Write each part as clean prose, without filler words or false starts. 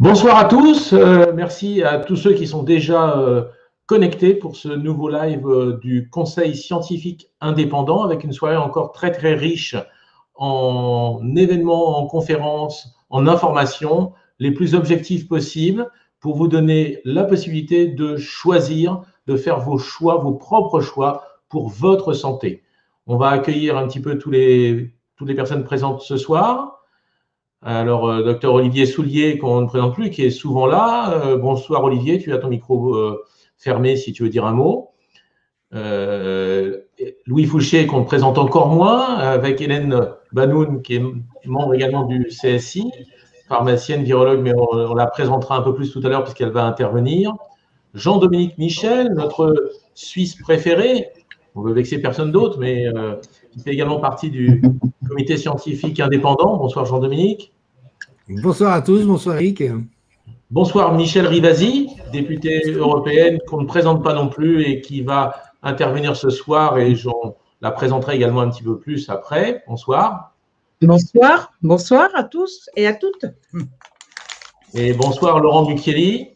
Bonsoir à tous, merci à tous ceux qui sont déjà connectés pour ce nouveau live du Conseil scientifique indépendant avec une soirée encore très très riche en événements, en conférences, en informations, les plus objectifs possibles pour vous donner la possibilité de choisir, de faire vos choix, vos propres choix pour votre santé. On va accueillir un petit peu toutes les personnes présentes ce soir. Alors, docteur Olivier Soulier, qu'on ne présente plus, qui est souvent là. Bonsoir Olivier, tu as ton micro fermé si tu veux dire un mot. Louis Fouché, qu'on présente encore moins, avec Hélène Banoun, qui est membre également du CSI, pharmacienne, virologue, mais on la présentera un peu plus tout à l'heure puisqu'elle va intervenir. Jean-Dominique Michel, notre Suisse préféré, on ne veut vexer personne d'autre, mais qui fait également partie du comité scientifique indépendant. Bonsoir Jean-Dominique. Bonsoir à tous, bonsoir Eric. Bonsoir Michel Rivasi, députée européenne qu'on ne présente pas non plus et qui va intervenir ce soir et j'en la présenterai également un petit peu plus après. Bonsoir. Bonsoir, bonsoir à tous et à toutes. Et bonsoir Laurent Bucchielli.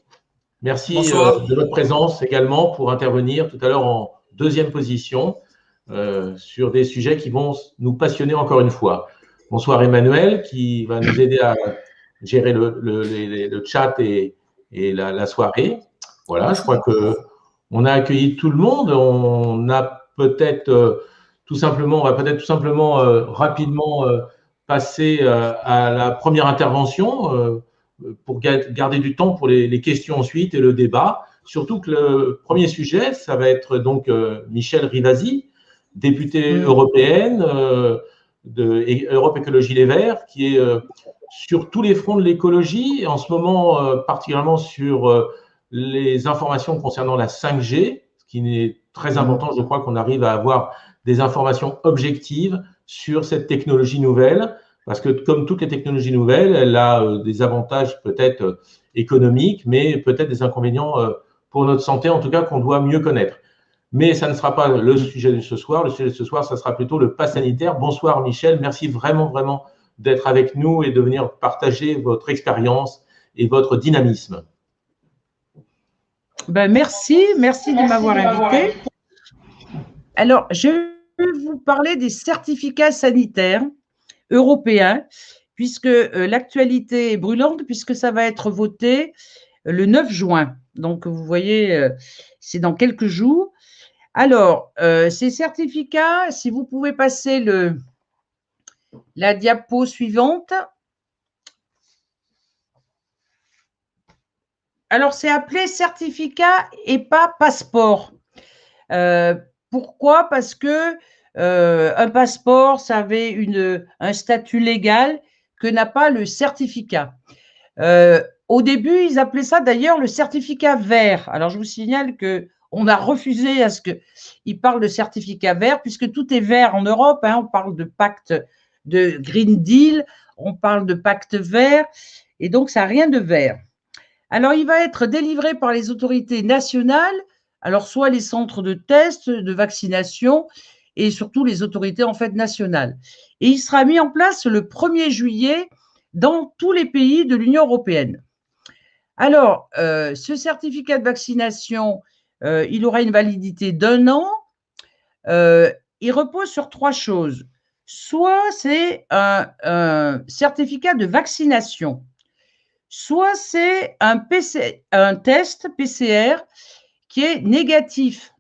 Merci de votre présence également pour intervenir tout à l'heure en deuxième position sur des sujets qui vont nous passionner encore une fois. Bonsoir Emmanuel qui va nous aider à gérer le chat et la soirée. Voilà, je crois qu'on a accueilli tout le monde. On a peut-être tout simplement rapidement passer à la première intervention pour garder du temps pour les questions ensuite et le débat. Surtout que le premier sujet, ça va être donc Michel Rivasi, députée européenne de Europe Écologie Les Verts, qui est sur tous les fronts de l'écologie, en ce moment particulièrement sur les informations concernant la 5G, ce qui est très important, je crois qu'on arrive à avoir des informations objectives sur cette technologie nouvelle, parce que comme toutes les technologies nouvelles, elle a des avantages peut-être économiques, mais peut-être des inconvénients pour notre santé, en tout cas qu'on doit mieux connaître. Mais ça ne sera pas le sujet de ce soir. Le sujet de ce soir, ça sera plutôt le pass sanitaire. Bonsoir Michel, merci vraiment d'être avec nous et de venir partager votre expérience et votre dynamisme. Ben merci de m'avoir invité. Alors, je vais vous parler des certificats sanitaires européens, puisque l'actualité est brûlante, puisque ça va être voté le 9 juin. Donc, vous voyez, c'est dans quelques jours. Alors, ces certificats, si vous pouvez passer la diapo suivante. Alors, c'est appelé certificat et pas passeport. Pourquoi? Parce que un passeport, ça avait un statut légal que n'a pas le certificat. Au début, ils appelaient ça d'ailleurs le certificat vert. Alors, je vous signale qu'on a refusé à ce qu'ils parlent de certificat vert, puisque tout est vert en Europe. Hein, on parle de pacte de Green Deal, on parle de pacte vert, et donc ça n'a rien de vert. Alors, il va être délivré par les autorités nationales, alors soit les centres de tests, de vaccination, et surtout les autorités en fait nationales. Et il sera mis en place le 1er juillet dans tous les pays de l'Union européenne. Alors, ce certificat de vaccination, il aura une validité d'1 an. Il repose sur 3 choses. Soit c'est un certificat de vaccination, soit c'est un test PCR qui est négatif.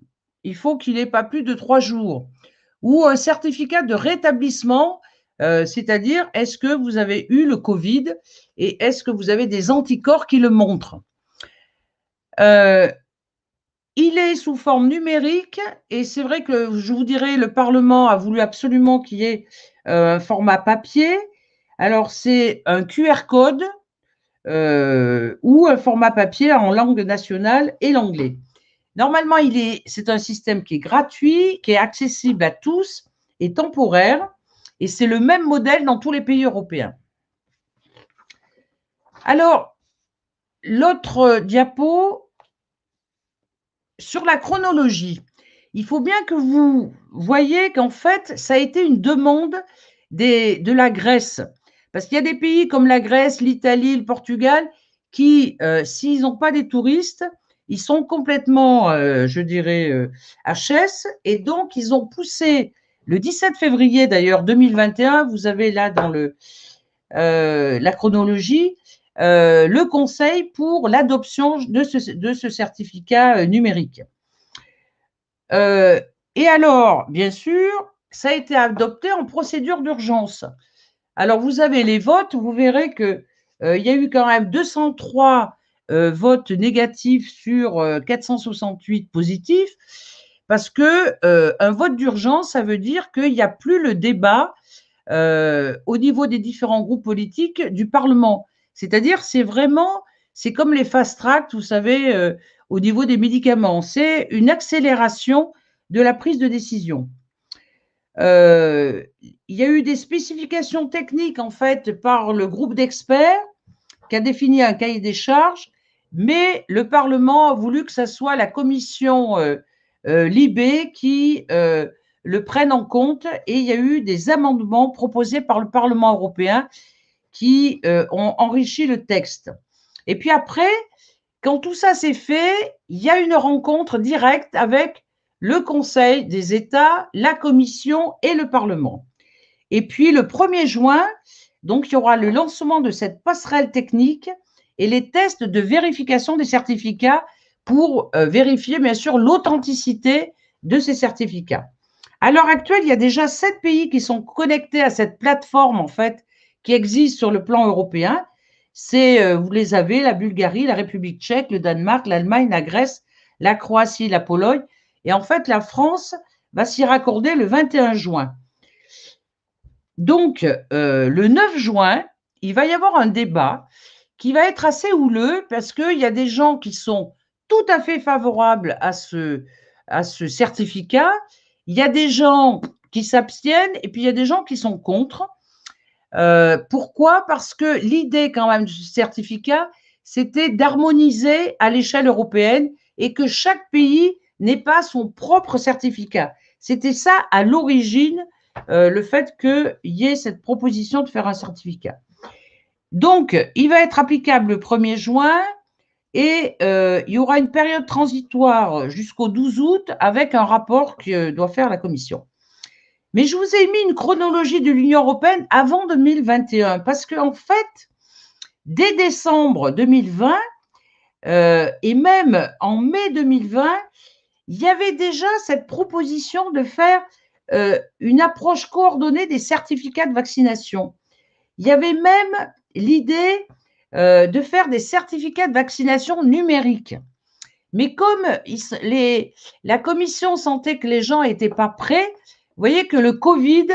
Il faut qu'il n'ait pas plus de 3 jours. Ou un certificat de rétablissement, c'est-à-dire est-ce que vous avez eu le Covid et est-ce que vous avez des anticorps qui le montrent. Il est sous forme numérique et c'est vrai que je vous dirais le Parlement a voulu absolument qu'il y ait un format papier. Alors c'est un QR code ou un format papier en langue nationale et l'anglais. Normalement, c'est un système qui est gratuit, qui est accessible à tous et temporaire et c'est le même modèle dans tous les pays européens. Alors, l'autre diapo, sur la chronologie, il faut bien que vous voyez qu'en fait, ça a été une demande de la Grèce. Parce qu'il y a des pays comme la Grèce, l'Italie, le Portugal qui, s'ils n'ont pas des touristes, ils sont complètement, je dirais, HS. Et donc, ils ont poussé, le 17 février d'ailleurs 2021, vous avez là dans la chronologie, le conseil pour l'adoption de ce certificat numérique. Et alors, bien sûr, ça a été adopté en procédure d'urgence. Alors, vous avez les votes, vous verrez qu'il y a eu quand même 203 votes négatifs sur 468 positifs, parce que un vote d'urgence, ça veut dire qu'il n'y a plus le débat au niveau des différents groupes politiques du Parlement. C'est-à-dire, c'est comme les fast-track, vous savez, au niveau des médicaments. C'est une accélération de la prise de décision. Il y a eu des spécifications techniques, en fait, par le groupe d'experts qui a défini un cahier des charges, mais le Parlement a voulu que ce soit la commission Libé qui le prenne en compte, et il y a eu des amendements proposés par le Parlement européen qui ont enrichi le texte. Et puis après, quand tout ça s'est fait, il y a une rencontre directe avec le Conseil des États, la Commission et le Parlement. Et puis le 1er juin, donc il y aura le lancement de cette passerelle technique et les tests de vérification des certificats pour vérifier bien sûr l'authenticité de ces certificats. À l'heure actuelle, il y a déjà 7 pays qui sont connectés à cette plateforme en fait qui existe sur le plan européen. C'est, vous les avez, la Bulgarie, la République tchèque, le Danemark, l'Allemagne, la Grèce, la Croatie, la Pologne. Et en fait, la France va s'y raccorder le 21 juin. Donc, le 9 juin, il va y avoir un débat qui va être assez houleux parce qu'il y a des gens qui sont tout à fait favorables à ce certificat. Il y a des gens qui s'abstiennent et puis il y a des gens qui sont contre. Pourquoi? Parce que l'idée quand même du certificat, c'était d'harmoniser à l'échelle européenne et que chaque pays n'ait pas son propre certificat. C'était ça à l'origine, le fait qu'il y ait cette proposition de faire un certificat. Donc, il va être applicable le 1er juin et il y aura une période transitoire jusqu'au 12 août avec un rapport que doit faire la Commission. Mais je vous ai mis une chronologie de l'Union européenne avant 2021 parce qu'en fait, dès décembre 2020 et même en mai 2020, il y avait déjà cette proposition de faire une approche coordonnée des certificats de vaccination. Il y avait même l'idée de faire des certificats de vaccination numériques. Mais comme la commission sentait que les gens n'étaient pas prêts, vous voyez que le Covid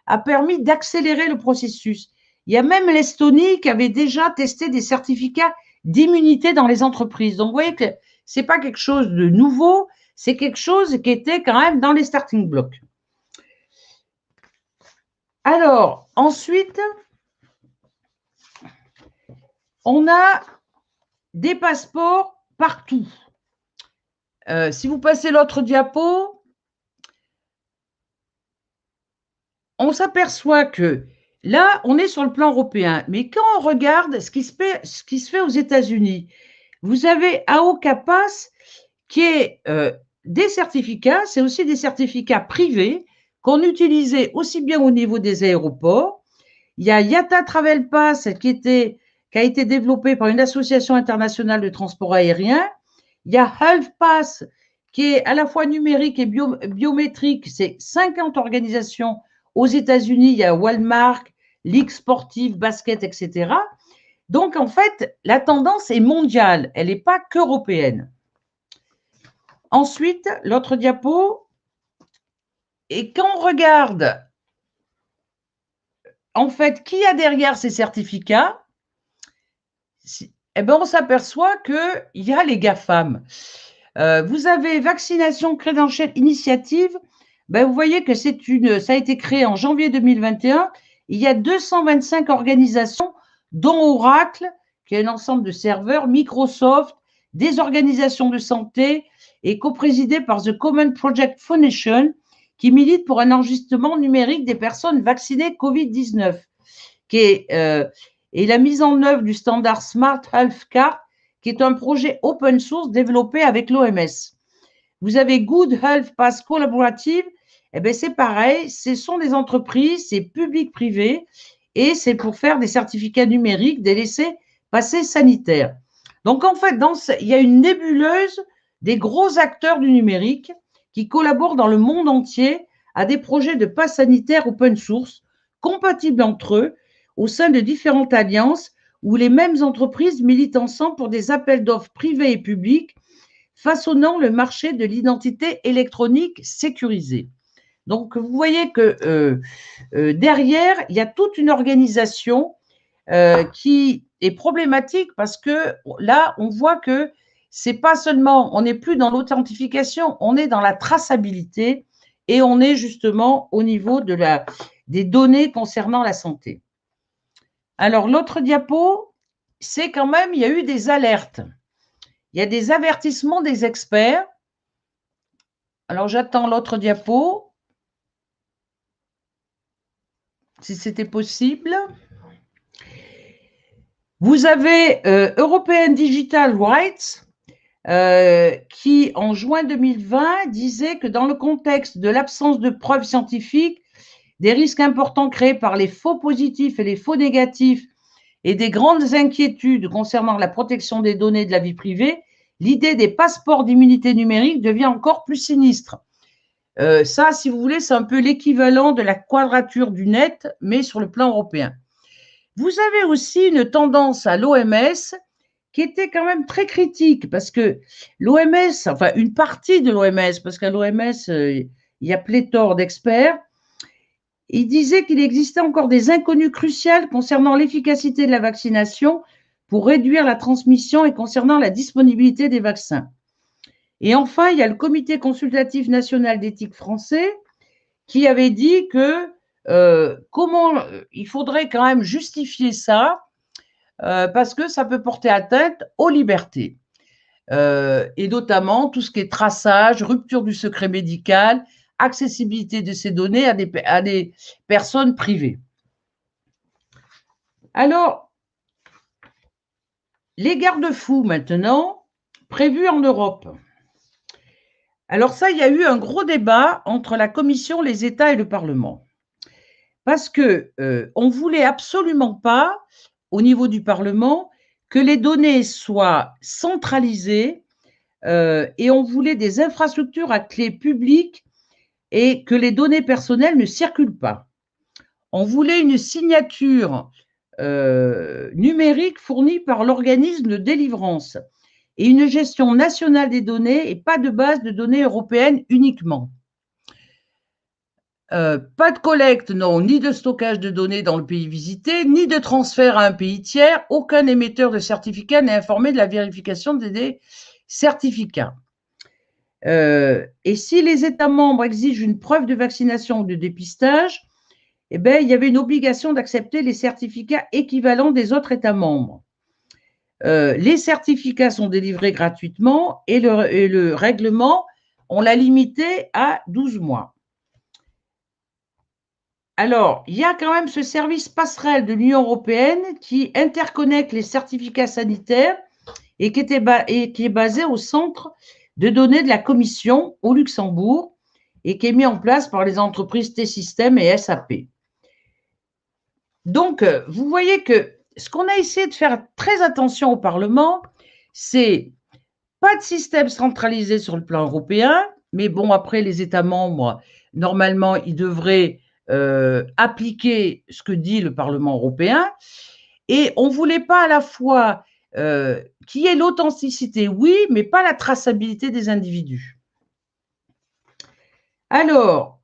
a permis d'accélérer le processus. Il y a même l'Estonie qui avait déjà testé des certificats d'immunité dans les entreprises. Donc, vous voyez que ce n'est pas quelque chose de nouveau, c'est quelque chose qui était quand même dans les starting blocks. Alors, ensuite, on a des passeports partout. Si vous passez l'autre diapo, on s'aperçoit que là, on est sur le plan européen. Mais quand on regarde ce qui se fait aux États-Unis, vous avez AOCAPAS qui est des certificats, c'est aussi des certificats privés qu'on utilisait aussi bien au niveau des aéroports. Il y a IATA Travel Pass qui a été développé par une association internationale de transport aérien. Il y a Health Pass qui est à la fois numérique et biométrique. C'est 50 organisations aux États-Unis. Il y a Walmart, Ligue sportive, basket, etc. Donc, en fait, la tendance est mondiale. Elle n'est pas qu'européenne. Ensuite, l'autre diapo. Et quand on regarde, en fait, qui y a derrière ces certificats, eh ben, on s'aperçoit qu'il y a les GAFAM. Vous avez Vaccination Credential Initiative. Ben, vous voyez que ça a été créé en janvier 2021. Il y a 225 organisations, dont Oracle, qui est un ensemble de serveurs, Microsoft, des organisations de santé et coprésidée par The Common Project Foundation, qui milite pour un enregistrement numérique des personnes vaccinées Covid-19. et la mise en œuvre du standard Smart Health Card, qui est un projet open source développé avec l'OMS. Vous avez Good Health Pass Collaborative, eh bien c'est pareil, ce sont des entreprises, c'est public-privé, et c'est pour faire des certificats numériques, des laissez-passer sanitaires. Donc en fait, il y a une nébuleuse des gros acteurs du numérique qui collaborent dans le monde entier à des projets de pass sanitaire open source, compatibles entre eux, au sein de différentes alliances où les mêmes entreprises militent ensemble pour des appels d'offres privés et publics, façonnant le marché de l'identité électronique sécurisée. Donc, vous voyez que derrière, il y a toute une organisation qui est problématique parce que là, on voit que c'est pas seulement, on n'est plus dans l'authentification, on est dans la traçabilité et on est justement au niveau des données concernant la santé. Alors, l'autre diapo, c'est quand même, il y a eu des alertes. Il y a des avertissements des experts. Alors, j'attends l'autre diapo. Si c'était possible. Vous avez European Digital Rights qui, en juin 2020, disait que dans le contexte de l'absence de preuves scientifiques, des risques importants créés par les faux positifs et les faux négatifs et des grandes inquiétudes concernant la protection des données de la vie privée, l'idée des passeports d'immunité numérique devient encore plus sinistre. Ça, si vous voulez, c'est un peu l'équivalent de la quadrature du net, mais sur le plan européen. Vous avez aussi une tendance à l'OMS qui était quand même très critique, parce que l'OMS, enfin une partie de l'OMS, parce qu'à l'OMS, il y a pléthore d'experts, il disait qu'il existait encore des inconnues cruciales concernant l'efficacité de la vaccination pour réduire la transmission et concernant la disponibilité des vaccins. Et enfin, il y a le Comité consultatif national d'éthique français qui avait dit que comment il faudrait quand même justifier ça parce que ça peut porter atteinte aux libertés. Et notamment tout ce qui est traçage, rupture du secret médical, accessibilité de ces données à des personnes privées. Alors, les garde-fous maintenant prévus en Europe. Alors ça, il y a eu un gros débat entre la Commission, les États et le Parlement. Parce que on voulait absolument pas, au niveau du Parlement, que les données soient centralisées et on voulait des infrastructures à clé publique et que les données personnelles ne circulent pas. On voulait une signature numérique fournie par l'organisme de délivrance et une gestion nationale des données et pas de base de données européenne uniquement. Pas de collecte, non, ni de stockage de données dans le pays visité, ni de transfert à un pays tiers. Aucun émetteur de certificat n'est informé de la vérification des certificats. Et si les États membres exigent une preuve de vaccination ou de dépistage, eh bien, il y avait une obligation d'accepter les certificats équivalents des autres États membres. Les certificats sont délivrés gratuitement et le règlement, on l'a limité à 12 mois. Alors, il y a quand même ce service passerelle de l'Union européenne qui interconnecte les certificats sanitaires et qui est basé au centre de données de la Commission au Luxembourg et qui est mis en place par les entreprises T-Systems et SAP. Donc, vous voyez que ce qu'on a essayé de faire très attention au Parlement, c'est pas de système centralisé sur le plan européen, mais bon, après, les États membres, normalement, ils devraient appliquer ce que dit le Parlement européen. Et on ne voulait pas à la fois qu'il y ait l'authenticité, oui, mais pas la traçabilité des individus. Alors,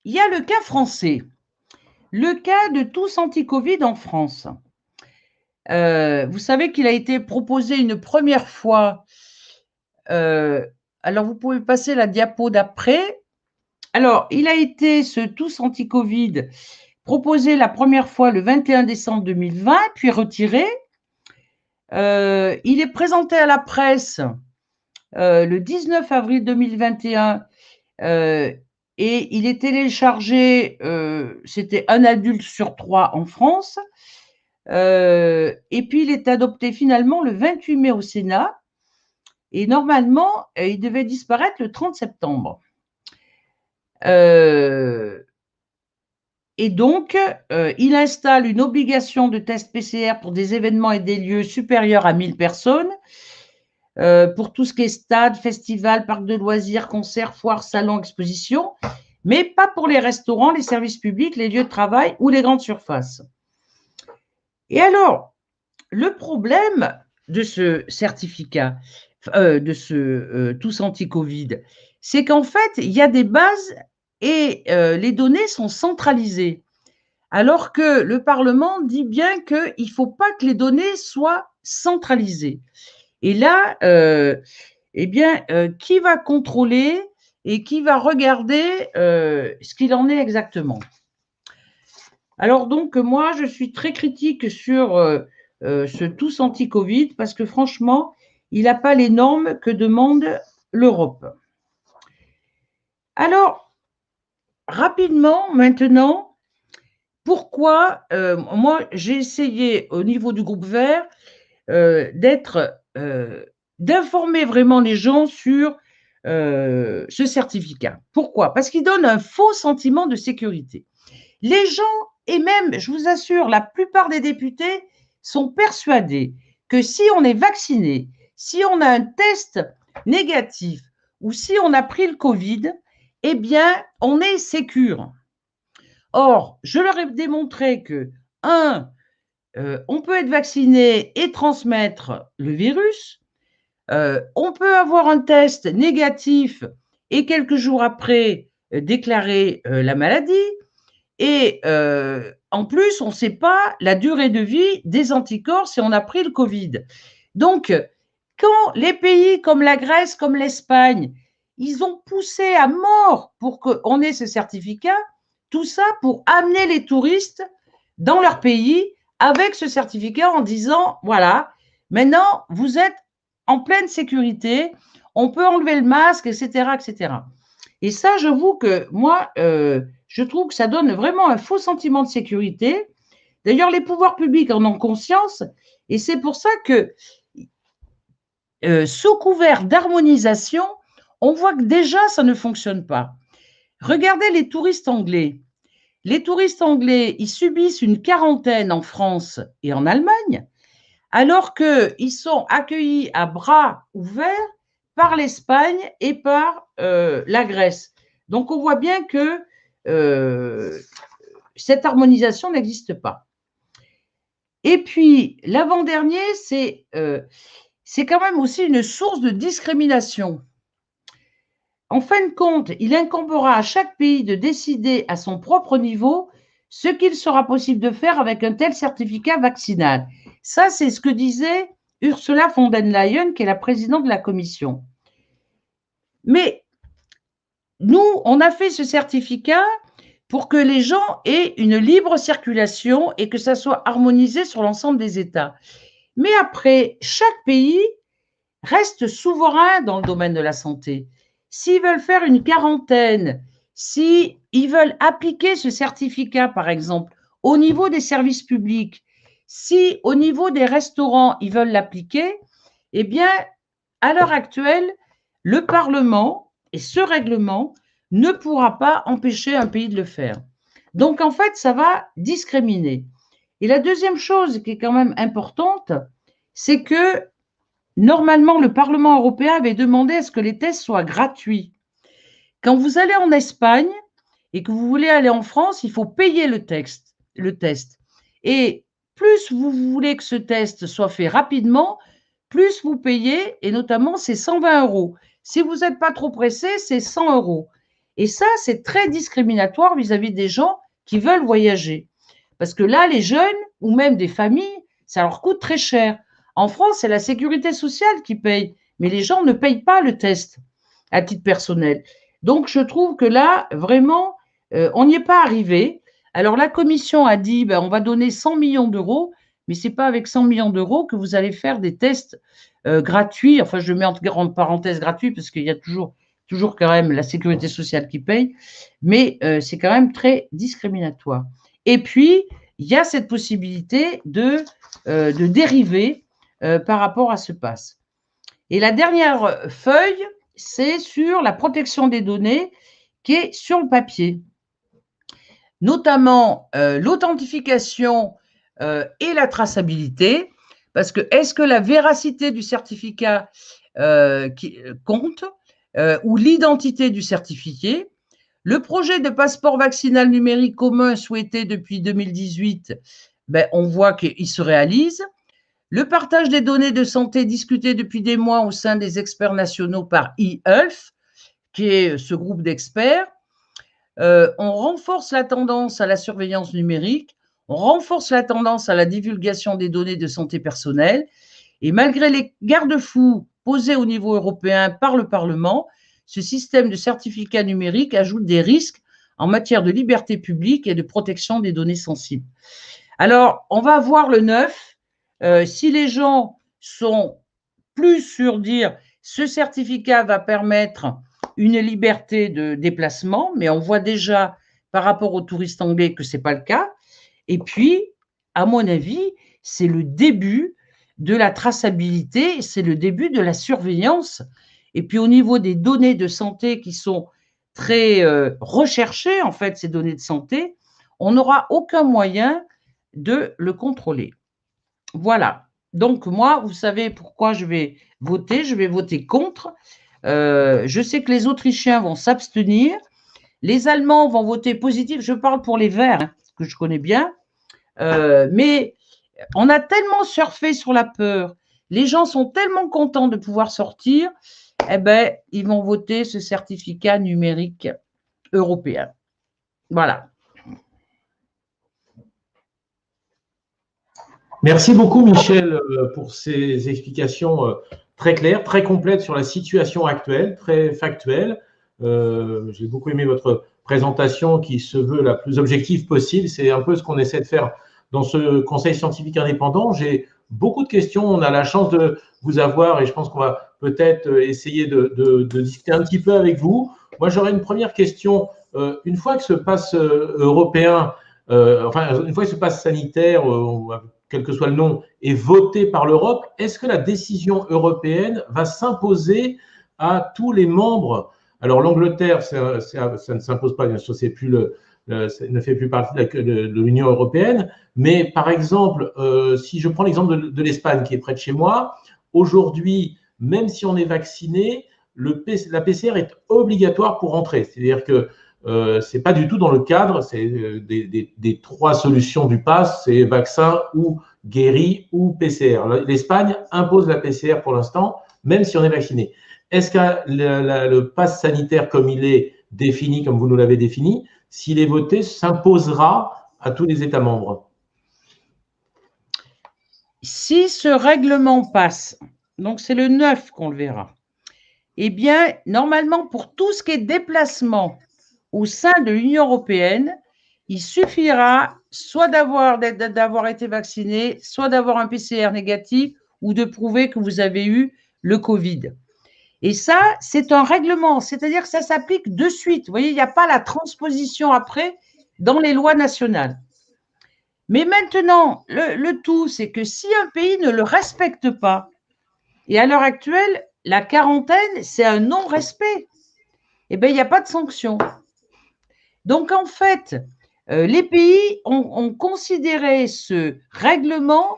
il y a le cas français. Le cas de tous anti-Covid en France. Vous savez qu'il a été proposé une première fois. Alors, vous pouvez passer la diapo d'après. Alors, il a été, ce tous anti-Covid, proposé la première fois le 21 décembre 2020, puis retiré. Il est présenté à la presse le 19 avril 2021 et il est téléchargé, c'était 1 adulte sur 3 en France. Et puis, il est adopté finalement le 28 mai au Sénat. Et normalement, il devait disparaître le 30 septembre. Et donc, il installe une obligation de test PCR pour des événements et des lieux supérieurs à 1000 personnes, pour tout ce qui est stade, festival, parc de loisirs, concerts, foires, salons, expositions, mais pas pour les restaurants, les services publics, les lieux de travail ou les grandes surfaces. Et alors, le problème de ce certificat, de ce tous anti-Covid, c'est qu'en fait, il y a des bases et les données sont centralisées. Alors que le Parlement dit bien qu'il ne faut pas que les données soient centralisées. Et là, qui va contrôler et qui va regarder ce qu'il en est exactement? Alors donc, moi, je suis très critique sur ce tous anti-Covid parce que franchement, il n'a pas les normes que demande l'Europe. Alors, rapidement, maintenant, pourquoi moi, j'ai essayé au niveau du groupe Vert d'informer vraiment les gens sur ce certificat. Pourquoi? Parce qu'il donne un faux sentiment de sécurité. Les gens, et même, je vous assure, la plupart des députés sont persuadés que si on est vacciné, si on a un test négatif ou si on a pris le Covid, eh bien, on est sécure. Or, je leur ai démontré que, on peut être vacciné et transmettre le virus. On peut avoir un test négatif et quelques jours après déclarer la maladie. Et en plus, on ne sait pas la durée de vie des anticorps si on a pris le Covid. Donc, quand les pays comme la Grèce, comme l'Espagne, ils ont poussé à mort pour qu'on ait ce certificat, tout ça pour amener les touristes dans leur pays avec ce certificat en disant, voilà, maintenant, vous êtes en pleine sécurité, on peut enlever le masque, etc., etc. Et ça, j'avoue que moi, je trouve que ça donne vraiment un faux sentiment de sécurité. D'ailleurs, les pouvoirs publics en ont conscience et c'est pour ça que, sous couvert d'harmonisation, on voit que déjà, ça ne fonctionne pas. Regardez les touristes anglais. Les touristes anglais, ils subissent une quarantaine en France et en Allemagne, alors qu'ils sont accueillis à bras ouverts par l'Espagne et par la Grèce. Donc, on voit bien que cette harmonisation n'existe pas. Et puis, l'avant-dernier, c'est quand même aussi une source de discrimination. En fin de compte, il incombera à chaque pays de décider à son propre niveau ce qu'il sera possible de faire avec un tel certificat vaccinal. Ça, c'est ce que disait Ursula von der Leyen, qui est la présidente de la Commission. Mais nous, on a fait ce certificat pour que les gens aient une libre circulation et que ça soit harmonisé sur l'ensemble des États. Mais après, chaque pays reste souverain dans le domaine de la santé. S'ils veulent faire une quarantaine, s'ils veulent appliquer ce certificat, par exemple, au niveau des services publics, si au niveau des restaurants, ils veulent l'appliquer, eh bien, à l'heure actuelle, le Parlement et ce règlement ne pourra pas empêcher un pays de le faire. Donc, en fait, ça va discriminer. Et la deuxième chose qui est quand même importante, c'est que normalement, le Parlement européen avait demandé à ce que les tests soient gratuits. Quand vous allez en Espagne et que vous voulez aller en France, il faut payer le test. Et plus vous voulez que ce test soit fait rapidement, plus vous payez, et notamment, c'est 120 €. Si vous n'êtes pas trop pressé, c'est 100 €. Et ça, c'est très discriminatoire vis-à-vis des gens qui veulent voyager. Parce que là, les jeunes ou même des familles, ça leur coûte très cher. En France, c'est la sécurité sociale qui paye, mais les gens ne payent pas le test à titre personnel. Donc, je trouve que là, vraiment, on n'y est pas arrivé. Alors, la commission a dit, on va donner 100 millions d'euros, mais ce n'est pas avec 100 millions d'euros que vous allez faire des tests gratuits. Enfin, je mets entre parenthèses gratuits parce qu'il y a toujours quand même la sécurité sociale qui paye, mais c'est quand même très discriminatoire. Et puis, il y a cette possibilité de dériver par rapport à ce pass. Et la dernière feuille, c'est sur la protection des données qui est sur le papier. Notamment l'authentification et la traçabilité, parce que est-ce que la véracité du certificat compte ou l'identité du certifié? Le projet de passeport vaccinal numérique commun souhaité depuis 2018, on voit qu'il se réalise. Le partage des données de santé discuté depuis des mois au sein des experts nationaux par eHealth, qui est ce groupe d'experts. On renforce la tendance à la surveillance numérique, on renforce la tendance à la divulgation des données de santé personnelle. Et malgré les garde-fous posés au niveau européen par le Parlement, ce système de certificat numérique ajoute des risques en matière de liberté publique et de protection des données sensibles. Alors, on va voir le 9. Si les gens sont plus sur dire ce certificat va permettre une liberté de déplacement, mais on voit déjà par rapport aux touristes anglais que ce n'est pas le cas. Et puis, à mon avis, c'est le début de la traçabilité, c'est le début de la surveillance. Et puis, au niveau des données de santé qui sont très recherchées, en fait, ces données de santé, on n'aura aucun moyen de le contrôler. Voilà. Donc, moi, vous savez pourquoi je vais voter. Je vais voter contre. Je sais que les Autrichiens vont s'abstenir. Les Allemands vont voter positif. Je parle pour les Verts, hein, que je connais bien. Mais on a tellement surfé sur la peur. Les gens sont tellement contents de pouvoir sortir. Ils vont voter ce certificat numérique européen. Voilà. Merci beaucoup, Michel, pour ces explications très claires, très complètes sur la situation actuelle, très factuelle. J'ai beaucoup aimé votre présentation qui se veut la plus objective possible. C'est un peu ce qu'on essaie de faire dans ce conseil scientifique indépendant. J'ai beaucoup de questions. On a la chance de vous avoir et je pense qu'on va peut-être essayer de discuter un petit peu avec vous. Moi, j'aurais une première question. Une fois que ce pass européen, une fois que ce pass sanitaire, quel que soit le nom, est voté par l'Europe, est-ce que la décision européenne va s'imposer à tous les membres? Alors, l'Angleterre, ça ne s'impose pas, bien sûr, ça ne fait plus partie de l'Union européenne. Mais par exemple, si je prends l'exemple de l'Espagne, qui est près de chez moi, aujourd'hui, même si on est vacciné, la PCR est obligatoire pour entrer. C'est-à-dire que ce n'est pas du tout dans le cadre des trois solutions du pass, c'est vaccin ou guéri ou PCR. L'Espagne impose la PCR pour l'instant, même si on est vacciné. Est-ce que le pass sanitaire, comme il est défini, comme vous nous l'avez défini, s'il est voté, s'imposera à tous les États membres? Si ce règlement passe, donc c'est le 9 qu'on le verra, eh bien, normalement, pour tout ce qui est déplacement au sein de l'Union européenne, il suffira soit d'avoir été vacciné, soit d'avoir un PCR négatif ou de prouver que vous avez eu le Covid. Et ça, c'est un règlement, c'est-à-dire que ça s'applique de suite. Vous voyez, il n'y a pas la transposition après dans les lois nationales. Mais maintenant, le tout, c'est que si un pays ne le respecte pas, et à l'heure actuelle, la quarantaine, c'est un non-respect, eh bien, il n'y a pas de sanction. Donc, en fait, les pays ont considéré ce règlement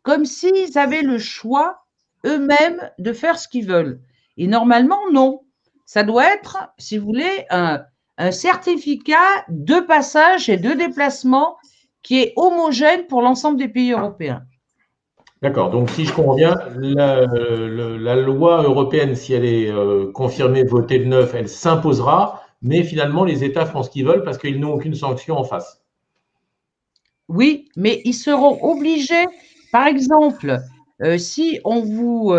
comme s'ils avaient le choix eux-mêmes de faire ce qu'ils veulent. Et normalement, non. Ça doit être, si vous voulez, un certificat de passage et de déplacement qui est homogène pour l'ensemble des pays européens. D'accord. Donc, si je comprends bien, la loi européenne, si elle est confirmée, votée le 9, elle s'imposera, mais finalement, les États font ce qu'ils veulent parce qu'ils n'ont aucune sanction en face. Oui, mais ils seront obligés, par exemple, si on vous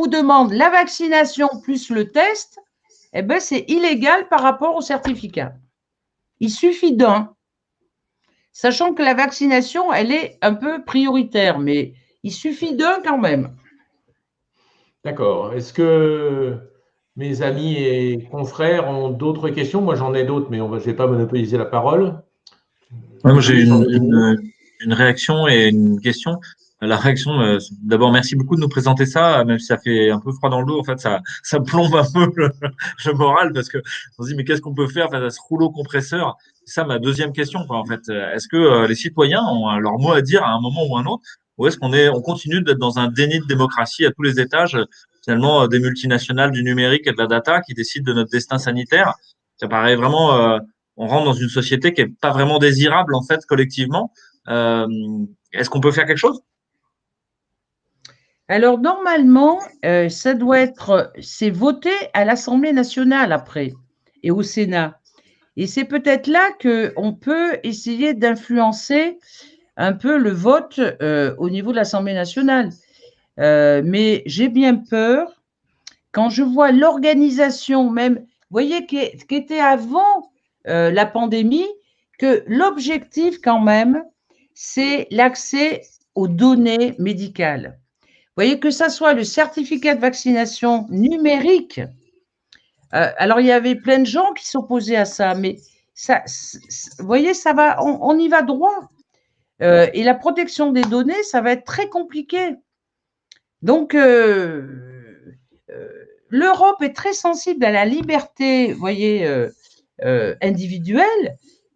demande la vaccination plus le test, eh ben, c'est illégal par rapport au certificat. Il suffit d'un. Sachant que la vaccination, elle est un peu prioritaire, mais il suffit d'un quand même. D'accord. Est-ce que mes amis et confrères ont d'autres questions? Moi, j'en ai d'autres, mais je ne vais pas monopoliser la parole. Moi, j'ai une réaction et une question. La réaction, d'abord, merci beaucoup de nous présenter ça, même si ça fait un peu froid dans le dos. En fait, ça plombe un peu le moral parce que on se dit, mais qu'est-ce qu'on peut faire face à ce rouleau compresseur? C'est ça ma deuxième question, quoi, en fait. Est-ce que les citoyens ont leur mot à dire à un moment ou un autre, ou est-ce on continue d'être dans un déni de démocratie à tous les étages, finalement, des multinationales du numérique et de la data qui décident de notre destin sanitaire? Ça paraît vraiment, on rentre dans une société qui est pas vraiment désirable en fait collectivement. Est-ce qu'on peut faire quelque chose? Alors, normalement, ça doit être, c'est voté à l'Assemblée nationale après et au Sénat. Et c'est peut-être là qu'on peut essayer d'influencer un peu le vote au niveau de l'Assemblée nationale. Mais j'ai bien peur quand je vois l'organisation même, vous voyez, qui était avant la pandémie, que l'objectif quand même, c'est l'accès aux données médicales. Vous voyez, que ça soit le certificat de vaccination numérique. Alors, il y avait plein de gens qui s'opposaient à ça, mais ça, vous voyez, ça va, on y va droit. Et la protection des données, ça va être très compliqué. Donc, l'Europe est très sensible à la liberté, vous voyez, individuelle,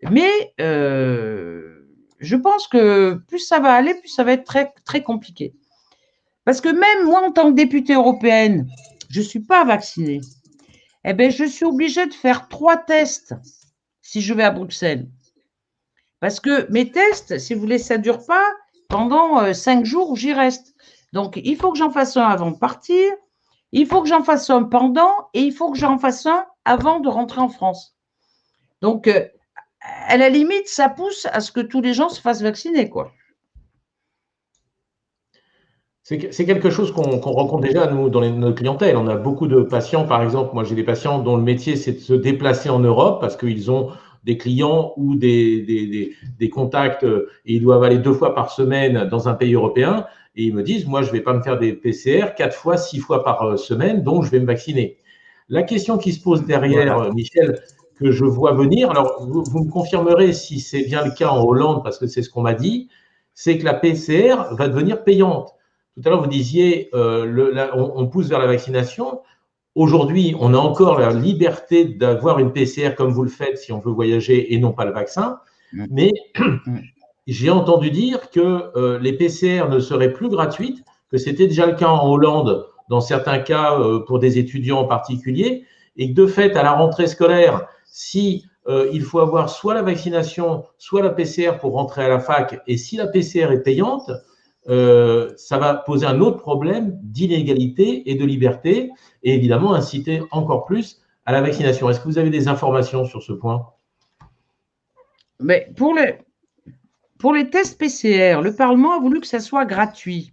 mais je pense que plus ça va aller, plus ça va être très, très compliqué. Parce que même moi, en tant que députée européenne, je ne suis pas vaccinée. Eh bien, je suis obligée de faire 3 tests si je vais à Bruxelles. Parce que mes tests, si vous voulez, ça ne dure pas pendant 5 jours où j'y reste. Donc, il faut que j'en fasse un avant de partir, il faut que j'en fasse un pendant et il faut que j'en fasse un avant de rentrer en France. Donc, à la limite, ça pousse à ce que tous les gens se fassent vacciner, quoi. C'est quelque chose qu'on rencontre déjà, nous, dans notre clientèle. On a beaucoup de patients, par exemple, moi j'ai des patients dont le métier c'est de se déplacer en Europe parce qu'ils ont des clients ou des contacts et ils doivent aller 2 fois par semaine dans un pays européen. Et ils me disent, moi je ne vais pas me faire des PCR 4 fois, 6 fois par semaine, donc je vais me vacciner. La question qui se pose derrière, voilà, Michel, que je vois venir, alors vous me confirmerez si c'est bien le cas en Hollande, parce que c'est ce qu'on m'a dit, c'est que la PCR va devenir payante. Tout à l'heure, vous disiez, on pousse vers la vaccination. Aujourd'hui, on a encore la liberté d'avoir une PCR comme vous le faites si on veut voyager et non pas le vaccin. Mais j'ai entendu dire que les PCR ne seraient plus gratuites, que c'était déjà le cas en Hollande, dans certains cas pour des étudiants en particulier, et que de fait, à la rentrée scolaire, si il faut avoir soit la vaccination, soit la PCR pour rentrer à la fac, et si la PCR est payante, ça va poser un autre problème d'inégalité et de liberté, et évidemment inciter encore plus à la vaccination. Est-ce que vous avez des informations sur ce point? Mais pour les tests PCR, le Parlement a voulu que ça soit gratuit.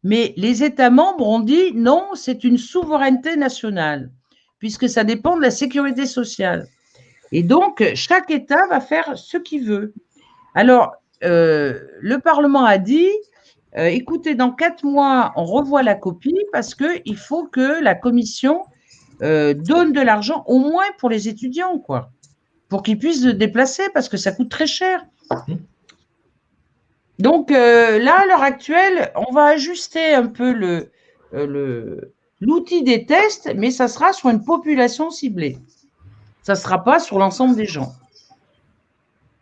Mais les États membres ont dit non, c'est une souveraineté nationale, puisque ça dépend de la sécurité sociale. Et donc, chaque État va faire ce qu'il veut. Alors, le Parlement a dit, écoutez, dans 4 mois, on revoit la copie parce qu'il faut que la Commission donne de l'argent, au moins pour les étudiants, quoi, pour qu'ils puissent se déplacer, parce que ça coûte très cher. Donc, là, à l'heure actuelle, on va ajuster un peu l'outil des tests, mais ça sera sur une population ciblée. Ça ne sera pas sur l'ensemble des gens.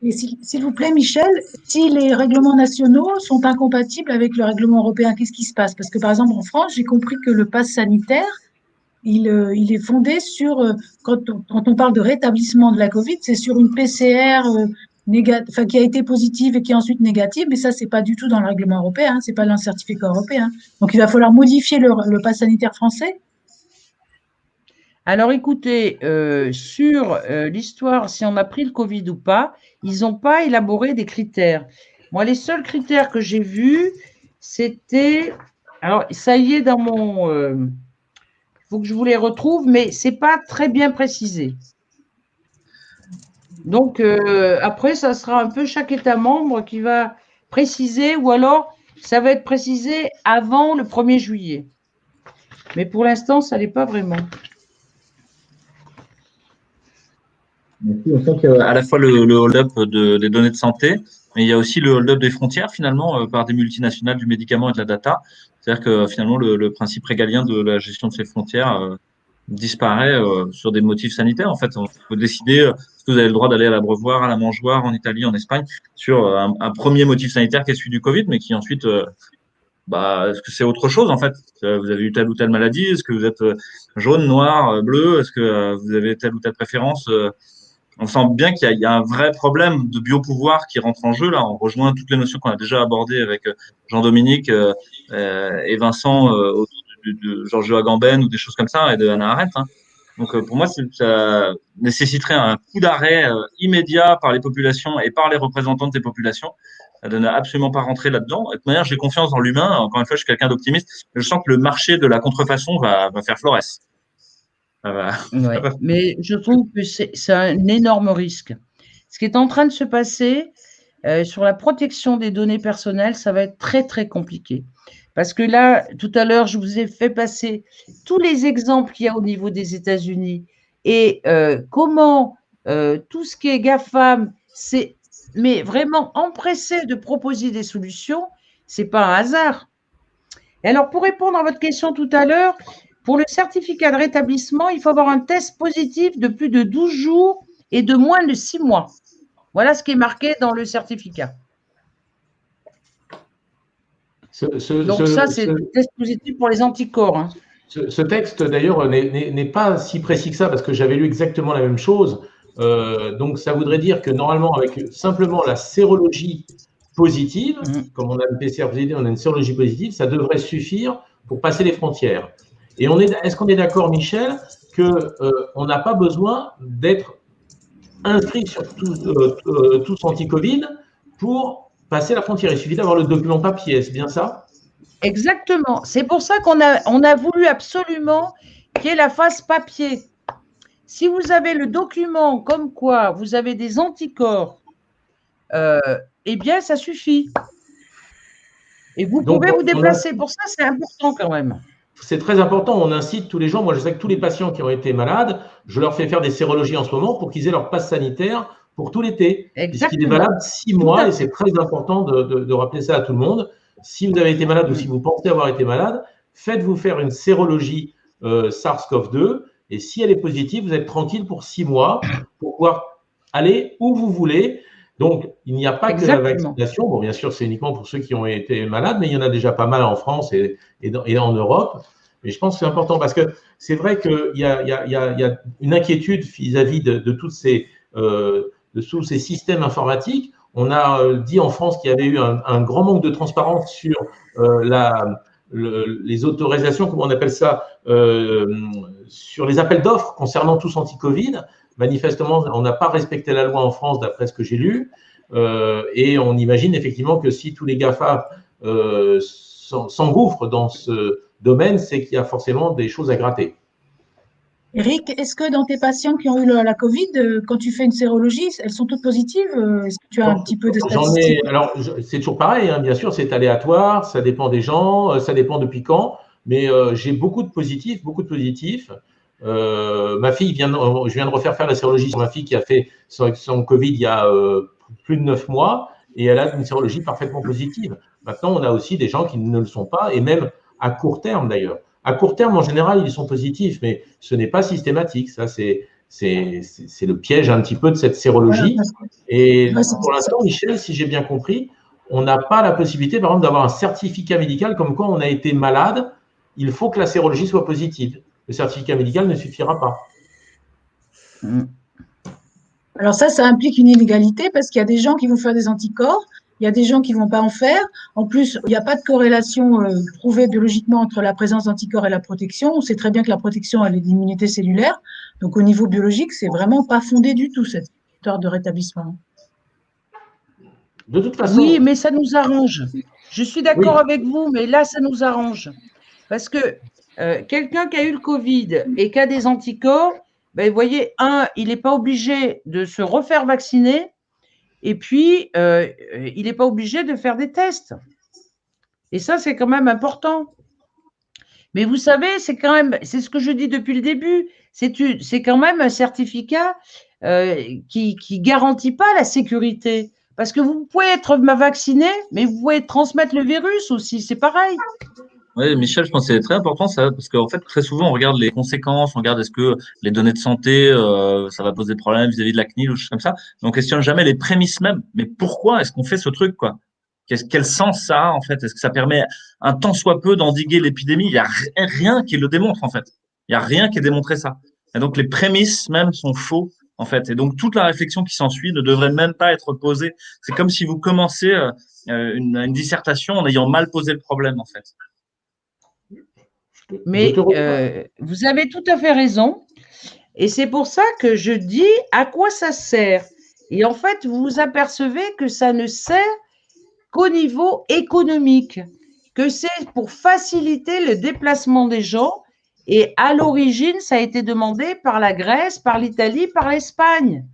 Et s'il vous plaît, Michel, si les règlements nationaux sont incompatibles avec le règlement européen, qu'est-ce qui se passe? Parce que, par exemple, en France, j'ai compris que le pass sanitaire, il est fondé sur, quand on parle de rétablissement de la Covid, c'est sur une PCR qui a été positive et qui est ensuite négative, mais ça, c'est pas du tout dans le règlement européen, hein, c'est pas dans le certificat européen. Donc, il va falloir modifier le pass sanitaire français. Alors, écoutez, sur l'histoire, si on a pris le Covid ou pas, ils n'ont pas élaboré des critères. Moi, les seuls critères que j'ai vus, c'était… Alors, ça y est dans mon… Il faut que je vous les retrouve, mais ce n'est pas très bien précisé. Donc, après, ça sera un peu chaque État membre qui va préciser, ou alors ça va être précisé avant le 1er juillet. Mais pour l'instant, ça n'est pas vraiment. On sent qu'il y a à la fois le hold-up des données de santé, mais il y a aussi le hold-up des frontières, finalement, par des multinationales du médicament et de la data. C'est-à-dire que finalement, le principe régalien de la gestion de ces frontières disparaît sur des motifs sanitaires. En fait, on peut décider est-ce que vous avez le droit d'aller à l'abreuvoir, à la mangeoire, en Italie, en Espagne, sur un premier motif sanitaire qui est celui du Covid, mais qui ensuite, est-ce que c'est autre chose en fait? Vous avez eu telle ou telle maladie? Est-ce que vous êtes jaune, noir, bleu? Est-ce que vous avez telle ou telle préférence? On sent bien qu'il y a un vrai problème de biopouvoir qui rentre en jeu. Là, on rejoint toutes les notions qu'on a déjà abordées avec Jean-Dominique et Vincent autour de Giorgio Agamben ou des choses comme ça et de Hannah Arendt. Hein. Donc, pour moi, ça nécessiterait un coup d'arrêt immédiat par les populations et par les représentants de ces populations de ne absolument pas rentrer là-dedans. De toute manière, j'ai confiance dans l'humain. Encore une fois, je suis quelqu'un d'optimiste. Je sens que le marché de la contrefaçon va faire florès. Ouais. Mais je trouve que c'est un énorme risque. Ce qui est en train de se passer sur la protection des données personnelles, ça va être très, très compliqué. Parce que là, tout à l'heure, je vous ai fait passer tous les exemples qu'il y a au niveau des États-Unis et comment tout ce qui est GAFAM, mais vraiment empressé de proposer des solutions, ce n'est pas un hasard. Et alors, pour répondre à votre question tout à l'heure, pour le certificat de rétablissement, il faut avoir un test positif de plus de 12 jours et de moins de 6 mois. Voilà ce qui est marqué dans le certificat. Donc ça, c'est le test positif pour les anticorps. Hein. Ce texte, d'ailleurs, n'est pas si précis que ça, parce que j'avais lu exactement la même chose. Donc, ça voudrait dire que normalement, avec simplement la sérologie positive, comme on a une PCR positive, on a une sérologie positive, ça devrait suffire pour passer les frontières. Et est-ce qu'on est d'accord, Michel, qu'on n'a pas besoin d'être inscrit sur tous anti-Covid pour passer la frontière? Il suffit d'avoir le document papier, c'est bien ça? Exactement. C'est pour ça qu'on a voulu absolument qu'il y ait la phase papier. Si vous avez le document comme quoi vous avez des anticorps, eh bien, ça suffit. Et vous pouvez vous déplacer. Pour ça, c'est important quand même. C'est très important. On incite tous les gens. Moi, je sais que tous les patients qui ont été malades, je leur fais faire des sérologies en ce moment pour qu'ils aient leur passe sanitaire pour tout l'été. Puisqu'il est valable 6 mois et c'est très important de rappeler ça à tout le monde. Si vous avez été malade ou si vous pensez avoir été malade, faites-vous faire une sérologie SARS-CoV-2 et si elle est positive, vous êtes tranquille pour 6 mois pour pouvoir aller où vous voulez. Donc, il n'y a pas que la vaccination. Bon, bien sûr, c'est uniquement pour ceux qui ont été malades, mais il y en a déjà pas mal en France et en Europe. Mais je pense que c'est important parce que c'est vrai qu'il y a une inquiétude vis-à-vis de tous ces systèmes informatiques. On a dit en France qu'il y avait eu un grand manque de transparence sur les autorisations, comment on appelle ça, sur les appels d'offres concernant tous anti-Covid. Manifestement, on n'a pas respecté la loi en France, d'après ce que j'ai lu. Et on imagine effectivement que si tous les GAFA s'engouffrent dans ce domaine, c'est qu'il y a forcément des choses à gratter. Eric, est-ce que dans tes patients qui ont eu la Covid, quand tu fais une sérologie, elles sont toutes positives? Est-ce que tu as un petit peu de statistiques? Alors, c'est toujours pareil, hein, bien sûr, c'est aléatoire, ça dépend des gens, ça dépend depuis quand, mais j'ai beaucoup de positifs, ma fille je viens de refaire la sérologie sur ma fille qui a fait son Covid il y a plus de 9 mois et elle a une sérologie parfaitement positive. Maintenant, on a aussi des gens qui ne le sont pas et même à court terme d'ailleurs. À court terme, en général, ils sont positifs, mais ce n'est pas systématique. Ça, c'est le piège un petit peu de cette sérologie. Et pour l'instant, Michel, si j'ai bien compris, on n'a pas la possibilité, par exemple, d'avoir un certificat médical comme quoi on a été malade. Il faut que la sérologie soit positive. Le certificat médical ne suffira pas. Alors ça implique une inégalité parce qu'il y a des gens qui vont faire des anticorps, il y a des gens qui ne vont pas en faire. En plus, il n'y a pas de corrélation prouvée biologiquement entre la présence d'anticorps et la protection. On sait très bien que la protection, elle est d'immunité cellulaire. Donc, au niveau biologique, c'est vraiment pas fondé du tout, cette histoire de rétablissement. De toute façon… Oui, mais ça nous arrange. Je suis d'accord avec vous, mais là, ça nous arrange. Parce que quelqu'un qui a eu le Covid et qui a des anticorps, ben, vous voyez, il n'est pas obligé de se refaire vacciner et puis il n'est pas obligé de faire des tests. Et ça, c'est quand même important. Mais vous savez, c'est ce que je dis depuis le début, c'est quand même un certificat qui garantit pas la sécurité. Parce que vous pouvez être vacciné, mais vous pouvez transmettre le virus aussi, c'est pareil. Oui, Michel, je pense que c'est très important ça, parce qu'en fait, très souvent, on regarde les conséquences, on regarde est-ce que les données de santé, ça va poser des problèmes vis-à-vis de la CNIL ou des choses comme ça. Mais on questionne jamais les prémices même. Mais pourquoi est-ce qu'on fait ce truc, quoi? Quel sens ça a, en fait? Est-ce que ça permet un tant soit peu d'endiguer l'épidémie? Il n'y a rien qui le démontre, en fait. Il n'y a rien qui ait démontré ça. Et donc, les prémices même sont faux, en fait. Et donc, toute la réflexion qui s'ensuit ne devrait même pas être posée. C'est comme si vous commencez une dissertation en ayant mal posé le problème, en fait. Mais vous avez tout à fait raison. Et c'est pour ça que je dis à quoi ça sert. Et en fait, vous vous apercevez que ça ne sert qu'au niveau économique, que c'est pour faciliter le déplacement des gens. Et à l'origine, ça a été demandé par la Grèce, par l'Italie, par l'Espagne.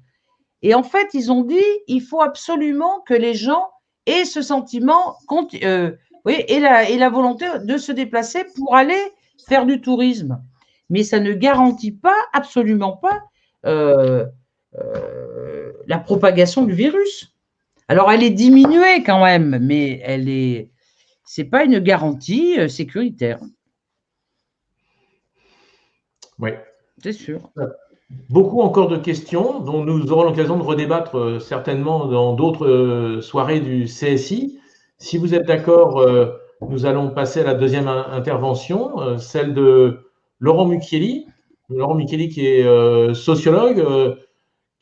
Et en fait, ils ont dit, il faut absolument que les gens aient ce sentiment, et la volonté de se déplacer pour aller faire du tourisme. Mais ça ne garantit pas, absolument pas, la propagation du virus. Alors, elle est diminuée quand même, mais c'est pas une garantie sécuritaire. Oui. C'est sûr. Beaucoup encore de questions dont nous aurons l'occasion de redébattre certainement dans d'autres soirées du CSI. Si vous êtes d'accord, nous allons passer à la deuxième intervention, celle de Laurent Mucchielli. Laurent Mucchielli qui est sociologue,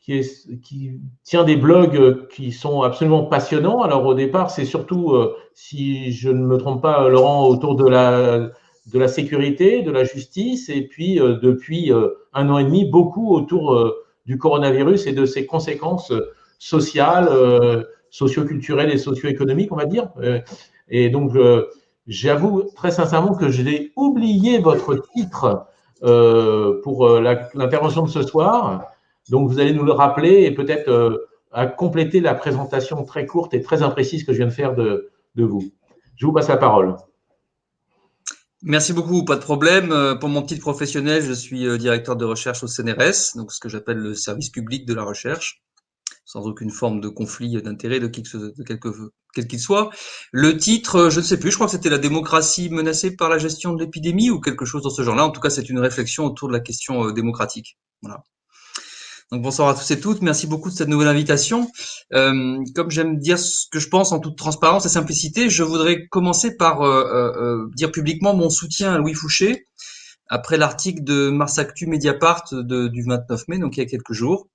qui tient des blogs qui sont absolument passionnants. Alors au départ, c'est surtout, si je ne me trompe pas, Laurent, autour de la sécurité, de la justice, et puis depuis 1 an et demi, beaucoup autour du coronavirus et de ses conséquences sociales, socio-culturelles et socio-économiques, on va dire. Et donc, j'avoue très sincèrement que j'ai oublié votre titre pour l'intervention de ce soir. Donc, vous allez nous le rappeler et peut-être à compléter la présentation très courte et très imprécise que je viens de faire de vous. Je vous passe la parole. Merci beaucoup, pas de problème. Pour mon titre professionnel, je suis directeur de recherche au CNRS, donc ce que j'appelle le service public de la recherche, sans aucune forme de conflit d'intérêt de quel qu'il soit. Le titre, je ne sais plus, je crois que c'était la démocratie menacée par la gestion de l'épidémie ou quelque chose dans ce genre-là. En tout cas, c'est une réflexion autour de la question démocratique. Voilà. Donc bonsoir à tous et toutes, merci beaucoup de cette nouvelle invitation. Comme j'aime dire ce que je pense en toute transparence et simplicité, je voudrais commencer par dire publiquement mon soutien à Louis Fouché, après l'article de Mars Actu Mediapart du 29 mai, donc il y a quelques jours.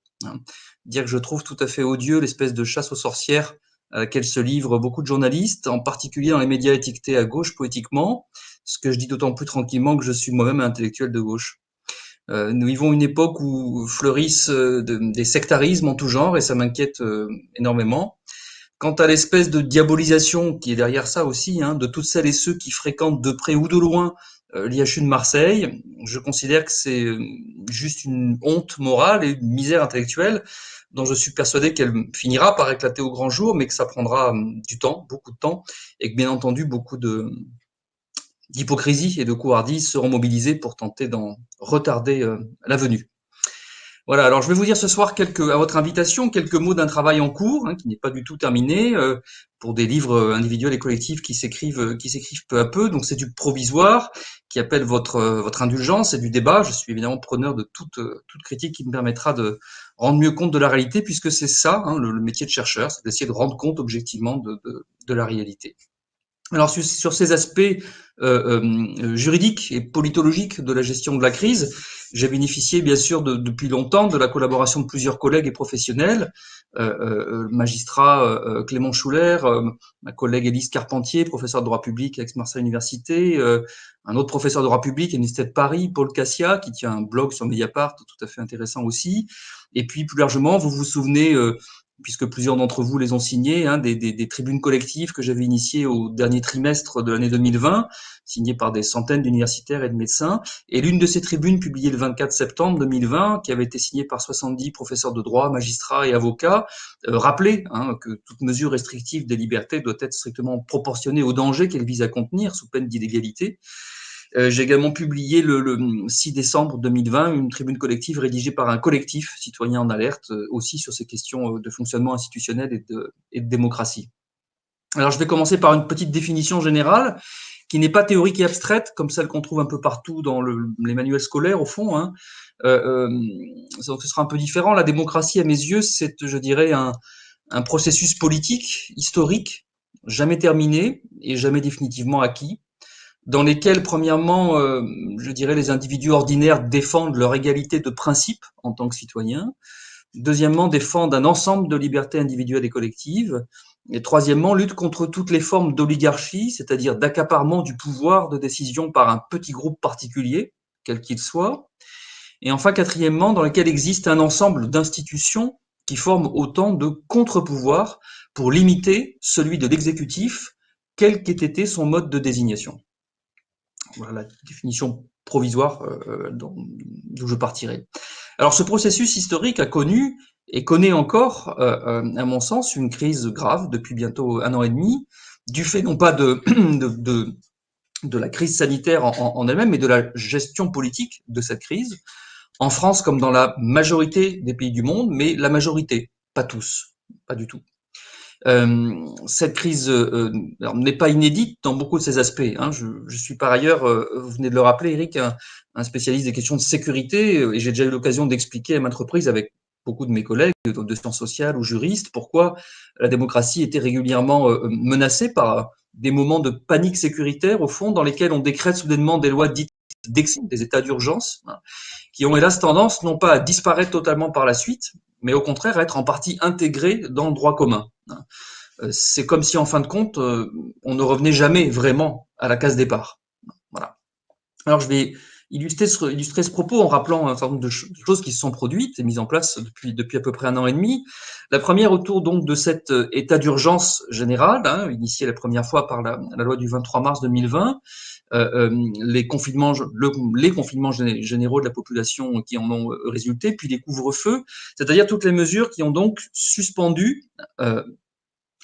Dire que je trouve tout à fait odieux l'espèce de chasse aux sorcières à laquelle se livrent beaucoup de journalistes, en particulier dans les médias étiquetés à gauche poétiquement, ce que je dis d'autant plus tranquillement que je suis moi-même un intellectuel de gauche. Nous vivons une époque où fleurissent des sectarismes en tout genre et ça m'inquiète énormément. Quant à l'espèce de diabolisation qui est derrière ça aussi, de toutes celles et ceux qui fréquentent de près ou de loin l'IHU de Marseille, je considère que c'est juste une honte morale et une misère intellectuelle dont je suis persuadé qu'elle finira par éclater au grand jour, mais que ça prendra du temps, beaucoup de temps, et que bien entendu beaucoup d'hypocrisie et de couardise seront mobilisés pour tenter d'en retarder la venue. Voilà, alors je vais vous dire ce soir à votre invitation, quelques mots d'un travail en cours, qui n'est pas du tout terminé, pour des livres individuels et collectifs qui s'écrivent peu à peu. Donc c'est du provisoire, qui appelle votre indulgence et du débat. Je suis évidemment preneur de toute critique qui me permettra de rendre mieux compte de la réalité, puisque c'est ça, le métier de chercheur, c'est d'essayer de rendre compte objectivement de la réalité. Alors sur ces aspects juridiques et politologiques de la gestion de la crise, j'ai bénéficié bien sûr depuis longtemps de la collaboration de plusieurs collègues et professionnels, le magistrat Clément Schuller, ma collègue Élise Carpentier, professeur de droit public à Aix-Marseille Université, un autre professeur de droit public à l'Université de Paris, Paul Cassia, qui tient un blog sur Mediapart tout à fait intéressant aussi. Et puis plus largement, vous vous souvenez puisque plusieurs d'entre vous les ont signés, des tribunes collectives que j'avais initiées au dernier trimestre de l'année 2020, signées par des centaines d'universitaires et de médecins. Et l'une de ces tribunes, publiée le 24 septembre 2020, qui avait été signée par 70 professeurs de droit, magistrats et avocats, rappelait que toute mesure restrictive des libertés doit être strictement proportionnée au danger qu'elle vise à contenir, sous peine d'illégalité. J'ai également publié le 6 décembre 2020 une tribune collective rédigée par un collectif citoyen en alerte, aussi sur ces questions de fonctionnement institutionnel et de démocratie. Alors, je vais commencer par une petite définition générale qui n'est pas théorique et abstraite, comme celle qu'on trouve un peu partout dans les manuels scolaires, au fond. Hein. Donc, ce sera un peu différent. La démocratie, à mes yeux, c'est, je dirais, un processus politique, historique, jamais terminé et jamais définitivement acquis, dans lesquels, premièrement, je dirais, les individus ordinaires défendent leur égalité de principe en tant que citoyens. Deuxièmement, défendent un ensemble de libertés individuelles et collectives. Et troisièmement, lutte contre toutes les formes d'oligarchie, c'est-à-dire d'accaparement du pouvoir de décision par un petit groupe particulier, quel qu'il soit. Et enfin, quatrièmement, dans lequel existe un ensemble d'institutions qui forment autant de contre-pouvoirs pour limiter celui de l'exécutif, quel qu'ait été son mode de désignation. Voilà la définition provisoire d'où je partirai. Alors, ce processus historique a connu et connaît encore, à mon sens, une crise grave depuis bientôt 1 an et demi, du fait non pas de la crise sanitaire en elle-même, mais de la gestion politique de cette crise, en France comme dans la majorité des pays du monde, mais la majorité, pas tous, pas du tout. Cette crise n'est pas inédite dans beaucoup de ses aspects. Hein. Je suis par ailleurs, vous venez de le rappeler, Eric, un spécialiste des questions de sécurité, et j'ai déjà eu l'occasion d'expliquer à maintes reprises avec beaucoup de mes collègues de sciences sociales ou juristes pourquoi la démocratie était régulièrement menacée par des moments de panique sécuritaire, au fond, dans lesquels on décrète soudainement des lois dites d'exception, des états d'urgence, hein, qui ont hélas tendance non pas à disparaître totalement par la suite, mais au contraire à être en partie intégrés dans le droit commun. C'est comme si, en fin de compte, on ne revenait jamais vraiment à la case départ. Voilà. Alors, je vais illustrer ce propos en rappelant un certain nombre de choses qui se sont produites et mises en place depuis à peu près 1 an et demi. La première autour donc de cet état d'urgence général, hein, initié la première fois par la loi du 23 mars 2020, les confinements généraux de la population qui en ont résulté, puis les couvre-feux, c'est-à-dire toutes les mesures qui ont donc suspendu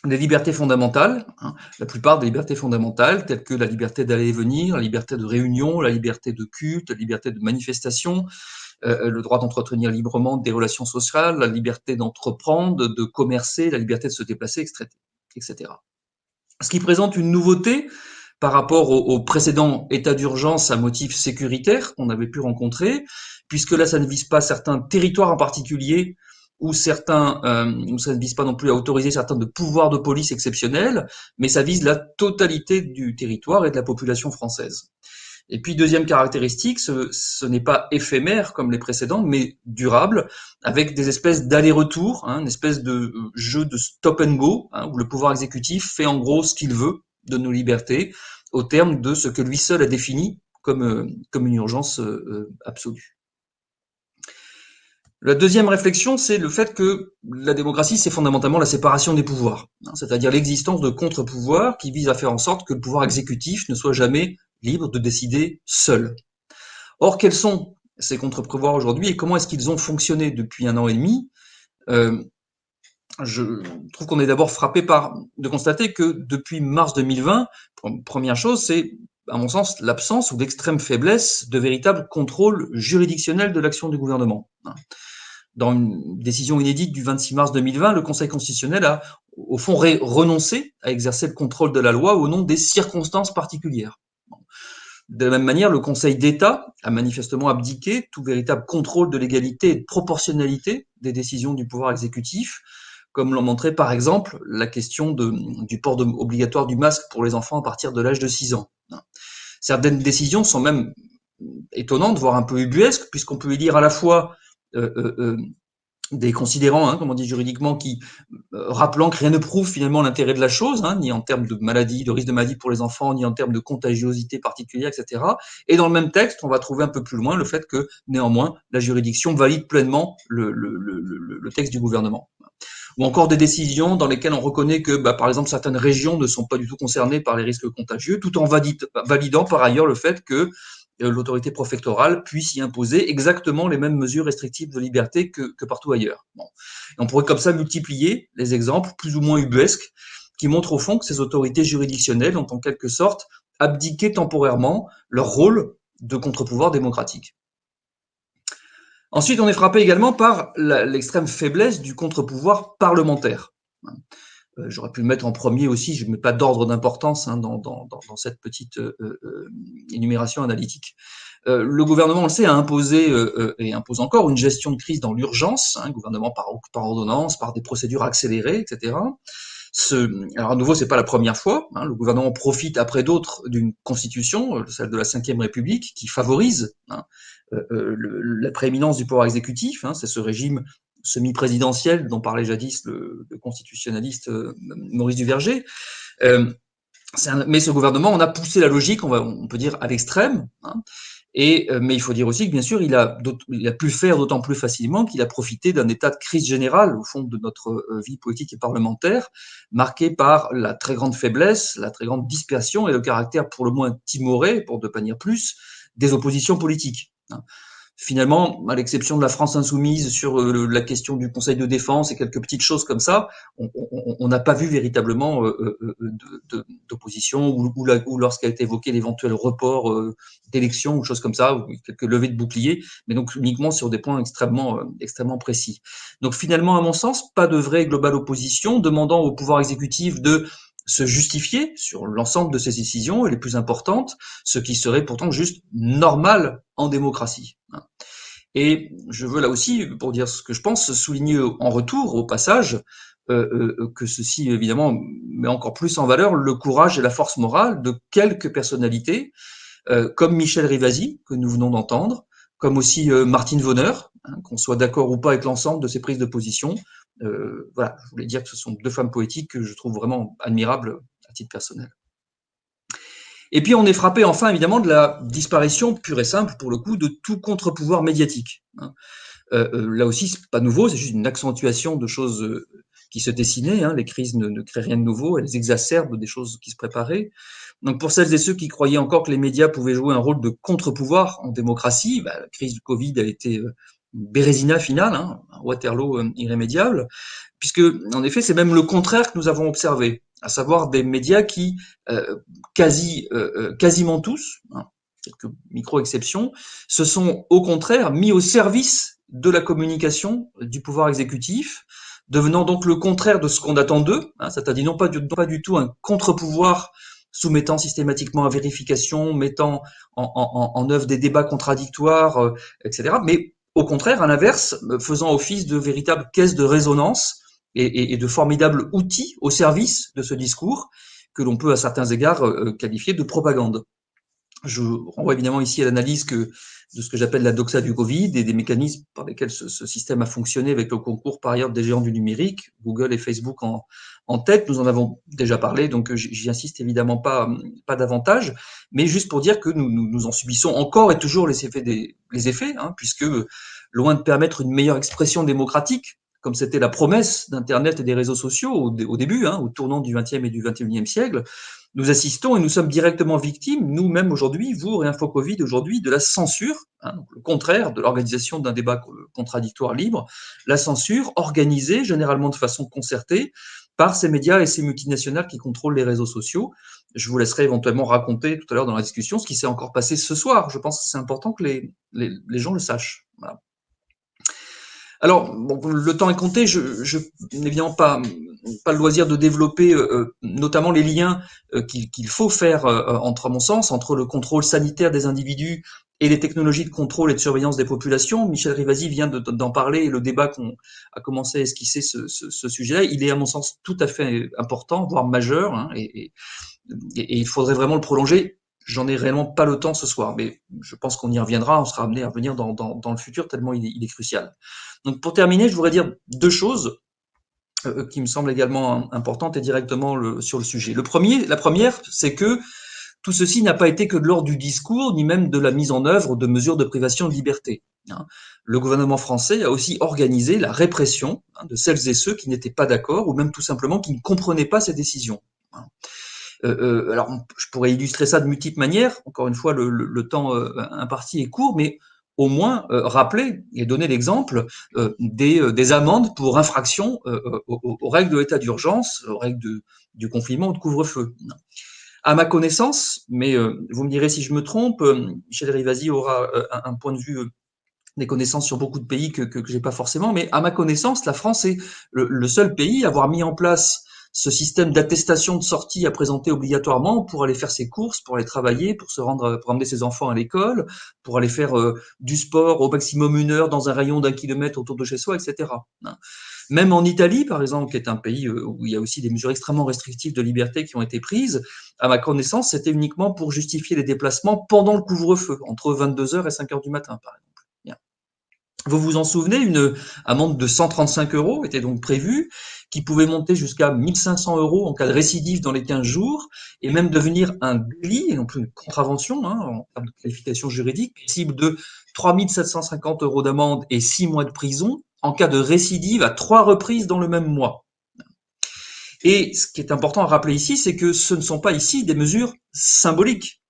les libertés fondamentales, hein, la plupart des libertés fondamentales, telles que la liberté d'aller et venir, la liberté de réunion, la liberté de culte, la liberté de manifestation, le droit d'entretenir librement des relations sociales, la liberté d'entreprendre, de commercer, la liberté de se déplacer, etc. Ce qui présente une nouveauté par rapport au précédent état d'urgence à motif sécuritaire qu'on avait pu rencontrer, puisque là, ça ne vise pas certains territoires en particulier, où ça ne vise pas non plus à autoriser certains de pouvoirs de police exceptionnels, mais ça vise la totalité du territoire et de la population française. Et puis, deuxième caractéristique, ce n'est pas éphémère comme les précédents, mais durable, avec des espèces d'aller-retour, hein, une espèce de jeu de stop and go, hein, où le pouvoir exécutif fait en gros ce qu'il veut de nos libertés, au terme de ce que lui seul a défini comme une urgence absolue. La deuxième réflexion, c'est le fait que la démocratie, c'est fondamentalement la séparation des pouvoirs, hein, c'est-à-dire l'existence de contre-pouvoirs qui visent à faire en sorte que le pouvoir exécutif ne soit jamais libre de décider seul. Or, quels sont ces contre-pouvoirs aujourd'hui et comment est-ce qu'ils ont fonctionné depuis 1 an et demi ? Je trouve qu'on est d'abord frappé de constater que depuis mars 2020, première chose, c'est, à mon sens, l'absence ou l'extrême faiblesse de véritable contrôle juridictionnel de l'action du gouvernement. Dans une décision inédite du 26 mars 2020, le Conseil constitutionnel a, au fond, renoncé à exercer le contrôle de la loi au nom des circonstances particulières. De la même manière, le Conseil d'État a manifestement abdiqué tout véritable contrôle de légalité et de proportionnalité des décisions du pouvoir exécutif, comme l'ont montré par exemple la question du port obligatoire du masque pour les enfants à partir de l'âge de 6 ans. Certaines décisions sont même étonnantes, voire un peu ubuesques, puisqu'on peut y lire à la fois des considérants, hein, comme on dit juridiquement, qui rappelant que rien ne prouve finalement l'intérêt de la chose, hein, ni en termes de maladie, de risque de maladie pour les enfants, ni en termes de contagiosité particulière, etc. Et dans le même texte, on va trouver un peu plus loin le fait que néanmoins la juridiction valide pleinement le texte du gouvernement. Ou encore des décisions dans lesquelles on reconnaît que, par exemple, certaines régions ne sont pas du tout concernées par les risques contagieux, tout en validant par ailleurs le fait que l'autorité préfectorale puisse y imposer exactement les mêmes mesures restrictives de liberté que partout ailleurs. Bon. Et on pourrait comme ça multiplier les exemples plus ou moins ubuesques qui montrent au fond que ces autorités juridictionnelles ont en quelque sorte abdiquer temporairement leur rôle de contre-pouvoir démocratique. Ensuite, on est frappé également par l'extrême faiblesse du contre-pouvoir parlementaire. J'aurais pu le mettre en premier aussi, je ne mets pas d'ordre d'importance dans cette petite énumération analytique. Le gouvernement, on le sait, a imposé et impose encore une gestion de crise dans l'urgence, gouvernement par ordonnance, par des procédures accélérées, etc. Alors à nouveau, c'est pas la première fois. Le gouvernement profite après d'autres d'une constitution, celle de la Ve République, qui favorise la prééminence du pouvoir exécutif. C'est ce régime semi-présidentiel dont parlait jadis le constitutionnaliste Maurice Duverger. Mais ce gouvernement, on a poussé la logique, on peut dire, à l'extrême. Mais il faut dire aussi que, bien sûr, il a pu le faire d'autant plus facilement qu'il a profité d'un état de crise générale, au fond, de notre vie politique et parlementaire, marqué par la très grande faiblesse, la très grande dispersion et le caractère pour le moins timoré, pour ne pas dire plus, des oppositions politiques. Finalement, à l'exception de la France insoumise sur la question du Conseil de défense et quelques petites choses comme ça, on n'a pas vu véritablement d'opposition ou lorsqu'a été évoqué l'éventuel report d'élections ou choses comme ça, ou quelques levées de boucliers, mais donc uniquement sur des points extrêmement précis. Donc finalement, à mon sens, pas de vraie globale opposition demandant au pouvoir exécutif de se justifier sur l'ensemble de ses décisions, et les plus importantes, ce qui serait pourtant juste normal en démocratie. Et je veux là aussi, pour dire ce que je pense, souligner en retour, au passage, que ceci, évidemment, met encore plus en valeur le courage et la force morale de quelques personnalités, comme Michel Rivasi, que nous venons d'entendre, comme aussi Martine Vonner, qu'on soit d'accord ou pas avec l'ensemble de ses prises de position. Voilà, je voulais dire que ce sont deux femmes poétiques que je trouve vraiment admirables à titre personnel. Et puis on est frappé enfin évidemment de la disparition pure et simple pour le coup de tout contre-pouvoir médiatique. Là aussi c'est pas nouveau, c'est juste une accentuation de choses qui se dessinaient. Les crises ne créent rien de nouveau, elles exacerbent des choses qui se préparaient. Donc pour celles et ceux qui croyaient encore que les médias pouvaient jouer un rôle de contre-pouvoir en démocratie, la crise du Covid a été Bérésina finale, un Waterloo irrémédiable, puisque en effet c'est même le contraire que nous avons observé, à savoir des médias qui quasiment tous, quelques micro-exceptions, se sont au contraire mis au service de la communication du pouvoir exécutif, devenant donc le contraire de ce qu'on attend d'eux, c'est-à-dire non pas du tout un contre-pouvoir soumettant systématiquement à vérification, mettant en œuvre des débats contradictoires, etc., mais au contraire, à l'inverse, faisant office de véritable caisse de résonance et de formidable outil au service de ce discours que l'on peut à certains égards qualifier de propagande. Je renvoie évidemment ici à l'analyse de ce que j'appelle la doxa du Covid et des mécanismes par lesquels ce système a fonctionné avec le concours par ailleurs des géants du numérique, Google et Facebook en tête. Nous en avons déjà parlé, donc j'y insiste évidemment pas davantage, mais juste pour dire que nous en subissons encore et toujours les effets, puisque loin de permettre une meilleure expression démocratique, comme c'était la promesse d'Internet et des réseaux sociaux au début, au tournant du XXe et du XXIe siècle, nous assistons et nous sommes directement victimes, nous-mêmes aujourd'hui, vous, Réinfo Covid aujourd'hui, de la censure, donc le contraire de l'organisation d'un débat contradictoire libre, la censure organisée, généralement de façon concertée, par ces médias et ces multinationales qui contrôlent les réseaux sociaux. Je vous laisserai éventuellement raconter tout à l'heure dans la discussion ce qui s'est encore passé ce soir. Je pense que c'est important que les gens le sachent. Voilà. Alors, bon, le temps est compté, je n'ai évidemment pas le loisir de développer notamment les liens qu'il faut faire entre, à mon sens, entre le contrôle sanitaire des individus et les technologies de contrôle et de surveillance des populations. Michel Rivasi vient d'en parler et le débat qu'on a commencé à esquisser ce sujet-là, il est à mon sens tout à fait important, voire majeur, et il faudrait vraiment le prolonger. J'en ai réellement pas le temps ce soir, mais je pense qu'on y reviendra, on sera amené à revenir dans le futur tellement il est crucial. Donc pour terminer, je voudrais dire deux choses qui me semblent également importantes et directement sur le sujet. La première, c'est que tout ceci n'a pas été que de l'ordre du discours, ni même de la mise en œuvre de mesures de privation de liberté. Le gouvernement français a aussi organisé la répression de celles et ceux qui n'étaient pas d'accord, ou même tout simplement qui ne comprenaient pas ces décisions. Alors, je pourrais illustrer ça de multiples manières. Encore une fois, le temps imparti est court, mais au moins rappeler et donner l'exemple des amendes pour infraction aux règles de l'état d'urgence, aux règles du confinement ou de couvre-feu. À ma connaissance, mais vous me direz si je me trompe, Michel Rivasi aura un point de vue des connaissances sur beaucoup de pays que j'ai pas forcément, mais à ma connaissance, la France est le seul pays à avoir mis en place ce système d'attestation de sortie à présenter obligatoirement pour aller faire ses courses, pour aller travailler, pour emmener ses enfants à l'école, pour aller faire du sport au maximum 1 heure dans un rayon d'1 kilomètre autour de chez soi, etc. Même en Italie, par exemple, qui est un pays où il y a aussi des mesures extrêmement restrictives de liberté qui ont été prises, à ma connaissance, c'était uniquement pour justifier les déplacements pendant le couvre-feu, entre 22h et 5h du matin, par exemple. Bien. Vous vous en souvenez, une amende de 135 € était donc prévue, qui pouvait monter jusqu'à 1 500 € en cas de récidive dans les 15 jours, et même devenir un délit, et non plus une contravention, en termes de qualification juridique, cible de 3 750 € d'amende et 6 mois de prison, en cas de récidive à 3 reprises dans le même mois. Et ce qui est important à rappeler ici, c'est que ce ne sont pas ici des mesures symboliques.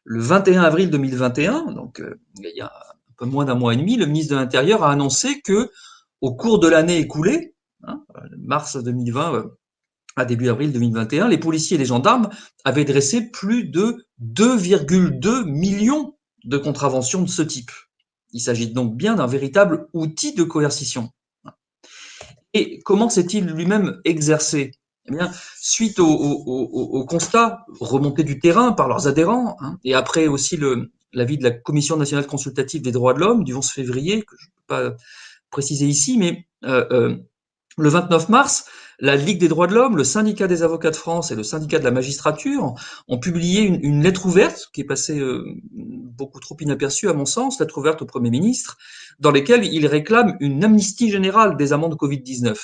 Le 21 avril 2021, donc il y a un peu moins d'1 mois et demi, le ministre de l'Intérieur a annoncé que, au cours de l'année écoulée, mars 2020 à début avril 2021, les policiers et les gendarmes avaient dressé plus de 2,2 millions de contraventions de ce type. Il s'agit donc bien d'un véritable outil de coercition. Et comment s'est-il lui-même exercé? Eh bien, suite au constat remonté du terrain par leurs adhérents, et après aussi l'avis de la Commission nationale consultative des droits de l'homme du 11 février, que je ne peux pas préciser ici, mais le 29 mars, la Ligue des droits de l'homme, le syndicat des avocats de France et le syndicat de la magistrature ont publié une lettre ouverte qui est passée beaucoup trop inaperçue à mon sens, lettre ouverte au Premier ministre, dans laquelle ils réclament une amnistie générale des amendes Covid-19.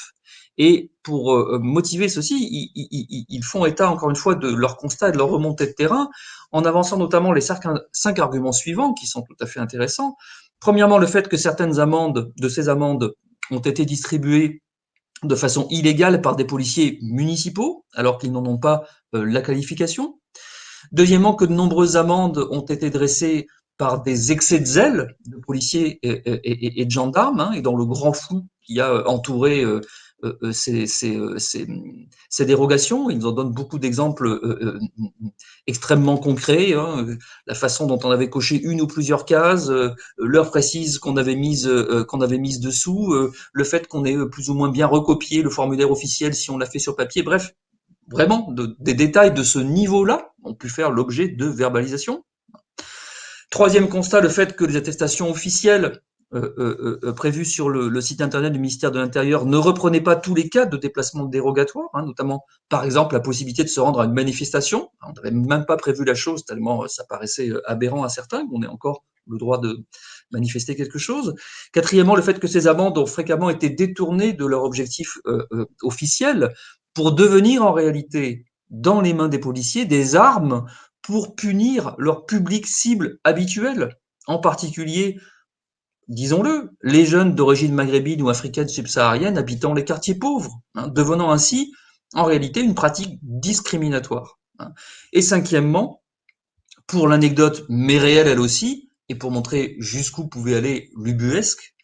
Et pour motiver ceci, ils font état encore une fois de leur constat et de leur remontée de terrain, en avançant notamment les 5 arguments suivants qui sont tout à fait intéressants. Premièrement, le fait que certaines de ces amendes ont été distribuées de façon illégale par des policiers municipaux, alors qu'ils n'en ont pas la qualification. Deuxièmement, que de nombreuses amendes ont été dressées par des excès de zèle de policiers et de gendarmes, et dans le grand flou qui a entouré ces dérogations. Ils nous en donnent beaucoup d'exemples extrêmement concrets, la façon dont on avait coché une ou plusieurs cases, l'heure précise qu'on avait mise dessous, le fait qu'on ait plus ou moins bien recopié le formulaire officiel si on l'a fait sur papier. Bref, vraiment, des détails de ce niveau-là ont pu faire l'objet de verbalisation. Troisième constat, le fait que les attestations officielles prévues sur le site internet du ministère de l'Intérieur ne reprenaient pas tous les cas de déplacement dérogatoire, notamment par exemple la possibilité de se rendre à une manifestation. On n'avait même pas prévu la chose tellement ça paraissait aberrant à certains, qu'on ait encore le droit de manifester quelque chose. Quatrièmement, le fait que ces amendes ont fréquemment été détournées de leur objectif officiel pour devenir en réalité, dans les mains des policiers, des armes pour punir leur public cible habituel, en particulier, disons-le, les jeunes d'origine maghrébine ou africaine subsaharienne habitant les quartiers pauvres, devenant ainsi, en réalité, une pratique discriminatoire. Et cinquièmement, pour l'anecdote, mais réelle elle aussi, et pour montrer jusqu'où pouvait aller l'ubuesque,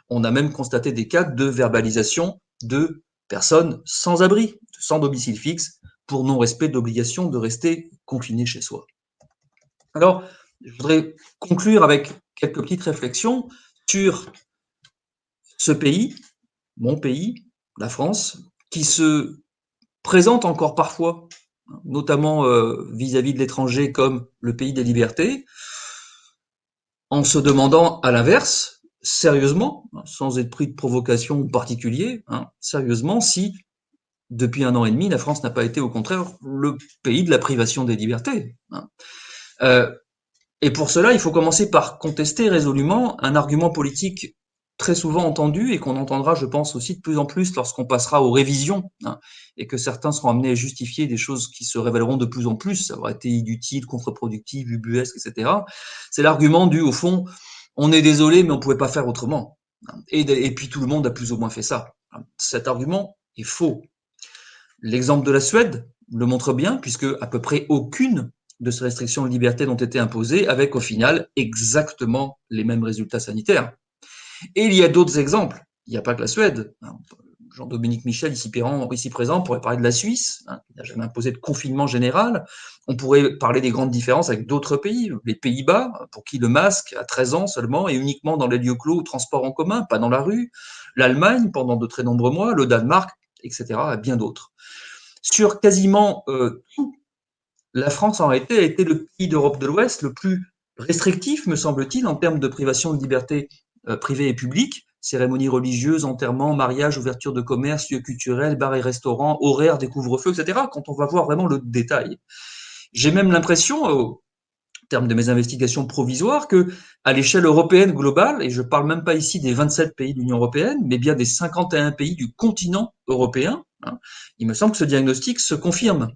on a même constaté des cas de verbalisation de personnes sans abri, sans domicile fixe, pour non-respect d'obligation de rester confiné chez soi. Alors, je voudrais conclure avec quelques petites réflexions sur ce pays, mon pays, la France, qui se présente encore parfois, notamment vis-à-vis de l'étranger, comme le pays des libertés, en se demandant à l'inverse, sérieusement, sans être pris de provocation ou particulier, sérieusement, si depuis 1 an et demi, la France n'a pas été au contraire le pays de la privation des libertés. Et pour cela, il faut commencer par contester résolument un argument politique très souvent entendu et qu'on entendra, je pense, aussi de plus en plus lorsqu'on passera aux révisions, et que certains seront amenés à justifier des choses qui se révéleront de plus en plus avoir été inutiles, contre-productives, ubuesques, etc. C'est l'argument du, au fond, on est désolé, mais on ne pouvait pas faire autrement. Et puis tout le monde a plus ou moins fait ça. Cet argument est faux. L'exemple de la Suède le montre bien, puisque à peu près aucune de ces restrictions de liberté n'ont été imposées, avec au final exactement les mêmes résultats sanitaires. Et il y a d'autres exemples. Il n'y a pas que la Suède. Jean-Dominique Michel, ici présent, pourrait parler de la Suisse, hein, qui n'a jamais imposé de confinement général. On pourrait parler des grandes différences avec d'autres pays, les Pays-Bas, pour qui le masque à 13 ans seulement et uniquement dans les lieux clos ou transports en commun, pas dans la rue. L'Allemagne, pendant de très nombreux mois, le Danemark, etc., et bien d'autres. Sur quasiment tout, la France en réalité a été le pays d'Europe de l'Ouest le plus restrictif, me semble-t-il, en termes de privation de liberté privée et publique, cérémonies religieuses, enterrements, mariages, ouverture de commerce, lieux culturels, bars et restaurants, horaires, des couvre-feux, etc., quand on va voir vraiment le détail. J'ai même l'impression, au terme de mes investigations provisoires, que à l'échelle européenne globale, et je parle même pas ici des 27 pays de l'Union européenne, mais bien des 51 pays du continent européen, hein, il me semble que ce diagnostic se confirme.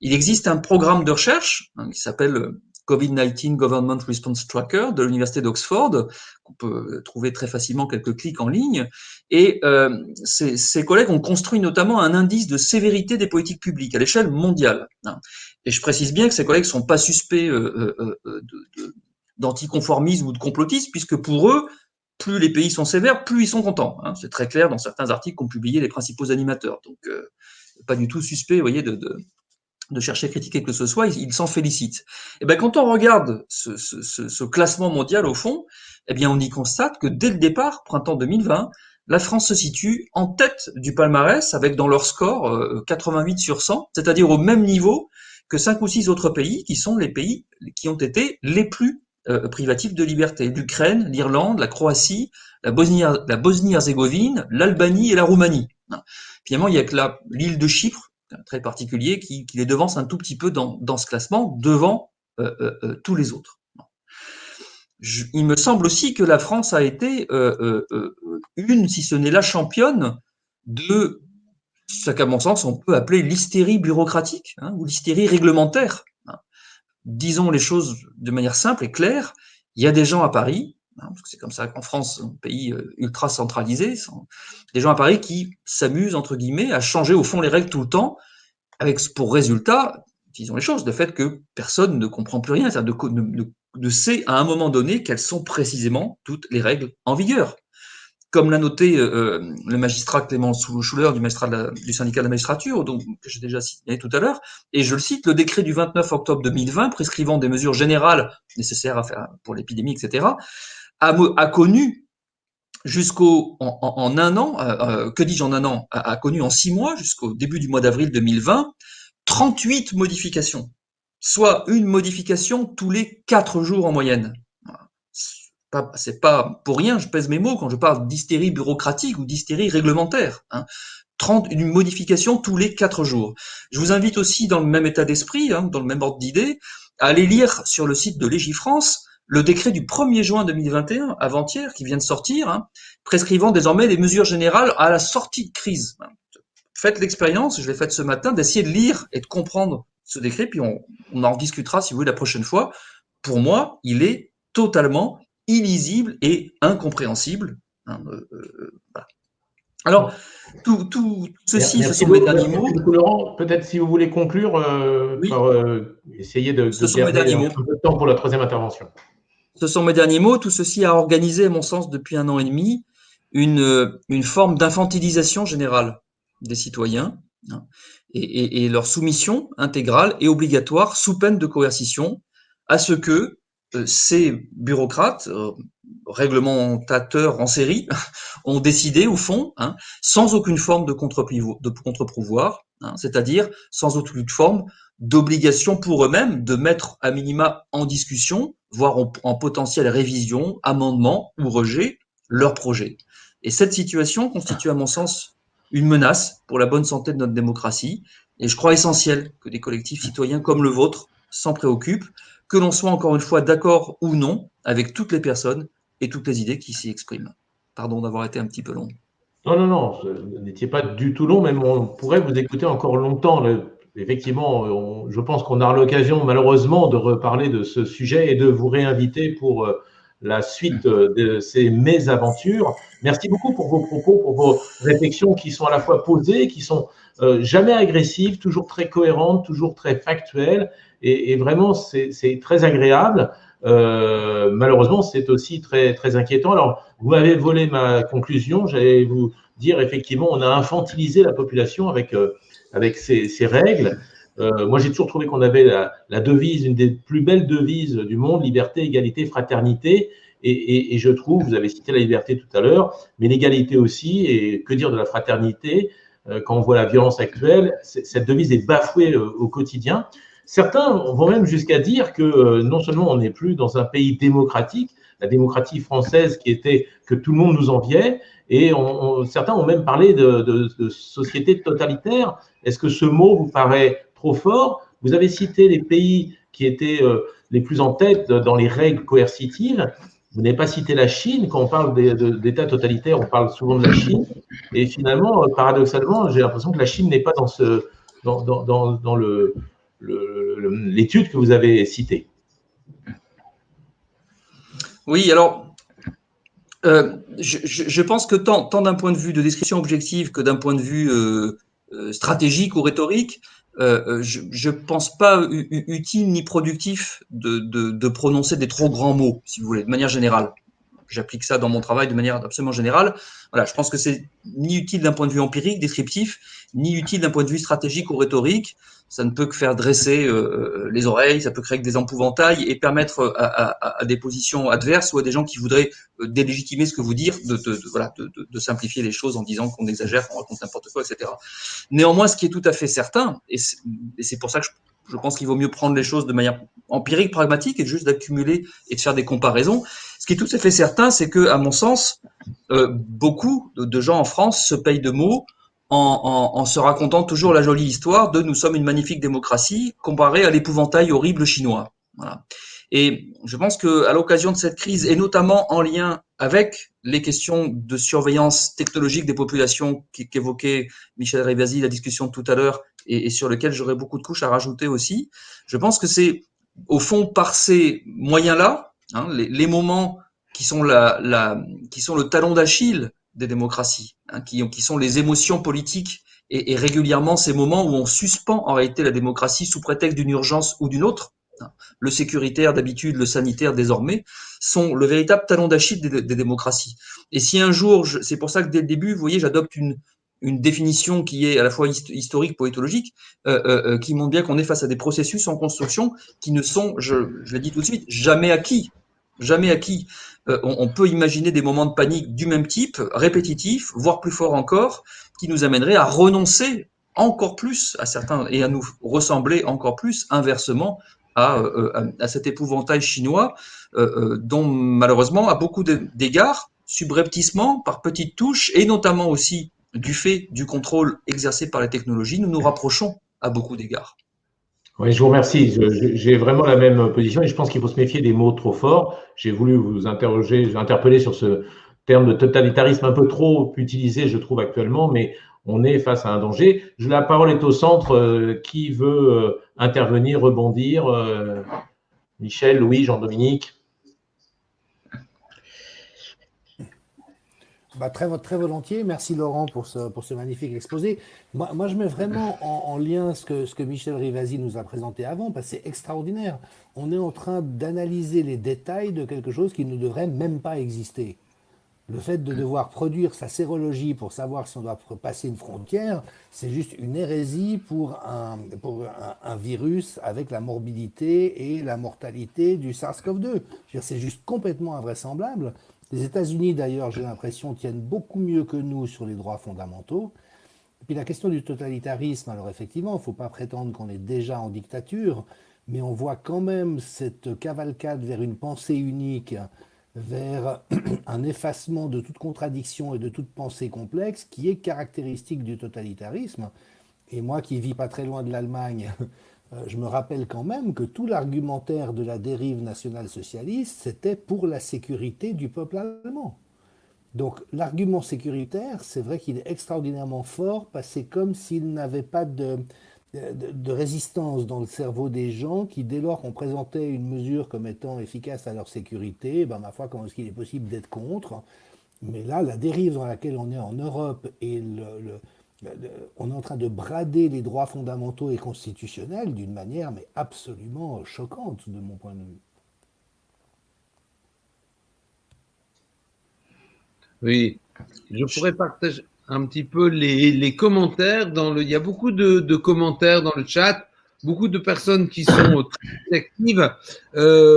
Il existe un programme de recherche qui s'appelle COVID-19 Government Response Tracker de l'Université d'Oxford, qu'on peut trouver très facilement quelques clics en ligne, et ses collègues ont construit notamment un indice de sévérité des politiques publiques à l'échelle mondiale. Et je précise bien que ces collègues ne sont pas suspects d'anticonformisme ou de complotisme, puisque pour eux, plus les pays sont sévères, plus ils sont contents. C'est très clair dans certains articles qu'ont publiés les principaux animateurs. Donc, pas du tout suspect, vous voyez, de chercher à critiquer que ce soit, ils s'en félicitent. Et ben, quand on regarde ce classement mondial au fond, eh bien, on y constate que dès le départ, printemps 2020, la France se situe en tête du palmarès avec dans leur score 88 sur 100, c'est-à-dire au même niveau que 5 ou 6 autres pays qui sont les pays qui ont été les plus privatifs de liberté. L'Ukraine, l'Irlande, la Croatie, la Bosnie-Herzégovine, l'Albanie et la Roumanie. Finalement, il y a que l'île de Chypre, très particulier, qui les devance un tout petit peu dans ce classement, devant tous les autres. Il me semble aussi que la France a été si ce n'est la championne de ce qu'à mon sens on peut appeler l'hystérie bureaucratique, ou l'hystérie réglementaire. Disons les choses de manière simple et claire, il y a des gens à Paris, parce que c'est comme ça qu'en France, un pays ultra centralisé, des gens à Paris qui s'amusent, entre guillemets, à changer au fond les règles tout le temps, avec pour résultat, disons les choses, le fait que personne ne comprend plus rien, c'est-à-dire ne sait à un moment donné quelles sont précisément toutes les règles en vigueur. Comme l'a noté le magistrat Clément Schuller du syndicat de la magistrature, que j'ai déjà cité tout à l'heure, et je le cite, le décret du 29 octobre 2020 prescrivant des mesures générales nécessaires à faire pour l'épidémie, etc., a connu en un an, que dis-je en un an, a connu en 6 mois, jusqu'au début du mois d'avril 2020, 38 modifications, soit une modification tous les 4 jours en moyenne. C'est pas pour rien, je pèse mes mots quand je parle d'hystérie bureaucratique ou d'hystérie réglementaire. Une modification tous les 4 jours. Je vous invite aussi, dans le même état d'esprit, dans le même ordre d'idée, à aller lire sur le site de Légifrance le décret du 1er juin 2021, avant-hier, qui vient de sortir, prescrivant désormais des mesures générales à la sortie de crise. Faites l'expérience, je l'ai faite ce matin, d'essayer de lire et de comprendre ce décret, puis on en discutera, si vous voulez, la prochaine fois. Pour moi, il est totalement illisible et incompréhensible. Voilà. Alors, tout ceci, ce sont mes derniers mots. Laurent, peut-être si vous voulez conclure, oui. Par essayer de garder un peu de temps pour la troisième intervention. Ce sont mes derniers mots. Tout ceci a organisé, à mon sens, depuis 1 an et demi, une forme d'infantilisation générale des citoyens et leur soumission intégrale et obligatoire, sous peine de coercition, à ce que ces bureaucrates, réglementateurs en série, ont décidé, au fond, sans aucune forme de contre-pouvoir, c'est-à-dire sans aucune forme d'obligation pour eux-mêmes de mettre à minima en discussion, voire en potentielle révision, amendement ou rejet, leur projet. Et cette situation constitue, à mon sens, une menace pour la bonne santé de notre démocratie. Et je crois essentiel que des collectifs citoyens comme le vôtre s'en préoccupent, que l'on soit encore une fois d'accord ou non avec toutes les personnes et toutes les idées qui s'y expriment. Pardon d'avoir été un petit peu long. Non, vous n'étiez pas du tout long, même on pourrait vous écouter encore longtemps. Effectivement, je pense qu'on aura l'occasion malheureusement de reparler de ce sujet et de vous réinviter pour la suite de ces mésaventures. Merci beaucoup pour vos propos, pour vos réflexions qui sont à la fois posées, qui sont jamais agressives, toujours très cohérentes, toujours très factuelles. Et vraiment, c'est très agréable. malheureusement, c'est aussi très, très inquiétant. Alors, vous m'avez volé ma conclusion. J'allais vous dire, effectivement, on a infantilisé la population avec ces règles. Moi, j'ai toujours trouvé qu'on avait la devise, une des plus belles devises du monde, liberté, égalité, fraternité. Et je trouve, vous avez cité la liberté tout à l'heure, mais l'égalité aussi, et que dire de la fraternité quand on voit la violence actuelle, cette devise est bafouée au quotidien. Certains vont même jusqu'à dire que non seulement on n'est plus dans un pays démocratique, la démocratie française qui était que tout le monde nous enviait, et certains ont même parlé de société totalitaire. Est-ce que ce mot vous paraît trop fort? Vous avez cité les pays qui étaient les plus en tête dans les règles coercitives. Vous n'avez pas cité la Chine. Quand on parle d'État totalitaire, on parle souvent de la Chine. Et finalement, paradoxalement, j'ai l'impression que la Chine n'est pas dans l'étude que vous avez citée. Oui, alors, je pense que tant d'un point de vue de description objective que d'un point de vue stratégique ou rhétorique, je pense pas utile ni productif de prononcer des trop grands mots, si vous voulez, de manière générale. J'applique ça dans mon travail de manière absolument générale. Voilà, je pense que c'est ni utile d'un point de vue empirique, descriptif, ni utile d'un point de vue stratégique ou rhétorique. Ça ne peut que faire dresser les oreilles, ça peut créer des épouvantails et permettre à des positions adverses ou à des gens qui voudraient délégitimer ce que vous dites, de simplifier les choses en disant qu'on exagère, qu'on raconte n'importe quoi, etc. Néanmoins, ce qui est tout à fait certain, et c'est pour ça que je pense qu'il vaut mieux prendre les choses de manière empirique, pragmatique, et juste d'accumuler et de faire des comparaisons. Ce qui est tout à fait certain, c'est que, à mon sens, beaucoup de gens en France se payent de mots en se racontant toujours la jolie histoire de « nous sommes une magnifique démocratie » comparée à l'épouvantail horrible chinois. Voilà. Et je pense qu'à l'occasion de cette crise, et notamment en lien avec les questions de surveillance technologique des populations qu'évoquait Michel Rivasi, la discussion de tout à l'heure, et sur lequel j'aurais beaucoup de couches à rajouter aussi, je pense que c'est, au fond, par ces moyens-là, hein, les moments qui sont le talon d'Achille des démocraties, hein, qui sont les émotions politiques et régulièrement ces moments où on suspend en réalité la démocratie sous prétexte d'une urgence ou d'une autre. Le sécuritaire d'habitude, le sanitaire désormais, sont le véritable talon d'Achille des démocraties. Et si un jour, c'est pour ça que dès le début, vous voyez, j'adopte une définition qui est à la fois historique, poétologique, qui montre bien qu'on est face à des processus en construction qui ne sont, je l'ai dit tout de suite, jamais acquis. Jamais acquis. On peut imaginer des moments de panique du même type, répétitifs, voire plus forts encore, qui nous amèneraient à renoncer encore plus à certains et à nous ressembler encore plus inversement à cet épouvantail chinois dont malheureusement à beaucoup d'égards, subrepticement, par petites touches, et notamment aussi du fait du contrôle exercé par les technologies, nous nous rapprochons à beaucoup d'égards. Oui, je vous remercie. J'ai vraiment la même position et je pense qu'il faut se méfier des mots trop forts. J'ai voulu vous interpeller sur ce terme de totalitarisme un peu trop utilisé, je trouve, actuellement, mais on est face à un danger. La parole est au centre. Qui veut intervenir, rebondir? Michel, Louis, Jean-Dominique? Très volontiers. Merci Laurent pour ce magnifique exposé. Moi, je mets vraiment en lien ce que Michel Rivasi nous a présenté avant, parce que c'est extraordinaire. On est en train d'analyser les détails de quelque chose qui ne devrait même pas exister. Le fait de devoir produire sa sérologie pour savoir si on doit passer une frontière, c'est juste une hérésie pour un virus avec la morbidité et la mortalité du SARS-CoV-2. C'est juste complètement invraisemblable. Les États-Unis, d'ailleurs, j'ai l'impression, tiennent beaucoup mieux que nous sur les droits fondamentaux. Et puis la question du totalitarisme, alors effectivement, il ne faut pas prétendre qu'on est déjà en dictature, mais on voit quand même cette cavalcade vers une pensée unique, vers un effacement de toute contradiction et de toute pensée complexe qui est caractéristique du totalitarisme. Et moi qui ne vis pas très loin de l'Allemagne, je me rappelle quand même que tout l'argumentaire de la dérive nationale-socialiste, c'était pour la sécurité du peuple allemand. Donc l'argument sécuritaire, c'est vrai qu'il est extraordinairement fort, parce que c'est comme s'il n'avait pas de résistance dans le cerveau des gens qui, dès lors qu'on présentait une mesure comme étant efficace à leur sécurité, ma foi, comment est-ce qu'il est possible d'être contre? Mais là, la dérive dans laquelle on est en Europe et on est en train de brader les droits fondamentaux et constitutionnels d'une manière mais absolument choquante de mon point de vue. Oui, je pourrais partager un petit peu les commentaires. Il y a beaucoup de commentaires dans le chat, beaucoup de personnes qui sont très actives,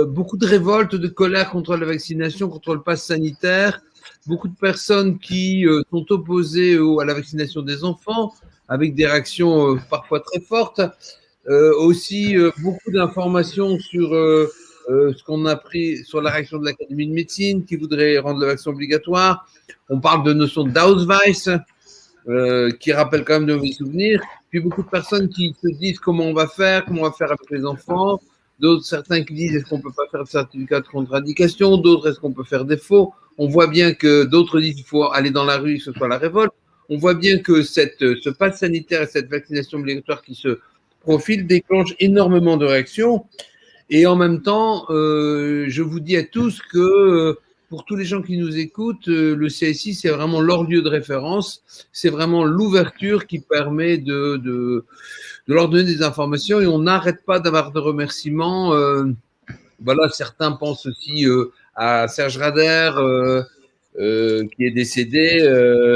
beaucoup de révoltes, de colère contre la vaccination, contre le pass sanitaire, beaucoup de personnes qui sont opposées à la vaccination des enfants, avec des réactions parfois très fortes. Aussi, beaucoup d'informations sur ce qu'on a pris sur la réaction de l'Académie de médecine qui voudrait rendre le vaccin obligatoire. On parle de notion d'Ausweis qui rappelle quand même de mauvais souvenirs. Puis beaucoup de personnes qui se disent comment on va faire avec les enfants. D'autres, certains qui disent est-ce qu'on peut pas faire de certificat de contre-indication. D'autres, est-ce qu'on peut faire des faux. On voit bien que d'autres disent qu'il faut aller dans la rue, que ce soit la révolte. On voit bien que ce pass sanitaire et cette vaccination obligatoire qui se profile déclenche énormément de réactions. Et en même temps, je vous dis à tous que pour tous les gens qui nous écoutent, le CSI, c'est vraiment leur lieu de référence. C'est vraiment l'ouverture qui permet de leur donner des informations et on n'arrête pas d'avoir de remerciements. Voilà, certains pensent aussi à Serge Rader, qui est décédé.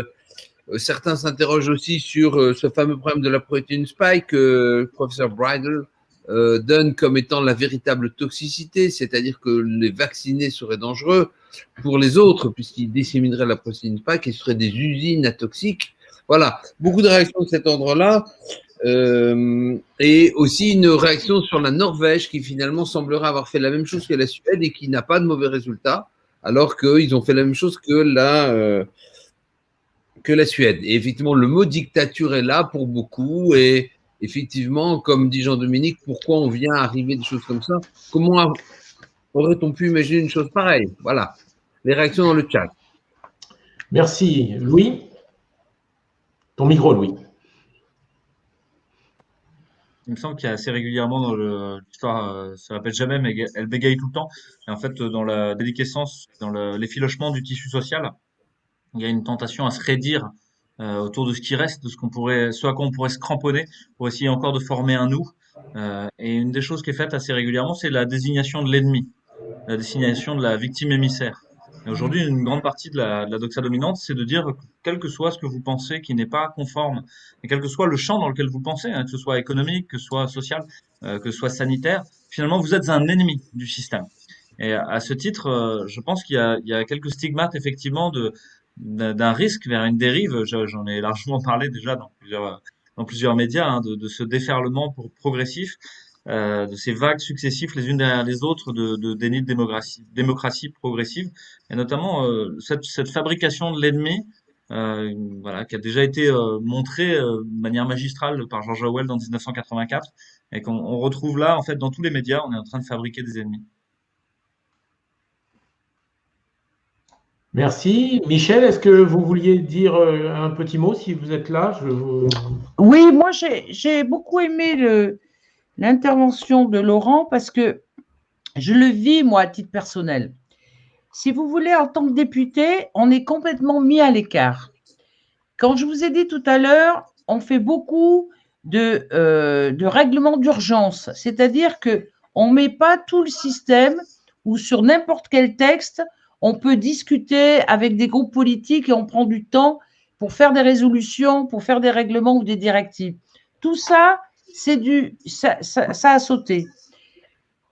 Certains s'interrogent aussi sur ce fameux problème de la protéine spike que le professeur Bridle donne comme étant la véritable toxicité, c'est-à-dire que les vaccinés seraient dangereux pour les autres puisqu'ils dissémineraient la protéine spike et seraient des usines à toxiques. Voilà, beaucoup de réactions de cet ordre-là. Et aussi une réaction sur la Norvège qui finalement semblerait avoir fait la même chose que la Suède et qui n'a pas de mauvais résultats, alors qu'ils ont fait la même chose que la Suède. Et effectivement, le mot dictature est là pour beaucoup. Et effectivement, comme dit Jean-Dominique, pourquoi on vient arriver des choses comme ça? Comment aurait-on pu imaginer une chose pareille? Voilà, les réactions dans le chat. Merci. Louis? Ton micro, Louis. Il me semble qu'il y a assez régulièrement dans l'histoire, ça ne répète jamais, mais elle bégaye tout le temps. Et en fait, dans la déliquescence, dans l'effilochement du tissu social, il y a une tentation à se raidir autour de ce qui reste, de ce à quoi on pourrait se cramponner pour essayer encore de former un nous. Et une des choses qui est faite assez régulièrement, c'est la désignation de l'ennemi, la désignation de la victime émissaire. Et aujourd'hui, une grande partie de la doxa dominante, c'est de dire que quel que soit ce que vous pensez qui n'est pas conforme, et quel que soit le champ dans lequel vous pensez, hein, que ce soit économique, que ce soit social, que ce soit sanitaire, finalement, vous êtes un ennemi du système. Et à ce titre, je pense qu'il y a quelques stigmates, effectivement, d'un risque vers une dérive. J'en ai largement parlé déjà dans plusieurs médias, hein, de ce déferlement progressif, de ces vagues successives les unes derrière les autres de déni de démocratie progressive, et notamment cette fabrication de l'ennemi, voilà, qui a déjà été montrée de manière magistrale par George Orwell en 1984, et qu'on retrouve là, en fait, dans tous les médias. On est en train de fabriquer des ennemis. Merci. Michel, est-ce que vous vouliez dire un petit mot si vous êtes là? Oui, moi j'ai beaucoup aimé l'intervention de Laurent parce que je le vis, moi, à titre personnel. Si vous voulez, en tant que député, on est complètement mis à l'écart. Quand je vous ai dit tout à l'heure, on fait beaucoup de règlements d'urgence, c'est-à-dire qu'on ne met pas tout le système ou sur n'importe quel texte, on peut discuter avec des groupes politiques et on prend du temps pour faire des résolutions, pour faire des règlements ou des directives. Tout ça, ça a sauté.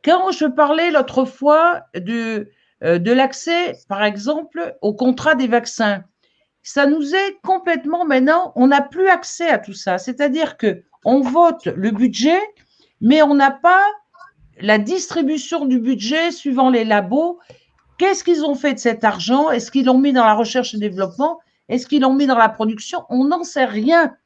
Quand je parlais l'autre fois de l'accès, par exemple, au contrat des vaccins, ça nous est complètement maintenant, on n'a plus accès à tout ça. C'est-à-dire qu'on vote le budget, mais on n'a pas la distribution du budget suivant les labos. Qu'est-ce qu'ils ont fait de cet argent? Est-ce qu'ils l'ont mis dans la recherche et développement? Est-ce qu'ils l'ont mis dans la production? On n'en sait rien.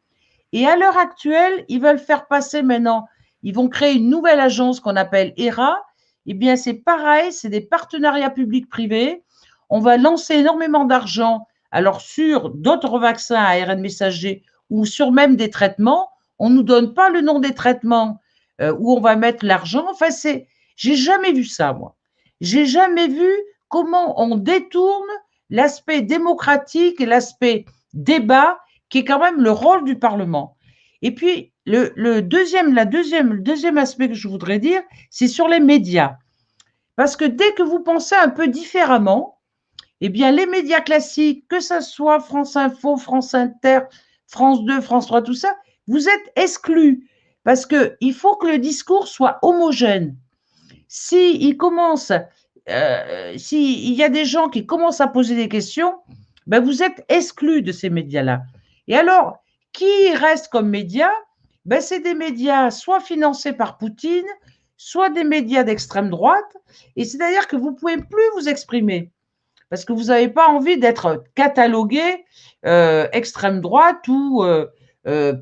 Et à l'heure actuelle, ils veulent faire passer maintenant, ils vont créer une nouvelle agence qu'on appelle HERA. Eh bien, c'est pareil, c'est des partenariats publics-privés. On va lancer énormément d'argent, alors sur d'autres vaccins à ARN messager ou sur même des traitements. On ne nous donne pas le nom des traitements où on va mettre l'argent. Enfin, j'ai jamais vu ça, moi. J'ai jamais vu comment on détourne l'aspect démocratique et l'aspect débat qui est quand même le rôle du Parlement. Et puis, le deuxième aspect que je voudrais dire, c'est sur les médias. Parce que dès que vous pensez un peu différemment, eh bien, les médias classiques, que ce soit France Info, France Inter, France 2, France 3, tout ça, vous êtes exclus parce qu'il faut que le discours soit homogène. S'il y a des gens qui commencent à poser des questions, ben vous êtes exclus de ces médias-là. Et alors, qui reste comme médias? Ben, c'est des médias soit financés par Poutine, soit des médias d'extrême droite. Et c'est-à-dire que vous ne pouvez plus vous exprimer parce que vous n'avez pas envie d'être catalogué extrême droite ou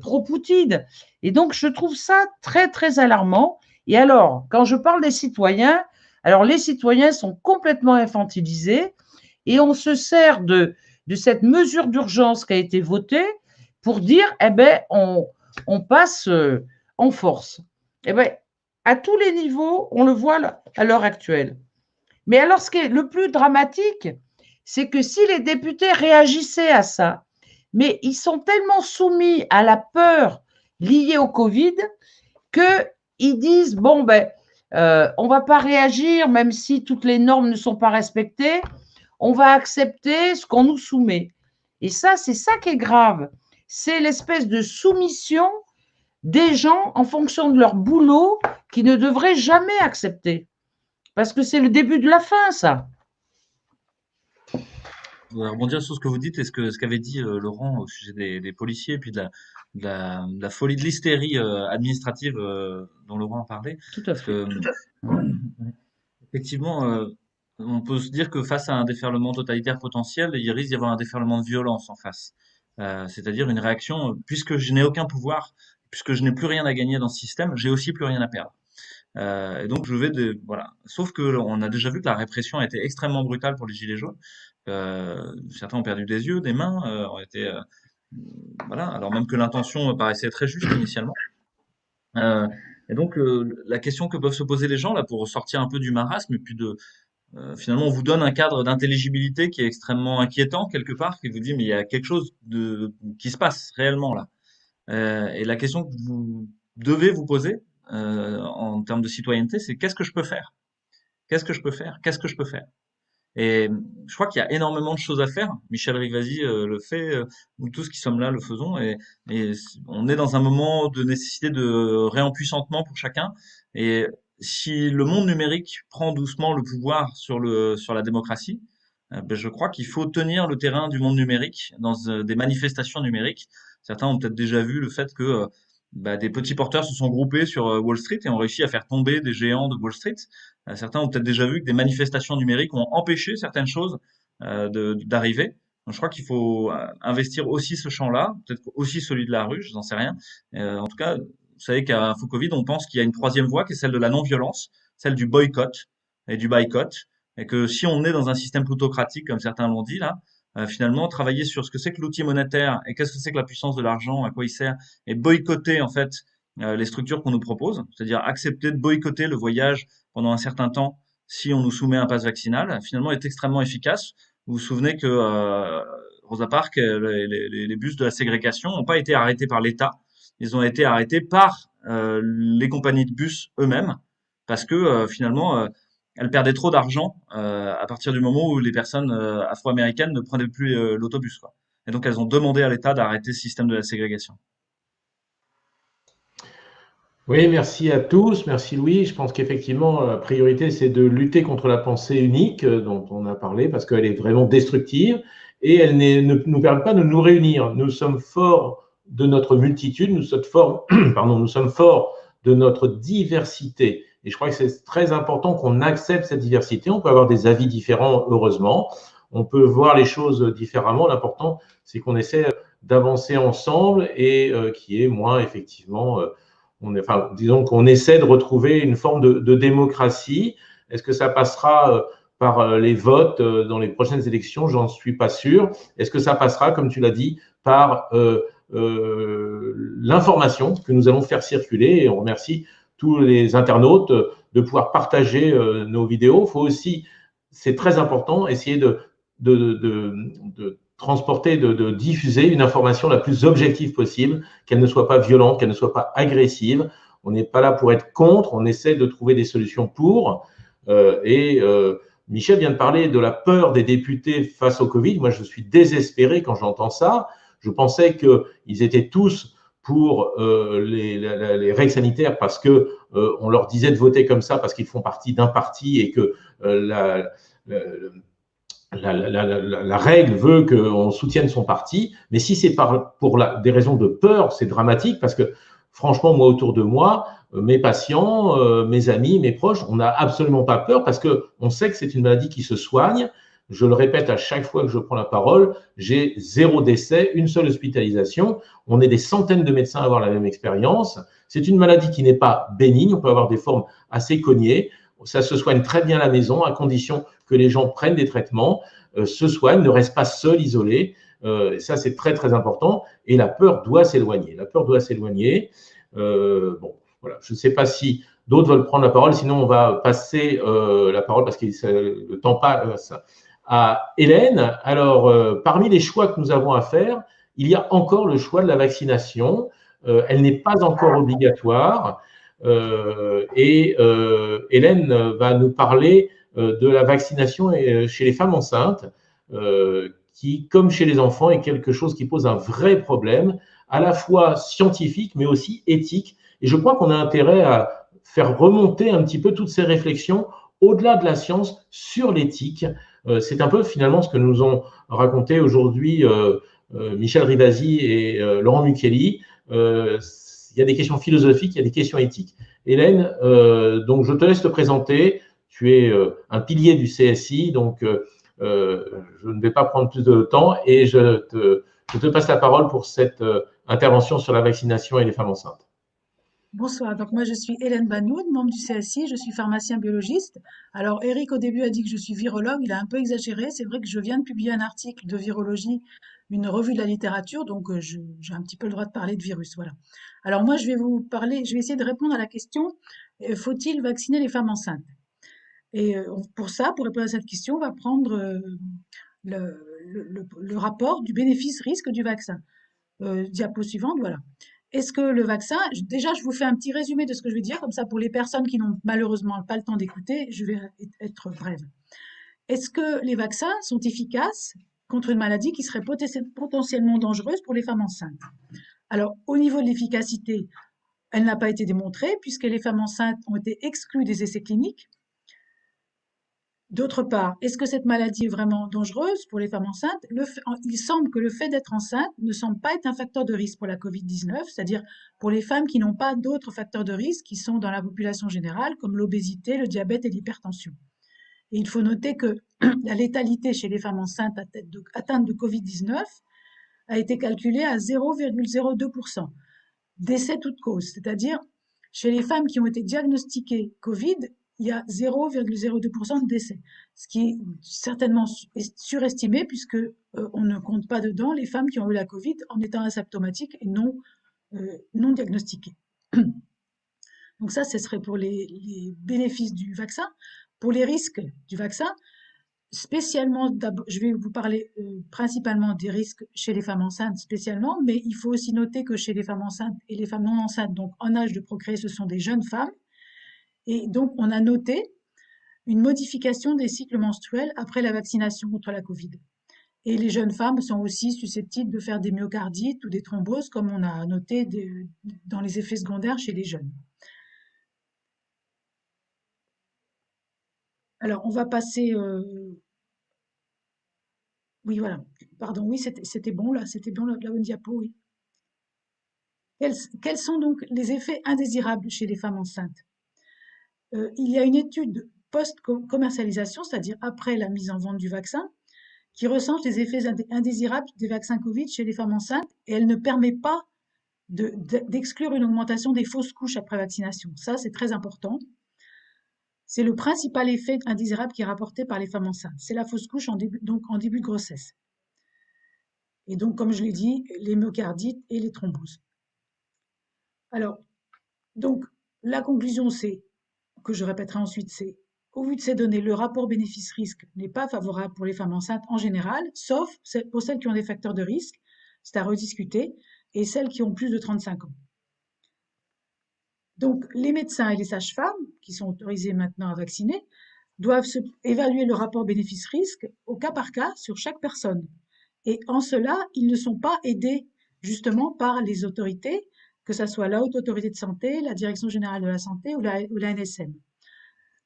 pro-Poutine. Et donc, je trouve ça très, très alarmant. Et alors, quand je parle des citoyens, alors les citoyens sont complètement infantilisés et on se sert de cette mesure d'urgence qui a été votée pour dire, eh bien, on passe en force. Eh bien, à tous les niveaux, on le voit à l'heure actuelle. Mais alors, ce qui est le plus dramatique, c'est que si les députés réagissaient à ça, mais ils sont tellement soumis à la peur liée au Covid qu'ils disent, bon, ben, on ne va pas réagir, même si toutes les normes ne sont pas respectées, on va accepter ce qu'on nous soumet. Et ça, c'est ça qui est grave. C'est l'espèce de soumission des gens en fonction de leur boulot qui ne devraient jamais accepter. Parce que c'est le début de la fin, ça. Je voudrais rebondir sur ce que vous dites et ce qu'avait dit Laurent au sujet des policiers et puis de la folie, de l'hystérie administrative dont Laurent a parlé. Tout à fait. Effectivement, on peut se dire que face à un déferlement totalitaire potentiel, il risque d'y avoir un déferlement de violence en face. C'est-à-dire une réaction, puisque je n'ai aucun pouvoir, puisque je n'ai plus rien à gagner dans ce système, j'ai aussi plus rien à perdre. Et donc voilà. Sauf que on a déjà vu que la répression a été extrêmement brutale pour les gilets jaunes. Certains ont perdu des yeux, des mains, ont été voilà. Alors même que l'intention paraissait très juste initialement. Et donc la question que peuvent se poser les gens là pour sortir un peu du marasme et puis finalement on vous donne un cadre d'intelligibilité qui est extrêmement inquiétant quelque part, qui vous dit mais il y a quelque chose qui se passe réellement là. Et la question que vous devez vous poser en termes de citoyenneté, c'est qu'est-ce que je peux faire? Qu'est-ce que je peux faire? Qu'est-ce que je peux faire? Et je crois qu'il y a énormément de choses à faire. Michel Rivasi le fait, nous tous qui sommes là le faisons, et on est dans un moment de nécessité de réempuissantement pour chacun. Et si le monde numérique prend doucement le pouvoir sur la démocratie, ben je crois qu'il faut tenir le terrain du monde numérique dans des manifestations numériques. Certains ont peut-être déjà vu le fait que des petits porteurs se sont groupés sur Wall Street et ont réussi à faire tomber des géants de Wall Street. Certains ont peut-être déjà vu que des manifestations numériques ont empêché certaines choses d'arriver. Donc, je crois qu'il faut investir aussi ce champ-là, peut-être aussi celui de la rue, je n'en sais rien. En tout cas, vous savez qu'à Info-Covid, on pense qu'il y a une troisième voie qui est celle de la non-violence, celle du boycott et du boycott. Et que si on est dans un système plutocratique, comme certains l'ont dit là, finalement, travailler sur ce que c'est que l'outil monétaire et qu'est-ce que c'est que la puissance de l'argent, à quoi il sert, et boycotter en fait les structures qu'on nous propose, c'est-à-dire accepter de boycotter le voyage pendant un certain temps si on nous soumet un pass vaccinal, finalement est extrêmement efficace. Vous vous souvenez que Rosa Parks, les bus de la ségrégation n'ont pas été arrêtés par l'État, ils ont été arrêtés par les compagnies de bus eux-mêmes, parce que finalement elles perdaient trop d'argent à partir du moment où les personnes afro-américaines ne prenaient plus l'autobus, quoi. Et donc elles ont demandé à l'État d'arrêter ce système de la ségrégation. Oui, merci à tous. Merci Louis. Je pense qu'effectivement, la priorité, c'est de lutter contre la pensée unique dont on a parlé parce qu'elle est vraiment destructive et elle ne nous permet pas de nous réunir. Nous sommes forts de notre multitude, nous sommes forts de notre diversité. Et je crois que c'est très important qu'on accepte cette diversité. On peut avoir des avis différents, heureusement. On peut voir les choses différemment. L'important, c'est qu'on essaie d'avancer ensemble et qui est moins, effectivement, disons qu'on essaie de retrouver une forme de démocratie. Est-ce que ça passera par les votes dans les prochaines élections? J'en suis pas sûr. Est-ce que ça passera, comme tu l'as dit, par l'information que nous allons faire circuler? Et on remercie tous les internautes de pouvoir partager nos vidéos. Il faut aussi, c'est très important, essayer de transporter, de diffuser une information la plus objective possible, qu'elle ne soit pas violente, qu'elle ne soit pas agressive. On n'est pas là pour être contre, on essaie de trouver des solutions pour. Michel vient de parler de la peur des députés face au Covid. Moi, je suis désespéré quand j'entends ça. Je pensais qu'ils étaient tous pour les règles sanitaires parce que on leur disait de voter comme ça parce qu'ils font partie d'un parti et que la règle veut qu'on soutienne son parti. Mais si c'est pour des raisons de peur, c'est dramatique parce que franchement, moi, autour de moi, mes patients, mes amis, mes proches, on n'a absolument pas peur parce qu'on sait que c'est une maladie qui se soigne. Je le répète à chaque fois que je prends la parole, j'ai 0 décès, une seule hospitalisation. On est des centaines de médecins à avoir la même expérience. C'est une maladie qui n'est pas bénigne. On peut avoir des formes assez cognées. Ça se soigne très bien à la maison à condition que les gens prennent des traitements, se soignent, ne restent pas seuls, isolés. Ça, c'est très, très important. Et la peur doit s'éloigner. La peur doit s'éloigner. Bon, voilà. Je ne sais pas si d'autres veulent prendre la parole. Sinon, on va passer la parole parce que le temps passe à Hélène. Alors, parmi les choix que nous avons à faire, il y a encore le choix de la vaccination. Elle n'est pas encore obligatoire. Hélène va nous parler de la vaccination chez les femmes enceintes, qui, comme chez les enfants, est quelque chose qui pose un vrai problème, à la fois scientifique, mais aussi éthique. Et je crois qu'on a intérêt à faire remonter un petit peu toutes ces réflexions au-delà de la science sur l'éthique. C'est un peu finalement ce que nous ont raconté aujourd'hui Michel Rivasi et Laurent Mucchielli. Il y a des questions philosophiques, il y a des questions éthiques. Hélène, donc je te laisse te présenter. Tu es un pilier du CSI, donc je ne vais pas prendre plus de temps et je te passe la parole pour cette intervention sur la vaccination et les femmes enceintes. Bonsoir, donc moi je suis Hélène Banoud, membre du CSI, je suis pharmacien biologiste. Alors Eric au début a dit que je suis virologue, il a un peu exagéré, c'est vrai que je viens de publier un article de virologie, une revue de la littérature, donc j'ai un petit peu le droit de parler de virus, voilà. Alors moi je vais essayer de répondre à la question, faut-il vacciner les femmes enceintes? Et pour ça, pour répondre à cette question, on va prendre le rapport du bénéfice-risque du vaccin. Diapo suivante, voilà. Est-ce que le vaccin, déjà je vous fais un petit résumé de ce que je vais dire, comme ça pour les personnes qui n'ont malheureusement pas le temps d'écouter, je vais être brève. Est-ce que les vaccins sont efficaces contre une maladie qui serait potentiellement dangereuse pour les femmes enceintes? Alors, au niveau de l'efficacité, elle n'a pas été démontrée puisque les femmes enceintes ont été exclues des essais cliniques. D'autre part, est-ce que cette maladie est vraiment dangereuse pour les femmes enceintes? Il semble que le fait d'être enceinte ne semble pas être un facteur de risque pour la Covid-19, c'est-à-dire pour les femmes qui n'ont pas d'autres facteurs de risque qui sont dans la population générale, comme l'obésité, le diabète et l'hypertension. Et il faut noter que la létalité chez les femmes enceintes atteintes de Covid-19 a été calculée à 0,02%, décès toute cause, c'est-à-dire chez les femmes qui ont été diagnostiquées Covid, il y a 0,02% de décès, ce qui est certainement surestimé puisque on ne compte pas dedans les femmes qui ont eu la Covid en étant asymptomatiques et non diagnostiquées. Donc ça, ce serait pour les bénéfices du vaccin. Pour les risques du vaccin, spécialement, je vais vous parler principalement des risques chez les femmes enceintes spécialement, mais il faut aussi noter que chez les femmes enceintes et les femmes non enceintes, donc en âge de procréer, ce sont des jeunes femmes. Et donc, on a noté une modification des cycles menstruels après la vaccination contre la Covid. Et les jeunes femmes sont aussi susceptibles de faire des myocardites ou des thromboses, comme on a noté dans les effets secondaires chez les jeunes. Alors, on va passer... Oui, voilà. Pardon, oui, c'était bon, là. C'était bon, la bonne diapo, oui. Quels sont donc les effets indésirables chez les femmes enceintes? Il y a une étude post-commercialisation, c'est-à-dire après la mise en vente du vaccin, qui recense les effets indésirables des vaccins Covid chez les femmes enceintes et elle ne permet pas d'exclure une augmentation des fausses couches après vaccination. Ça, c'est très important. C'est le principal effet indésirable qui est rapporté par les femmes enceintes. C'est la fausse couche en début de grossesse. Et donc, comme je l'ai dit, les myocardites et les thromboses. Alors, donc, la conclusion, c'est que je répéterai ensuite, c'est au vu de ces données, le rapport bénéfice-risque n'est pas favorable pour les femmes enceintes en général, sauf pour celles qui ont des facteurs de risque, c'est à rediscuter, et celles qui ont plus de 35 ans. Donc, les médecins et les sages-femmes, qui sont autorisés maintenant à vacciner, doivent évaluer le rapport bénéfice-risque au cas par cas sur chaque personne. Et en cela, ils ne sont pas aidés justement par les autorités, que ce soit la Haute Autorité de Santé, la Direction Générale de la Santé ou la NSM.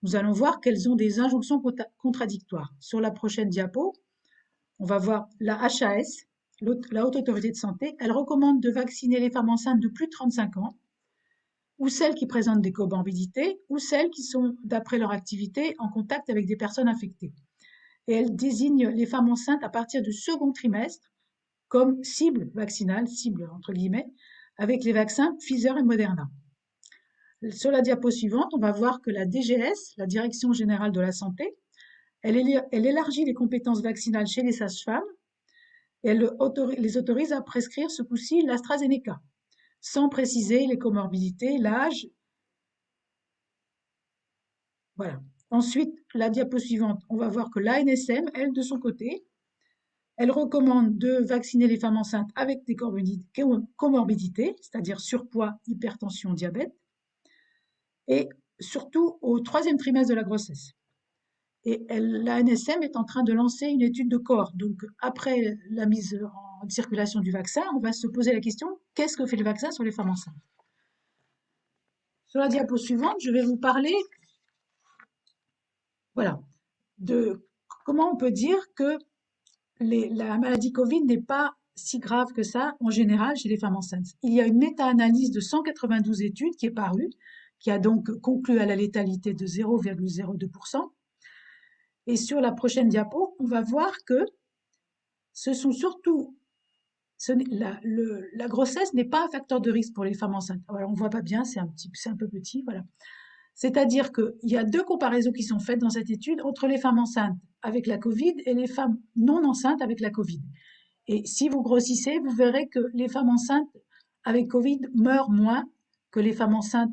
Nous allons voir qu'elles ont des injonctions contradictoires. Sur la prochaine diapo, on va voir la HAS, la Haute Autorité de Santé. Elle recommande de vacciner les femmes enceintes de plus de 35 ans, ou celles qui présentent des comorbidités, ou celles qui sont, d'après leur activité, en contact avec des personnes infectées. Et elle désigne les femmes enceintes à partir du second trimestre comme cible vaccinale, cible entre guillemets, avec les vaccins Pfizer et Moderna. Sur la diapo suivante, on va voir que la DGS, la Direction Générale de la Santé, elle élargit les compétences vaccinales chez les sages-femmes et elle les autorise à prescrire ce coup-ci l'AstraZeneca, sans préciser les comorbidités, l'âge. Voilà. Ensuite, la diapo suivante, on va voir que l'ANSM, elle, de son côté, elle recommande de vacciner les femmes enceintes avec des comorbidités, c'est-à-dire surpoids, hypertension, diabète, et surtout au 3e trimestre de la grossesse. Et l'ANSM est en train de lancer une étude de cohorte. Donc, après la mise en circulation du vaccin, on va se poser la question, qu'est-ce que fait le vaccin sur les femmes enceintes? Sur la diapo suivante, je vais vous parler, voilà, de comment on peut dire que la maladie Covid n'est pas si grave que ça, en général, chez les femmes enceintes. Il y a une méta-analyse de 192 études qui est parue, qui a donc conclu à la létalité de 0,02%. Et sur la prochaine diapo, on va voir que ce sont surtout, la grossesse n'est pas un facteur de risque pour les femmes enceintes. Alors, on voit pas bien, c'est un peu petit, voilà. C'est-à-dire qu'il y a 2 comparaisons qui sont faites dans cette étude entre les femmes enceintes avec la Covid et les femmes non enceintes avec la Covid. Et si vous grossissez, vous verrez que les femmes enceintes avec Covid meurent moins que les femmes enceintes,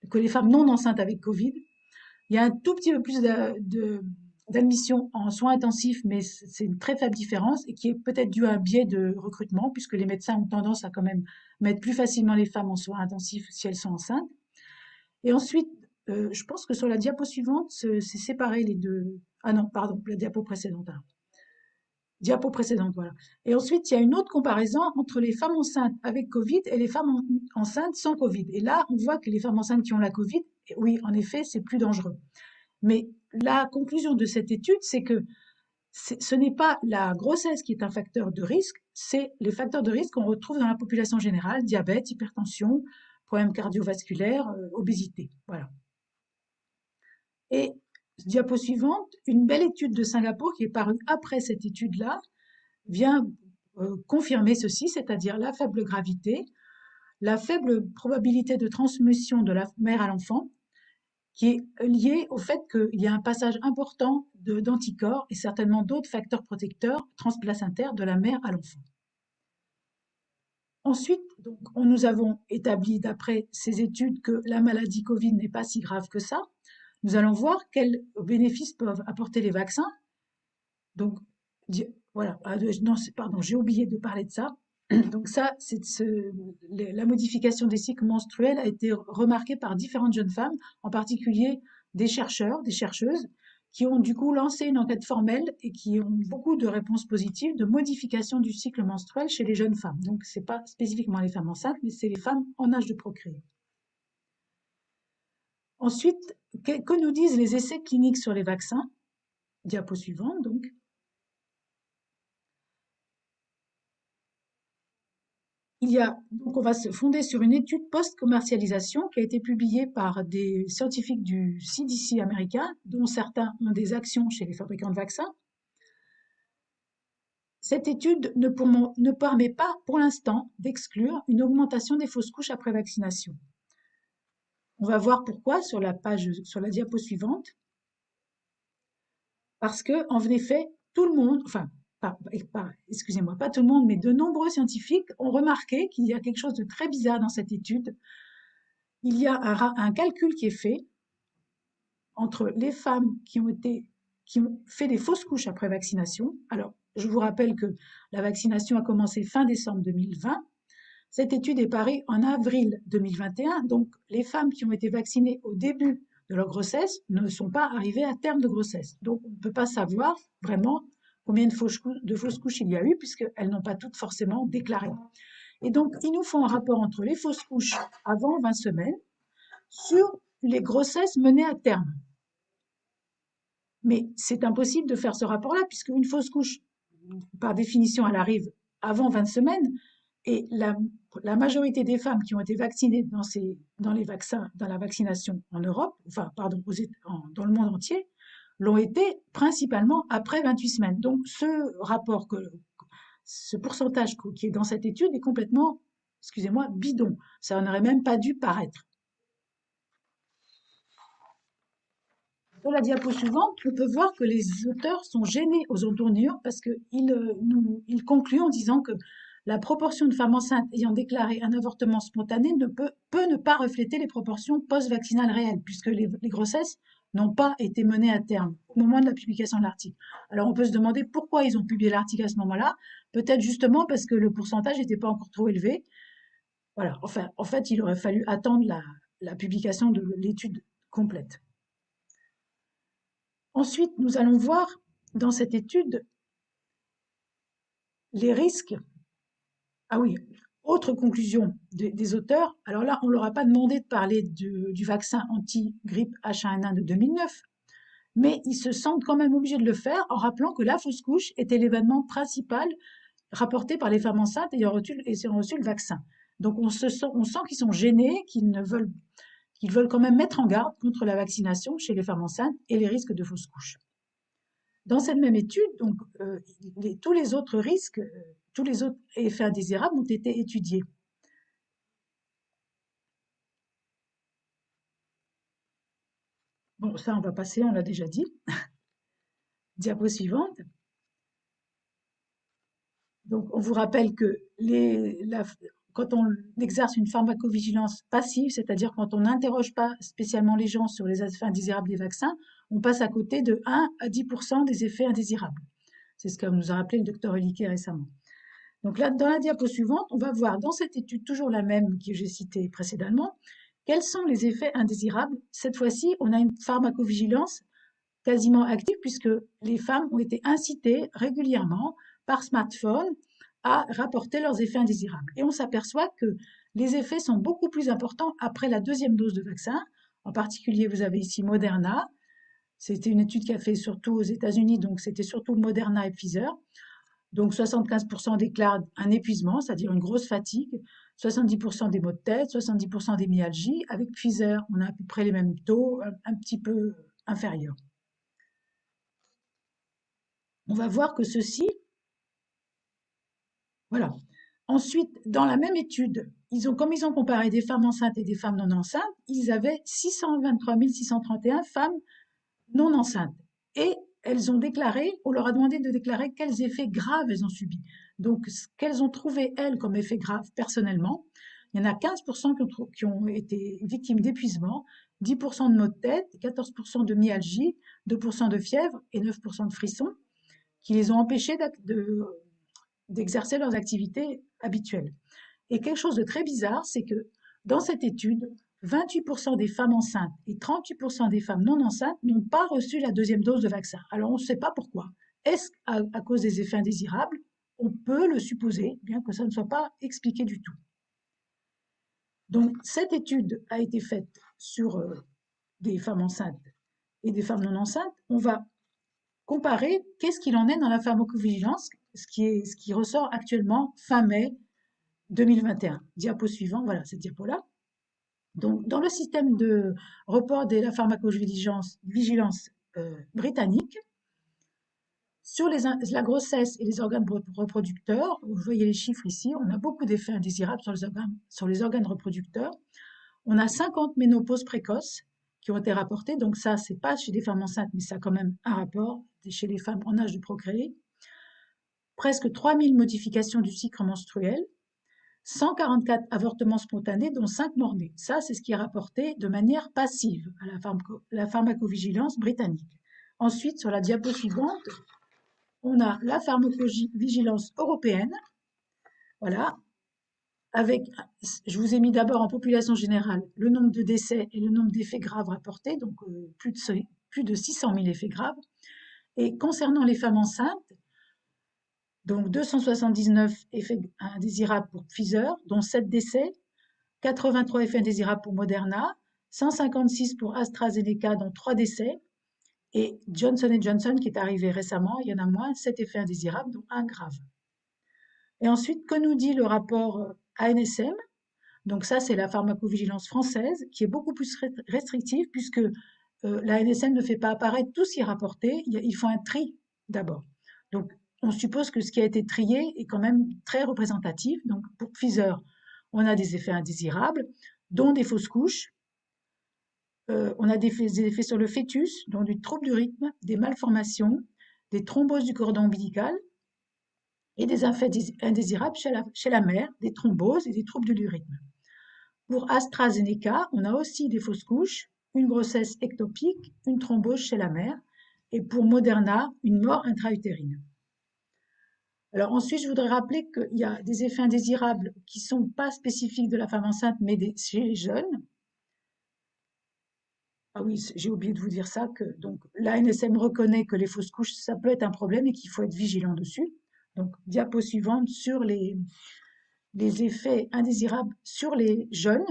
que les femmes non enceintes avec Covid. Il y a un tout petit peu plus d'admission en soins intensifs, mais c'est une très faible différence et qui est peut-être due à un biais de recrutement, puisque les médecins ont tendance à quand même mettre plus facilement les femmes en soins intensifs si elles sont enceintes. Et ensuite, je pense que sur la diapo suivante, c'est séparé les deux. Ah non, pardon, la diapo précédente. Alors. Diapo précédente, voilà. Et ensuite, il y a une autre comparaison entre les femmes enceintes avec Covid et les femmes enceintes sans Covid. Et là, on voit que les femmes enceintes qui ont la Covid, oui, en effet, c'est plus dangereux. Mais la conclusion de cette étude, c'est que ce n'est pas la grossesse qui est un facteur de risque, c'est les facteurs de risque qu'on retrouve dans la population générale, diabète, hypertension, problèmes cardiovasculaires, obésité. Voilà. Et diapo suivante, une belle étude de Singapour qui est parue après cette étude-là vient confirmer ceci, c'est-à-dire la faible gravité, la faible probabilité de transmission de la mère à l'enfant, qui est liée au fait qu'il y a un passage important d'anticorps et certainement d'autres facteurs protecteurs transplacentaires de la mère à l'enfant. Ensuite, donc, nous avons établi d'après ces études que la maladie Covid n'est pas si grave que ça. Nous allons voir quels bénéfices peuvent apporter les vaccins. Donc, voilà. Non, pardon, j'ai oublié de parler de ça. Donc ça, la modification des cycles menstruels a été remarquée par différentes jeunes femmes, en particulier des chercheurs, des chercheuses, qui ont du coup lancé une enquête formelle et qui ont beaucoup de réponses positives de modification du cycle menstruel chez les jeunes femmes. Donc c'est pas spécifiquement les femmes enceintes, mais c'est les femmes en âge de procréer. Ensuite, que nous disent les essais cliniques sur les vaccins? Diapo suivante, donc. Donc on va se fonder sur une étude post-commercialisation qui a été publiée par des scientifiques du CDC américain, dont certains ont des actions chez les fabricants de vaccins. Cette étude ne permet pas, pour l'instant, d'exclure une augmentation des fausses couches après vaccination. On va voir pourquoi sur la diapo suivante. Parce que, en effet, tout le monde, enfin, excusez-moi, pas tout le monde, mais de nombreux scientifiques ont remarqué qu'il y a quelque chose de très bizarre dans cette étude. Il y a un calcul qui est fait entre les femmes qui ont fait des fausses couches après vaccination. Alors, je vous rappelle que la vaccination a commencé fin décembre 2020. Cette étude est parue en avril 2021. Donc, les femmes qui ont été vaccinées au début de leur grossesse ne sont pas arrivées à terme de grossesse. Donc, on ne peut pas savoir vraiment combien de fausses couches il y a eu, puisqu'elles n'ont pas toutes forcément déclaré. Et donc, il nous faut un rapport entre les fausses couches avant 20 semaines sur les grossesses menées à terme. Mais c'est impossible de faire ce rapport-là, puisque une fausse couche, par définition, elle arrive avant 20 semaines, et la majorité des femmes qui ont été vaccinées dans la vaccination en Europe, dans le monde entier, l'ont été principalement après 28 semaines. Donc, ce pourcentage qui est dans cette étude est complètement, excusez-moi, bidon. Ça n'aurait même pas dû paraître. Sur la diapo suivante, on peut voir que les auteurs sont gênés aux entournures parce qu'ils concluent en disant que la proportion de femmes enceintes ayant déclaré un avortement spontané peut ne pas refléter les proportions post-vaccinales réelles, puisque les grossesses n'ont pas été menées à terme au moment de la publication de l'article. Alors on peut se demander pourquoi ils ont publié l'article à ce moment-là. Peut-être justement parce que le pourcentage n'était pas encore trop élevé. Voilà. Enfin, en fait, il aurait fallu attendre la publication de l'étude complète. Ensuite, nous allons voir dans cette étude les risques. Ah oui, autre conclusion des auteurs. Alors là, on leur a pas demandé de parler du vaccin anti-grippe H1N1 de 2009, mais ils se sentent quand même obligés de le faire en rappelant que la fausse couche était l'événement principal rapporté par les femmes enceintes ayant reçu le vaccin. Donc on sent qu'ils sont gênés, qu'ils veulent quand même mettre en garde contre la vaccination chez les femmes enceintes et les risques de fausse couche. Dans cette même étude, donc, tous les autres risques, tous les autres effets indésirables ont été étudiés. Bon, ça, on va passer, on l'a déjà dit. Diapo suivante. Donc, on vous rappelle que quand on exerce une pharmacovigilance passive, c'est-à-dire quand on n'interroge pas spécialement les gens sur les effets indésirables des vaccins, on passe à côté de 1 à 10% des effets indésirables. C'est ce que nous a rappelé le docteur Eliquet récemment. Donc là, dans la diapo suivante, on va voir dans cette étude, toujours la même que j'ai citée précédemment, quels sont les effets indésirables. Cette fois-ci, on a une pharmacovigilance quasiment active puisque les femmes ont été incitées régulièrement par smartphone à rapporter leurs effets indésirables. Et on s'aperçoit que les effets sont beaucoup plus importants après la deuxième dose de vaccin. En particulier, vous avez ici Moderna. C'était une étude qui a fait surtout aux États-Unis, donc c'était surtout Moderna et Pfizer. Donc 75% déclarent un épuisement, c'est-à-dire une grosse fatigue, 70% des maux de tête, 70% des myalgies. Avec Pfizer, on a à peu près les mêmes taux, un petit peu inférieurs. On va voir que ceci, voilà. Ensuite, dans la même étude, comme ils ont comparé des femmes enceintes et des femmes non enceintes, ils avaient 623 631 femmes non enceintes. Et on leur a demandé de déclarer quels effets graves elles ont subis. Donc, ce qu'elles ont trouvé, elles, comme effets graves personnellement, il y en a 15% qui ont été victimes d'épuisement, 10% de maux de tête, 14% de myalgie, 2% de fièvre et 9% de frissons, qui les ont empêchées d'exercer leurs activités habituelles. Et quelque chose de très bizarre, c'est que dans cette étude, 28% des femmes enceintes et 38% des femmes non enceintes n'ont pas reçu la deuxième dose de vaccin. Alors, on ne sait pas pourquoi. Est-ce à cause des effets indésirables? On peut le supposer, bien que ça ne soit pas expliqué du tout. Donc, cette étude a été faite sur des femmes enceintes et des femmes non enceintes. On va comparer qu'est-ce qu'il en est dans la pharmacovigilance, ce qui ressort actuellement fin mai 2021. Diapo suivant, voilà cette diapo-là. Donc, dans le système de report de la pharmacovigilance britannique, sur la grossesse et les organes reproducteurs, vous voyez les chiffres ici, on a beaucoup d'effets indésirables sur les organes reproducteurs. On a 50 ménopauses précoces qui ont été rapportées, donc ça, c'est pas chez des femmes enceintes, mais ça a quand même un rapport chez les femmes en âge de procréer. Presque 3000 modifications du cycle menstruel, 144 avortements spontanés, dont 5 morts-nés. Ça, c'est ce qui est rapporté de manière passive à la pharmacovigilance britannique. Ensuite, sur la diapo suivante, on a la pharmacovigilance européenne. Voilà. je vous ai mis d'abord en population générale le nombre de décès et le nombre d'effets graves rapportés, donc plus de 600 000 effets graves. Et concernant les femmes enceintes, donc 279 effets indésirables pour Pfizer, dont 7 décès, 83 effets indésirables pour Moderna, 156 pour AstraZeneca, dont 3 décès, et Johnson & Johnson, qui est arrivé récemment, il y en a moins, 7 effets indésirables, dont 1 grave. Et ensuite, que nous dit le rapport ANSM? Donc ça, c'est la pharmacovigilance française, qui est beaucoup plus restrictive, puisque la ANSM ne fait pas apparaître tout ce qui est rapporté, il faut un tri d'abord. Donc, on suppose que ce qui a été trié est quand même très représentatif. Donc, pour Pfizer, on a des effets indésirables, dont des fausses couches. On a des effets sur le fœtus, dont du trouble du rythme, des malformations, des thromboses du cordon ombilical et des effets indésirables chez la mère, des thromboses et des troubles du rythme. Pour AstraZeneca, on a aussi des fausses couches, une grossesse ectopique, une thrombose chez la mère, et pour Moderna, une mort intra-utérine. Alors ensuite, je voudrais rappeler qu'il y a des effets indésirables qui ne sont pas spécifiques de la femme enceinte, mais chez les jeunes. Ah oui, j'ai oublié de vous dire ça, que donc l'ANSM reconnaît que les fausses couches, ça peut être un problème et qu'il faut être vigilant dessus. Donc, diapo suivante sur les effets indésirables sur les jeunes.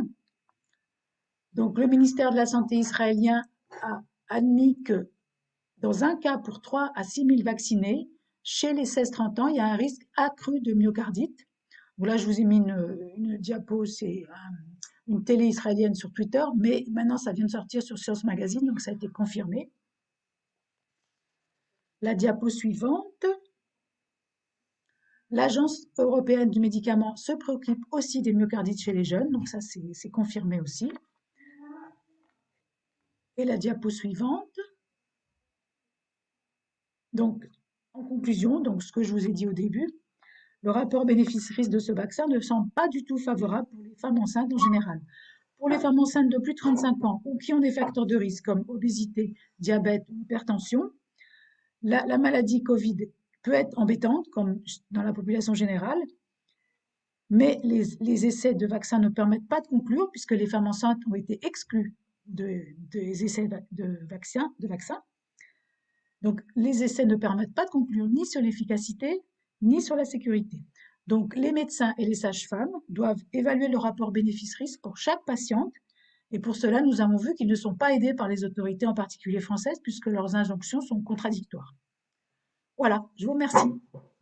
Donc, le ministère de la Santé israélien a admis que dans un cas pour 3 à 6 000 vaccinés, chez les 16-30 ans, il y a un risque accru de myocardite. Bon, là, je vous ai mis une diapo, c'est une télé israélienne sur Twitter, mais maintenant, ça vient de sortir sur Science Magazine, donc ça a été confirmé. La diapo suivante. L'Agence européenne du médicament se préoccupe aussi des myocardites chez les jeunes, donc ça, c'est confirmé aussi. Et la diapo suivante. Donc, en conclusion, donc ce que je vous ai dit au début, le rapport bénéfice-risque de ce vaccin ne semble pas du tout favorable pour les femmes enceintes en général. Pour les femmes enceintes de plus de 35 ans ou qui ont des facteurs de risque comme obésité, diabète ou hypertension, la maladie Covid peut être embêtante, comme dans la population générale, mais les essais de vaccins ne permettent pas de conclure, puisque les femmes enceintes ont été exclues des essais de vaccins. Donc, les essais ne permettent pas de conclure ni sur l'efficacité, ni sur la sécurité. Donc, les médecins et les sages-femmes doivent évaluer le rapport bénéfice-risque pour chaque patiente, et pour cela, nous avons vu qu'ils ne sont pas aidés par les autorités, en particulier françaises, puisque leurs injonctions sont contradictoires. Voilà, je vous remercie.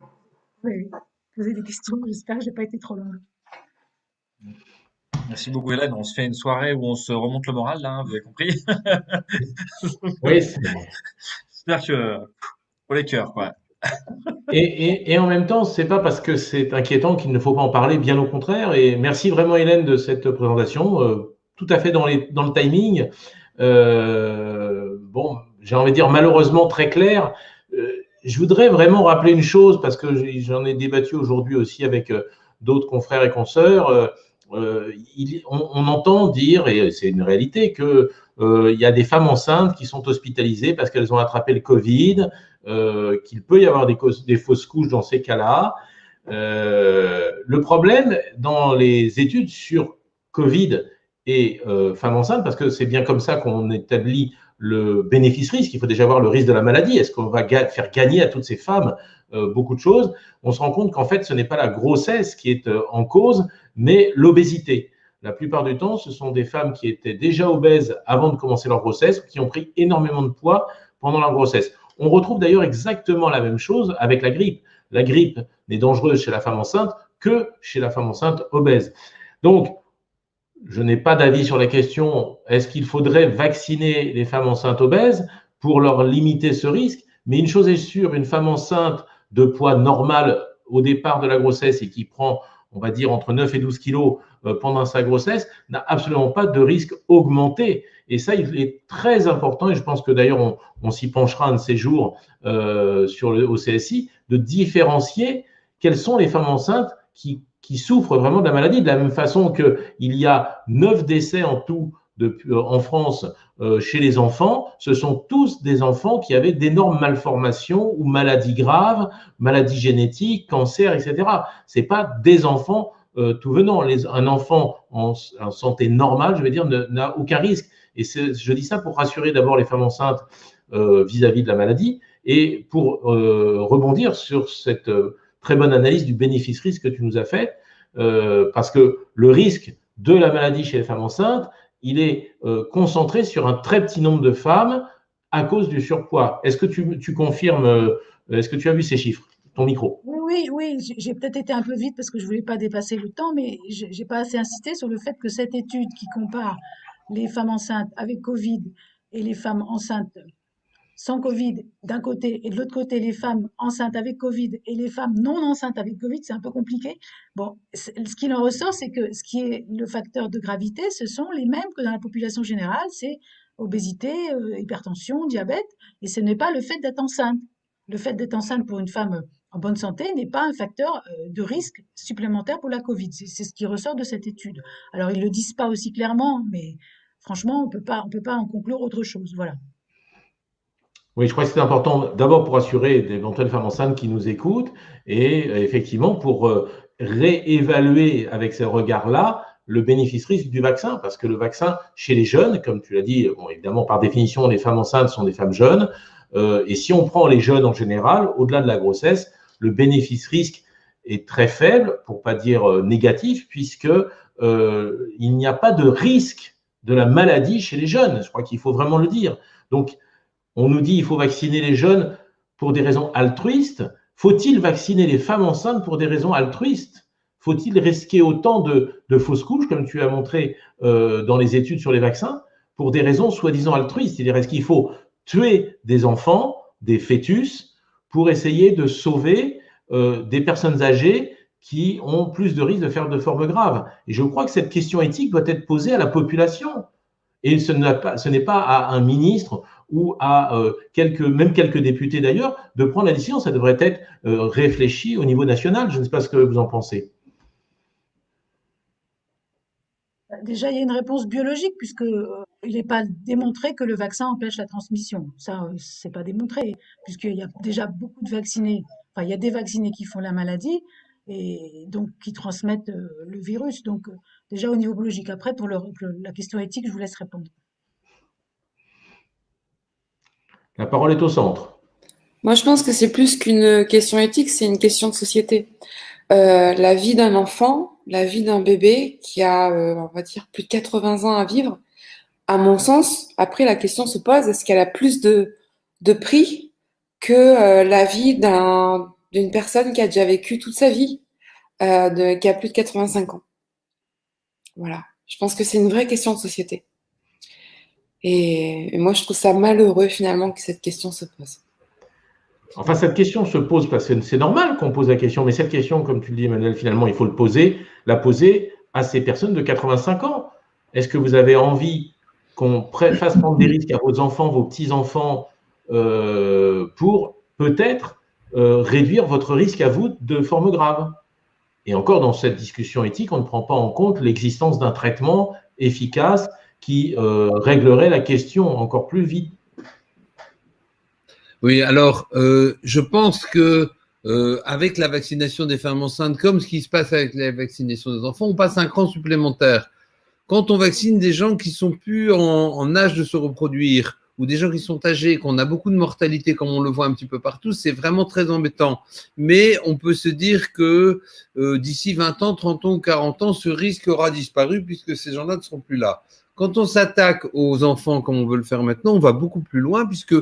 Vous pouvez poser des questions, j'espère que je n'ai pas été trop longue. Merci beaucoup, Hélène. On se fait une soirée où on se remonte le moral, là, vous avez compris? Oui, j'espère que pour les cœurs, ouais. Et en même temps, c'est pas parce que c'est inquiétant qu'il ne faut pas en parler, bien au contraire. Et merci vraiment, Hélène, de cette présentation, tout à fait dans le timing. Bon, j'ai envie de dire malheureusement très clair. Je voudrais vraiment rappeler une chose, parce que j'en ai débattu aujourd'hui aussi avec d'autres confrères et consoeurs. On entend dire, et c'est une réalité, que il y a des femmes enceintes qui sont hospitalisées parce qu'elles ont attrapé le Covid, qu'il peut y avoir des fausses couches dans ces cas-là. Le problème dans les études sur Covid et femmes enceintes, parce que c'est bien comme ça qu'on établit le bénéfice-risque, il faut déjà voir le risque de la maladie. Est-ce qu'on va faire gagner à toutes ces femmes beaucoup de choses? On se rend compte qu'en fait, ce n'est pas la grossesse qui est en cause, mais l'obésité. La plupart du temps, ce sont des femmes qui étaient déjà obèses avant de commencer leur grossesse, qui ont pris énormément de poids pendant leur grossesse. On retrouve d'ailleurs exactement la même chose avec la grippe. La grippe n'est dangereuse chez la femme enceinte que chez la femme enceinte obèse. Donc, je n'ai pas d'avis sur la question, est-ce qu'il faudrait vacciner les femmes enceintes obèses pour leur limiter ce risque? Mais une chose est sûre, une femme enceinte de poids normal au départ de la grossesse et qui prend, on va dire, entre 9 et 12 kilos pendant sa grossesse, n'a absolument pas de risque augmenté. Et ça, il est très important, et je pense que d'ailleurs, on s'y penchera un de ces jours au CSI, de différencier quelles sont les femmes enceintes qui souffrent vraiment de la maladie, de la même façon qu'il y a 9 décès en tout en France chez les enfants. Ce sont tous des enfants qui avaient d'énormes malformations ou maladies graves, maladies génétiques, cancers, etc. Ce n'est pas des enfants tout venant. Un enfant en santé normale, je vais dire, n'a aucun risque. Et je dis ça pour rassurer d'abord les femmes enceintes vis-à-vis de la maladie et pour rebondir sur cette très bonne analyse du bénéfice-risque que tu nous as faite, parce que le risque de la maladie chez les femmes enceintes, il est concentré sur un très petit nombre de femmes à cause du surpoids. Est-ce que tu confirmes, est-ce que tu as vu ces chiffres? Ton micro. Oui, j'ai peut-être été un peu vite parce que je voulais pas dépasser le temps, mais j'ai pas assez insisté sur le fait que cette étude qui compare les femmes enceintes avec Covid et les femmes enceintes sans Covid d'un côté et de l'autre côté les femmes enceintes avec Covid et les femmes non enceintes avec Covid, c'est un peu compliqué. Bon, ce qu'il en ressort, c'est que ce qui est le facteur de gravité, ce sont les mêmes que dans la population générale, c'est obésité, hypertension, diabète, et ce n'est pas le fait d'être enceinte. Le fait d'être enceinte pour une femme en bonne santé n'est pas un facteur de risque supplémentaire pour la Covid. C'est ce qui ressort de cette étude. Alors, ils le disent pas aussi clairement, mais franchement, on peut pas en conclure autre chose. Voilà. Oui, je crois que c'est important d'abord pour assurer d'éventuelles femmes enceintes qui nous écoutent et effectivement pour réévaluer avec ces regards-là le bénéfice-risque du vaccin, parce que le vaccin chez les jeunes, comme tu l'as dit, bon, évidemment par définition les femmes enceintes sont des femmes jeunes, et si on prend les jeunes en général, au-delà de la grossesse, le bénéfice-risque est très faible, pour pas dire négatif, puisque il n'y a pas de risque de la maladie chez les jeunes. Je crois qu'il faut vraiment le dire. Donc, on nous dit qu'il faut vacciner les jeunes pour des raisons altruistes. Faut-il vacciner les femmes enceintes pour des raisons altruistes? Faut-il risquer autant de fausses couches, comme tu as montré dans les études sur les vaccins, pour des raisons soi-disant altruistes? C'est-à-dire, est-ce qu'il faut tuer des enfants, des fœtus, pour essayer de sauver des personnes âgées qui ont plus de risques de faire de formes graves? Et je crois que cette question éthique doit être posée à la population. Et ce n'est pas à un ministre ou à même quelques députés d'ailleurs de prendre la décision. Ça devrait être réfléchi au niveau national. Je ne sais pas ce que vous en pensez. Déjà, il y a une réponse biologique puisque il n'est pas démontré que le vaccin empêche la transmission. Ça, c'est pas démontré puisqu'il y a déjà beaucoup de vaccinés. Enfin, il y a des vaccinés qui font la maladie et donc qui transmettent le virus. Donc, déjà au niveau biologique. Après, pour la question éthique, je vous laisse répondre. La parole est au centre. Moi, je pense que c'est plus qu'une question éthique, c'est une question de société. La vie d'un enfant, la vie d'un bébé qui a, on va dire, plus de 80 ans à vivre, à mon sens, après la question se pose, est-ce qu'elle a plus de prix que la vie d'une personne qui a déjà vécu toute sa vie, qui a plus de 85 ans? Voilà. Je pense que c'est une vraie question de société. Et moi, je trouve ça malheureux finalement que cette question se pose. Enfin, cette question se pose parce que c'est normal qu'on pose la question, mais cette question, comme tu le dis, Emmanuel, finalement, il faut la poser à ces personnes de 85 ans. Est-ce que vous avez envie qu'on fasse prendre des risques à vos enfants, vos petits-enfants, pour peut-être réduire votre risque à vous de forme grave? Et encore, dans cette discussion éthique, on ne prend pas en compte l'existence d'un traitement efficace qui réglerait la question encore plus vite. Oui, alors, je pense que avec la vaccination des femmes enceintes, comme ce qui se passe avec la vaccination des enfants, on passe un cran supplémentaire. Quand on vaccine des gens qui sont plus en âge de se reproduire, ou des gens qui sont âgés, qu'on a beaucoup de mortalité, comme on le voit un petit peu partout, c'est vraiment très embêtant. Mais on peut se dire que d'ici 20 ans, 30 ans ou 40 ans, ce risque aura disparu puisque ces gens-là ne seront plus là. Quand on s'attaque aux enfants, comme on veut le faire maintenant, on va beaucoup plus loin puisque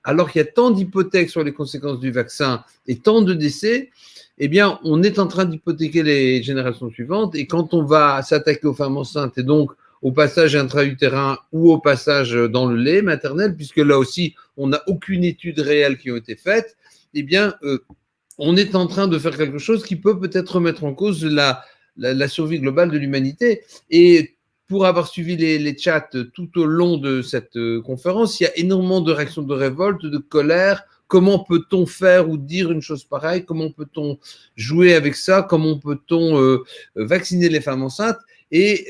alors qu'il y a tant d'hypothèques sur les conséquences du vaccin et tant de décès, eh bien, on est en train d'hypothéquer les générations suivantes. Et quand on va s'attaquer aux femmes enceintes et donc au passage intra-utérin ou au passage dans le lait maternel, puisque là aussi, on n'a aucune étude réelle qui a été faite, eh bien, on est en train de faire quelque chose qui peut peut-être remettre en cause la survie globale de l'humanité. Et pour avoir suivi les chats tout au long de cette conférence, il y a énormément de réactions de révolte, de colère. Comment peut-on faire ou dire une chose pareille? Comment peut-on jouer avec ça? Comment peut-on vacciner les femmes enceintes? Et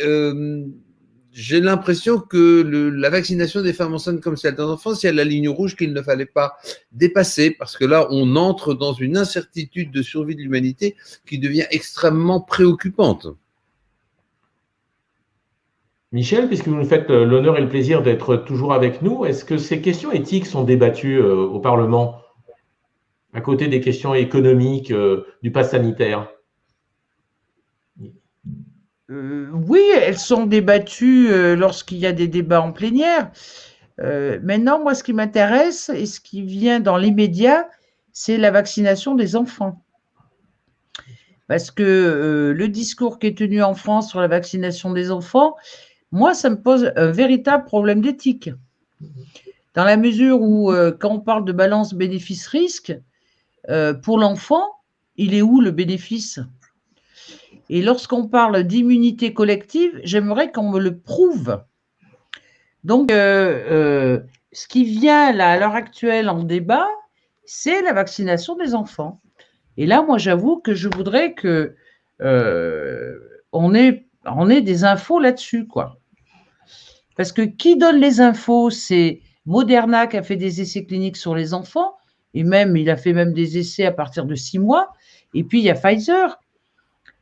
j'ai l'impression que la vaccination des femmes enceintes comme celle d'enfants, c'est la ligne rouge qu'il ne fallait pas dépasser, parce que là, on entre dans une incertitude de survie de l'humanité qui devient extrêmement préoccupante. Michel, puisque vous nous faites l'honneur et le plaisir d'être toujours avec nous, est-ce que ces questions éthiques sont débattues au Parlement, à côté des questions économiques du pass sanitaire? Oui, elles sont débattues lorsqu'il y a des débats en plénière. Maintenant, moi, ce qui m'intéresse et ce qui vient dans l'immédiat, c'est la vaccination des enfants. Parce que le discours qui est tenu en France sur la vaccination des enfants, moi, ça me pose un véritable problème d'éthique. Dans la mesure où, quand on parle de balance bénéfice-risque, pour l'enfant, il est où le bénéfice? Et lorsqu'on parle d'immunité collective, j'aimerais qu'on me le prouve. Donc, ce qui vient là, à l'heure actuelle en débat, c'est la vaccination des enfants. Et là, moi, j'avoue que je voudrais que on ait des infos là-dessus, quoi. Parce que qui donne les infos, c'est Moderna qui a fait des essais cliniques sur les enfants, et même, il a fait même des essais à partir de 6 mois, et puis il y a Pfizer.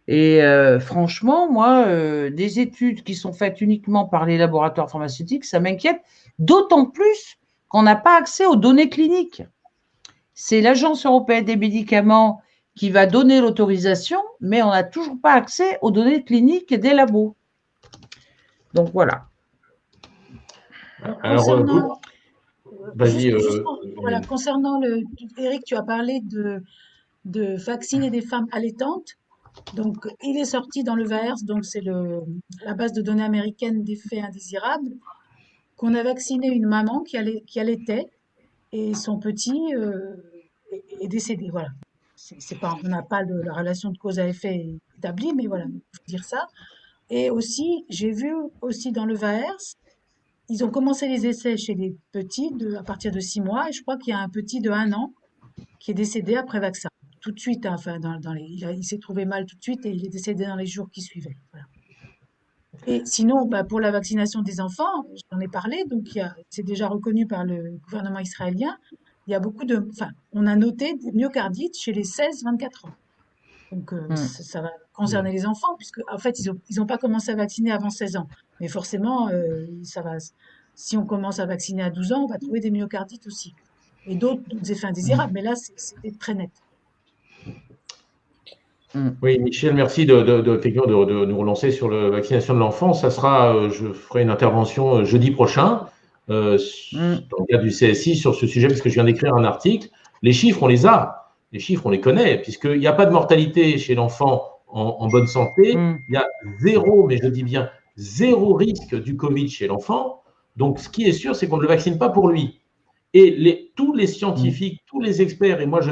Et franchement, moi, des études qui sont faites uniquement par les laboratoires pharmaceutiques, ça m'inquiète, d'autant plus qu'on n'a pas accès aux données cliniques. C'est l'Agence européenne des médicaments qui va donner l'autorisation, mais on n'a toujours pas accès aux données cliniques des labos. Donc voilà. Alors, vas-y. Voilà, concernant Eric, tu as parlé de vacciner des femmes allaitantes. Donc, il est sorti dans le VAERS, donc c'est la base de données américaine d'effets indésirables, qu'on a vacciné une maman qui allaitait et son petit est décédé. Voilà. On n'a pas la relation de cause à effet établie, mais voilà, il faut dire ça. Et aussi, j'ai vu aussi dans le VAERS, ils ont commencé les essais chez les petits à partir de 6 mois, et je crois qu'il y a un petit de 1 an qui est décédé après vaccin. Tout de suite, hein, enfin, il s'est trouvé mal tout de suite et il est décédé dans les jours qui suivaient. Voilà. Et sinon, pour la vaccination des enfants, j'en ai parlé, donc c'est déjà reconnu par le gouvernement israélien. Il y a on a noté des myocardites chez les 16-24 ans. Donc, ça va concerner les enfants, puisque en fait, ils n'ont pas commencé à vacciner avant 16 ans. Mais forcément, si on commence à vacciner à 12 ans, on va trouver des myocardites aussi. Et d'autres effets indésirables, mais là, c'était très net. Oui, Michel, merci de nous relancer sur la vaccination de l'enfant. Ça sera, je ferai une intervention jeudi prochain dans le cadre du CSI sur ce sujet, parce que je viens d'écrire un article. Les chiffres, on les a. Les chiffres, on les connaît, puisqu'il n'y a pas de mortalité chez l'enfant en bonne santé. Il y a zéro, mais je dis bien zéro risque du Covid chez l'enfant. Donc, ce qui est sûr, c'est qu'on ne le vaccine pas pour lui. Et tous les scientifiques, tous les experts, et moi, je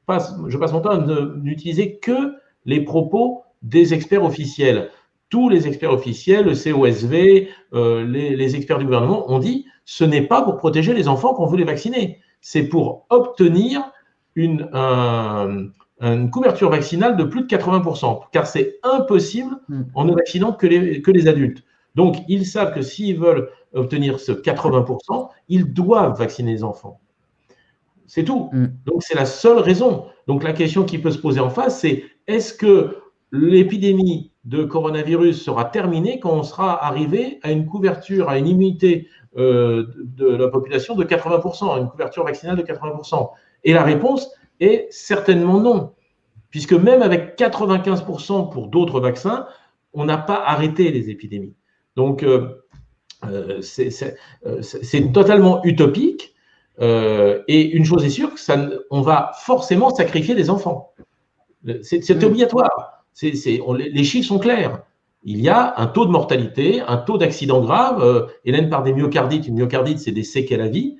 passe mon temps à n'utiliser que les propos des experts officiels. Tous les experts officiels, le COSV, les experts du gouvernement ont dit ce n'est pas pour protéger les enfants qu'on veut les vacciner. C'est pour obtenir une couverture vaccinale de plus de 80%, car c'est impossible en ne vaccinant que les adultes. Donc, ils savent que s'ils veulent obtenir ce 80%, ils doivent vacciner les enfants. C'est tout. Donc, c'est la seule raison. Donc, la question qui peut se poser en face, c'est est-ce que l'épidémie de coronavirus sera terminée quand on sera arrivé à une couverture, à une immunité de la population de 80%, à une couverture vaccinale de 80%? Et la réponse est certainement non, puisque même avec 95% pour d'autres vaccins, on n'a pas arrêté les épidémies. Donc, c'est totalement utopique. Et une chose est sûre, on va forcément sacrifier des enfants. C'est obligatoire. Les chiffres sont clairs. Il y a un taux de mortalité, un taux d'accident grave. Hélène parle des myocardites. Une myocardite, c'est des séquelles à vie.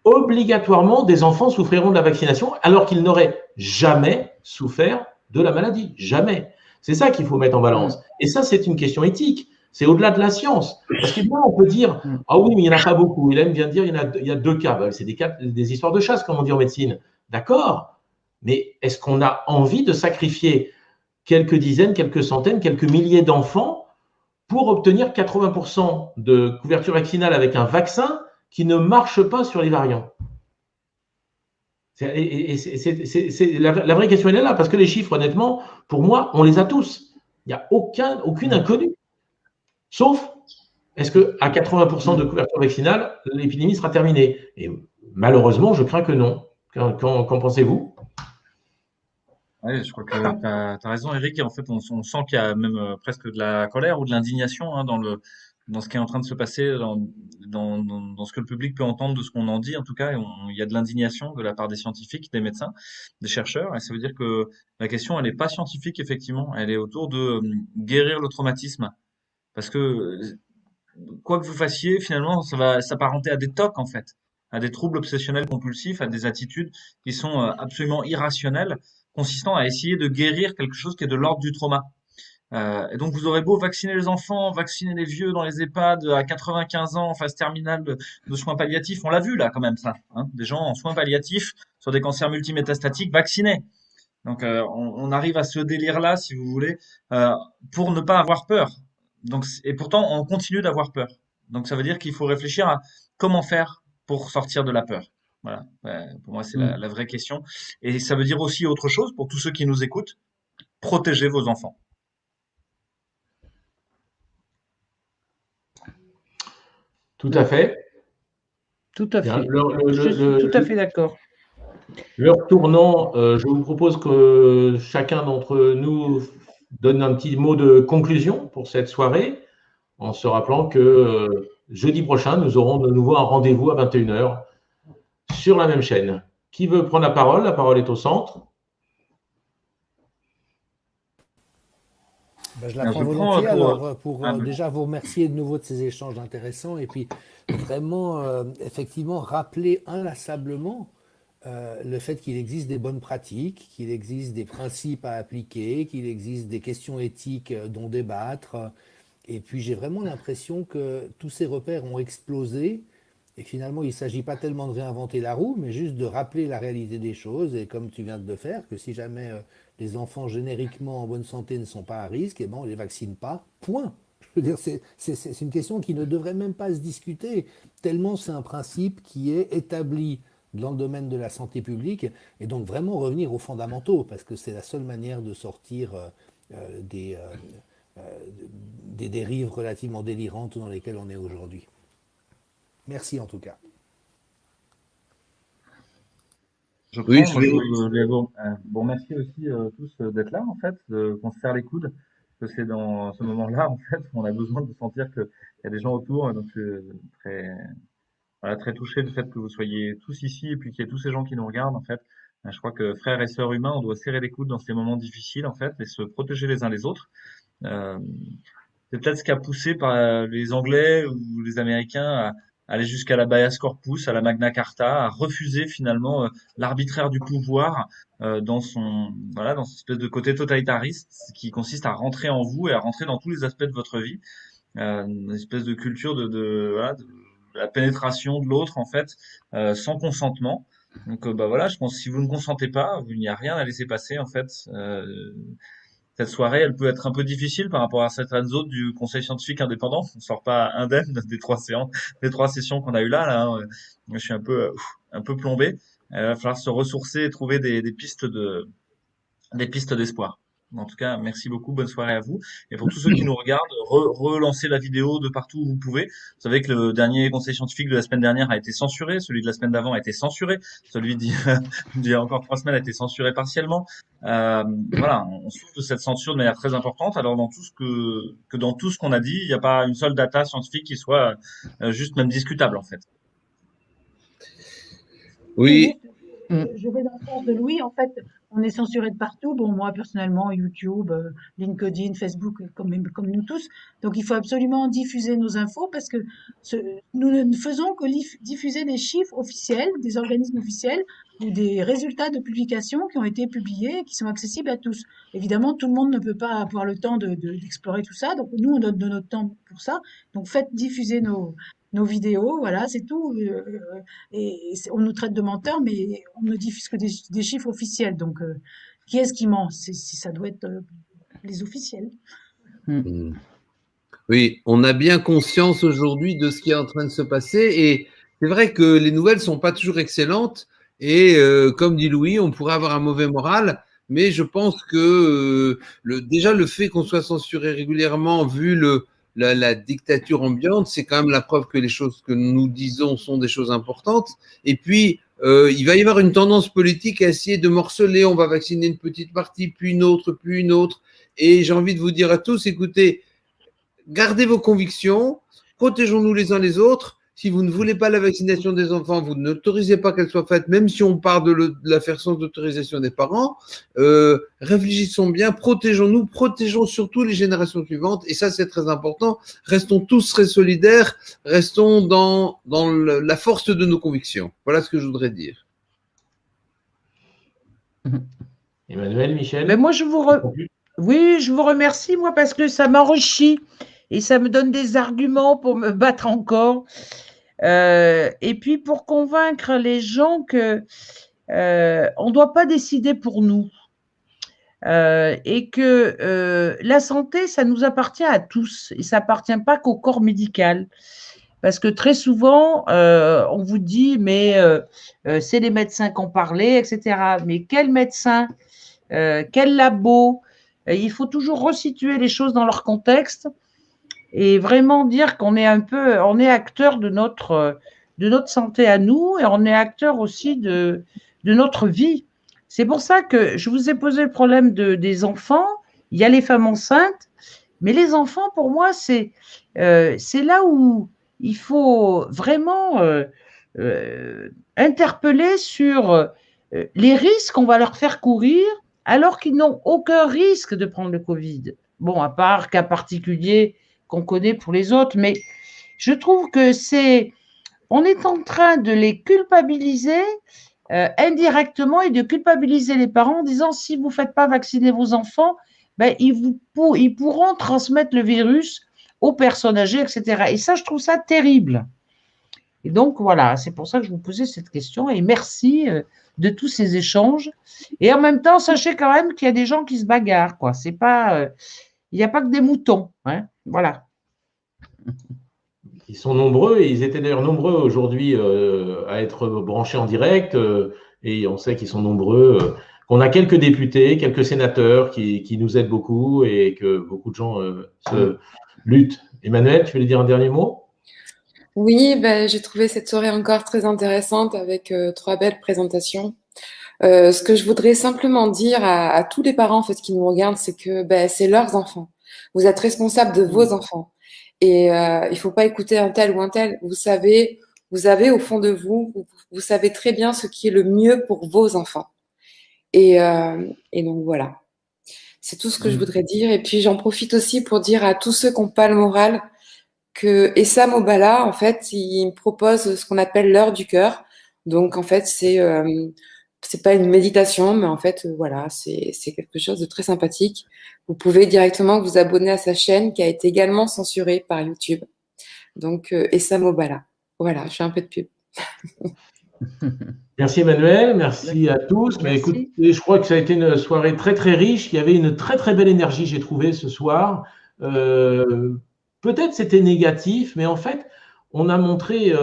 Obligatoirement, des enfants souffriront de la vaccination alors qu'ils n'auraient jamais souffert de la maladie. Jamais. C'est ça qu'il faut mettre en balance. Et ça, c'est une question éthique. C'est au-delà de la science. Parce que on peut dire « Ah oui, mais il n'y en a pas beaucoup. » Hélène vient de dire il y a 2 cas. C'est des histoires de chasse, comme on dit en médecine. D'accord. Mais est-ce qu'on a envie de sacrifier quelques dizaines, quelques centaines, quelques milliers d'enfants pour obtenir 80% de couverture vaccinale avec un vaccin qui ne marche pas sur les variants. La vraie question elle est là, parce que les chiffres, honnêtement, pour moi, on les a tous. Il n'y a aucune inconnue. Sauf, est-ce qu'à 80% de couverture vaccinale, l'épidémie sera terminée? Et malheureusement, je crains que non. Qu'en pensez-vous? Oui, je crois que tu as raison, Eric. Et en fait, on sent qu'il y a même presque de la colère ou de l'indignation dans ce qui est en train de se passer, dans ce que le public peut entendre de ce qu'on en dit. En tout cas, il y a de l'indignation de la part des scientifiques, des médecins, des chercheurs. Et ça veut dire que la question, elle n'est pas scientifique, effectivement. Elle est autour de guérir le traumatisme. Parce que quoi que vous fassiez, finalement, ça va s'apparenter à des TOC, en fait, à des troubles obsessionnels compulsifs, à des attitudes qui sont absolument irrationnelles, consistant à essayer de guérir quelque chose qui est de l'ordre du trauma. Et donc, vous aurez beau vacciner les enfants, vacciner les vieux dans les EHPAD à 95 ans en phase terminale de soins palliatifs. On l'a vu, là, quand même, ça. Hein, des gens en soins palliatifs sur des cancers multimétastatiques vaccinés. Donc, on arrive à ce délire-là, si vous voulez, pour ne pas avoir peur. Donc, et pourtant, on continue d'avoir peur. Donc, ça veut dire qu'il faut réfléchir à comment faire pour sortir de la peur. Voilà. Pour moi, c'est la vraie question. Et ça veut dire aussi autre chose pour tous ceux qui nous écoutent. Protégez vos enfants. Tout à fait. Tout à fait. Je suis tout à fait d'accord. L'heure tournant, je vous propose que chacun d'entre nous donne un petit mot de conclusion pour cette soirée, en se rappelant que jeudi prochain, nous aurons de nouveau un rendez-vous à 21h sur la même chaîne. Qui veut prendre la parole? La parole est au centre. Je la prends volontiers. Alors, pour déjà vous remercier de nouveau de ces échanges intéressants et puis vraiment, effectivement, rappeler inlassablement le fait qu'il existe des bonnes pratiques, qu'il existe des principes à appliquer, qu'il existe des questions éthiques dont débattre. Et puis j'ai vraiment l'impression que tous ces repères ont explosé et finalement il ne s'agit pas tellement de réinventer la roue, mais juste de rappeler la réalité des choses. Et comme tu viens de le faire, que si jamais les enfants génériquement en bonne santé ne sont pas à risque, eh ben, on ne les vaccine pas, point. Je veux dire, c'est une question qui ne devrait même pas se discuter, tellement c'est un principe qui est établi dans le domaine de la santé publique, et donc vraiment revenir aux fondamentaux, parce que c'est la seule manière de sortir des dérives relativement délirantes dans lesquelles on est aujourd'hui. Merci en tout cas. Bon, merci aussi tous d'être là, en fait, qu'on se serre les coudes, parce que c'est dans ce moment-là, en fait, qu'on a besoin de sentir qu'il y a des gens autour, donc très touché du fait que vous soyez tous ici et puis qu'il y ait tous ces gens qui nous regardent, en fait. Je crois que frères et sœurs humains, on doit serrer les coudes dans ces moments difficiles, en fait, et se protéger les uns les autres. C'est peut-être ce qui a poussé par les Anglais ou les Américains à aller jusqu'à la Habeas Corpus, à la Magna Carta, à refuser finalement l'arbitraire du pouvoir dans cette espèce de côté totalitariste qui consiste à rentrer en vous et à rentrer dans tous les aspects de votre vie, une espèce de culture de la pénétration de l'autre en fait, sans consentement. Donc je pense que si vous ne consentez pas, il n'y a rien à laisser passer en fait. Cette soirée, elle peut être un peu difficile par rapport à certaines autres du Conseil scientifique indépendant. On sort pas indemne des 3 sessions qu'on a eues là. Hein. Je suis un peu plombé. Il va falloir se ressourcer et trouver des pistes d'espoir. En tout cas, merci beaucoup. Bonne soirée à vous. Et pour tous ceux qui nous regardent, relancez la vidéo de partout où vous pouvez. Vous savez que le dernier conseil scientifique de la semaine dernière a été censuré. Celui de la semaine d'avant a été censuré. Celui d'il y a encore 3 semaines a été censuré partiellement. On souffre de cette censure de manière très importante. Alors, dans tout ce qu'on a dit, il n'y a pas une seule data scientifique qui soit juste même discutable, en fait. Oui. Je vais dans le sens de Louis. En fait, on est censuré de partout. Bon, moi, personnellement, YouTube, LinkedIn, Facebook, comme nous tous. Donc, il faut absolument diffuser nos infos parce que nous ne faisons que diffuser des chiffres officiels, des organismes officiels ou des résultats de publications qui ont été publiés et qui sont accessibles à tous. Évidemment, tout le monde ne peut pas avoir le temps d'explorer tout ça. Donc, nous, on donne de notre temps pour ça. Donc, faites diffuser nos vidéos, voilà, c'est tout. Et on nous traite de menteurs, mais on ne diffuse que des chiffres officiels. Donc, qui est-ce qui ment? Ça doit être les officiels. Oui, Oui, on a bien conscience aujourd'hui de ce qui est en train de se passer et c'est vrai que les nouvelles sont pas toujours excellentes et comme dit Louis, on pourrait avoir un mauvais moral, mais je pense que déjà le fait qu'on soit censuré régulièrement vu la dictature ambiante, c'est quand même la preuve que les choses que nous disons sont des choses importantes. Et puis, il va y avoir une tendance politique à essayer de morceler, on va vacciner une petite partie, puis une autre, puis une autre. Et j'ai envie de vous dire à tous, écoutez, gardez vos convictions, protégeons-nous les uns les autres. Si vous ne voulez pas la vaccination des enfants, vous n'autorisez pas qu'elle soit faite, même si on part de la faire sans autorisation des parents. Réfléchissons bien, protégeons-nous, protégeons surtout les générations suivantes. Et ça, c'est très important. Restons tous très solidaires, restons dans la force de nos convictions. Voilà ce que je voudrais dire. Emmanuel, Michel? Mais moi, oui, je vous remercie, moi, parce que ça m'enrichit et ça me donne des arguments pour me battre encore. Et puis, pour convaincre les gens que on ne doit pas décider pour nous et que la santé, ça nous appartient à tous et ça n'appartient pas qu'au corps médical. Parce que très souvent, on vous dit, mais c'est les médecins qui ont parlé, etc. Mais quel médecin, quel labo? Il faut toujours resituer les choses dans leur contexte et vraiment dire qu'on est on est acteur de notre santé à nous et on est acteur aussi de notre vie. C'est pour ça que je vous ai posé le problème des enfants. Il y a les femmes enceintes, mais les enfants, pour moi, c'est là où il faut vraiment interpeller sur les risques qu'on va leur faire courir alors qu'ils n'ont aucun risque de prendre le Covid. Bon, à part cas particulier qu'on connaît pour les autres, mais je trouve que on est en train de les culpabiliser indirectement et de culpabiliser les parents en disant si vous ne faites pas vacciner vos enfants, ben, ils pourront transmettre le virus aux personnes âgées, etc. Et ça, je trouve ça terrible. Et donc, voilà, c'est pour ça que je vous posais cette question et merci de tous ces échanges. Et en même temps, sachez quand même qu'il y a des gens qui se bagarrent, quoi. C'est pas, il n'y a pas que des moutons, hein. Voilà. Ils sont nombreux et ils étaient d'ailleurs nombreux aujourd'hui à être branchés en direct et on sait qu'ils sont nombreux. Qu'on a quelques députés, quelques sénateurs qui nous aident beaucoup et que beaucoup de gens se luttent. Emmanuel, tu voulais dire un dernier mot? Oui, ben, j'ai trouvé cette soirée encore très intéressante avec 3 belles présentations. Ce que je voudrais simplement dire à tous les parents en fait, qui nous regardent, c'est que ben, c'est leurs enfants. Vous êtes responsables de vos enfants. Et il faut pas écouter un tel ou un tel. Vous avez au fond de vous savez très bien ce qui est le mieux pour vos enfants. Et donc voilà. C'est tout ce que je voudrais dire. Et puis j'en profite aussi pour dire à tous ceux qui n'ont pas le moral que Essa Mobala, en fait, il me propose ce qu'on appelle l'heure du cœur. Donc en fait, c'est pas une méditation, mais en fait, voilà, c'est quelque chose de très sympathique. Vous pouvez directement vous abonner à sa chaîne qui a été également censurée par YouTube. Donc, Essa Mobala. Voilà, je fais un peu de pub. Merci Emmanuel, merci à tous. Mais écoutez, je crois que ça a été une soirée très très riche. Il y avait une très très belle énergie, j'ai trouvé ce soir. Peut-être c'était négatif, mais en fait, on a montré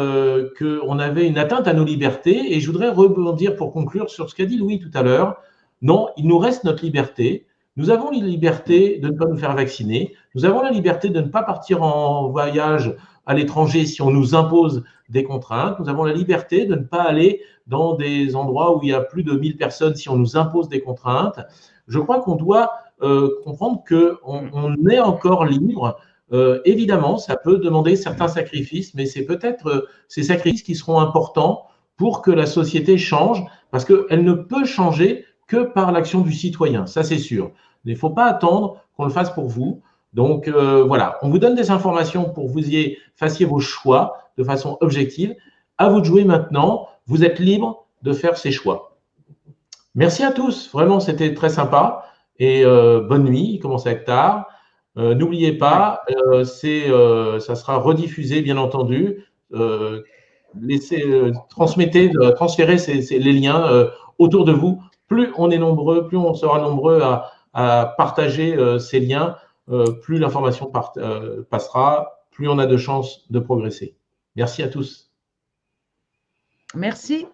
qu'on avait une atteinte à nos libertés. Et je voudrais rebondir pour conclure sur ce qu'a dit Louis tout à l'heure. Non, il nous reste notre liberté. Nous avons la liberté de ne pas nous faire vacciner. Nous avons la liberté de ne pas partir en voyage à l'étranger si on nous impose des contraintes. Nous avons la liberté de ne pas aller dans des endroits où il y a plus de 1000 personnes si on nous impose des contraintes. Je crois qu'on doit comprendre qu'on est encore libre. Évidemment, ça peut demander certains sacrifices, mais c'est peut-être ces sacrifices qui seront importants pour que la société change, parce qu'elle ne peut changer que par l'action du citoyen, ça c'est sûr. Il ne faut pas attendre qu'on le fasse pour vous. Donc voilà, on vous donne des informations pour que vous fassiez vos choix de façon objective. À vous de jouer maintenant, vous êtes libre de faire ces choix. Merci à tous, vraiment c'était très sympa et bonne nuit, il commence à être tard. N'oubliez pas, ça sera rediffusé bien entendu. Transférez les liens autour de vous. Plus on est nombreux, plus on sera nombreux à partager ces liens. plus l'information passera, plus on a de chances de progresser. Merci à tous. Merci.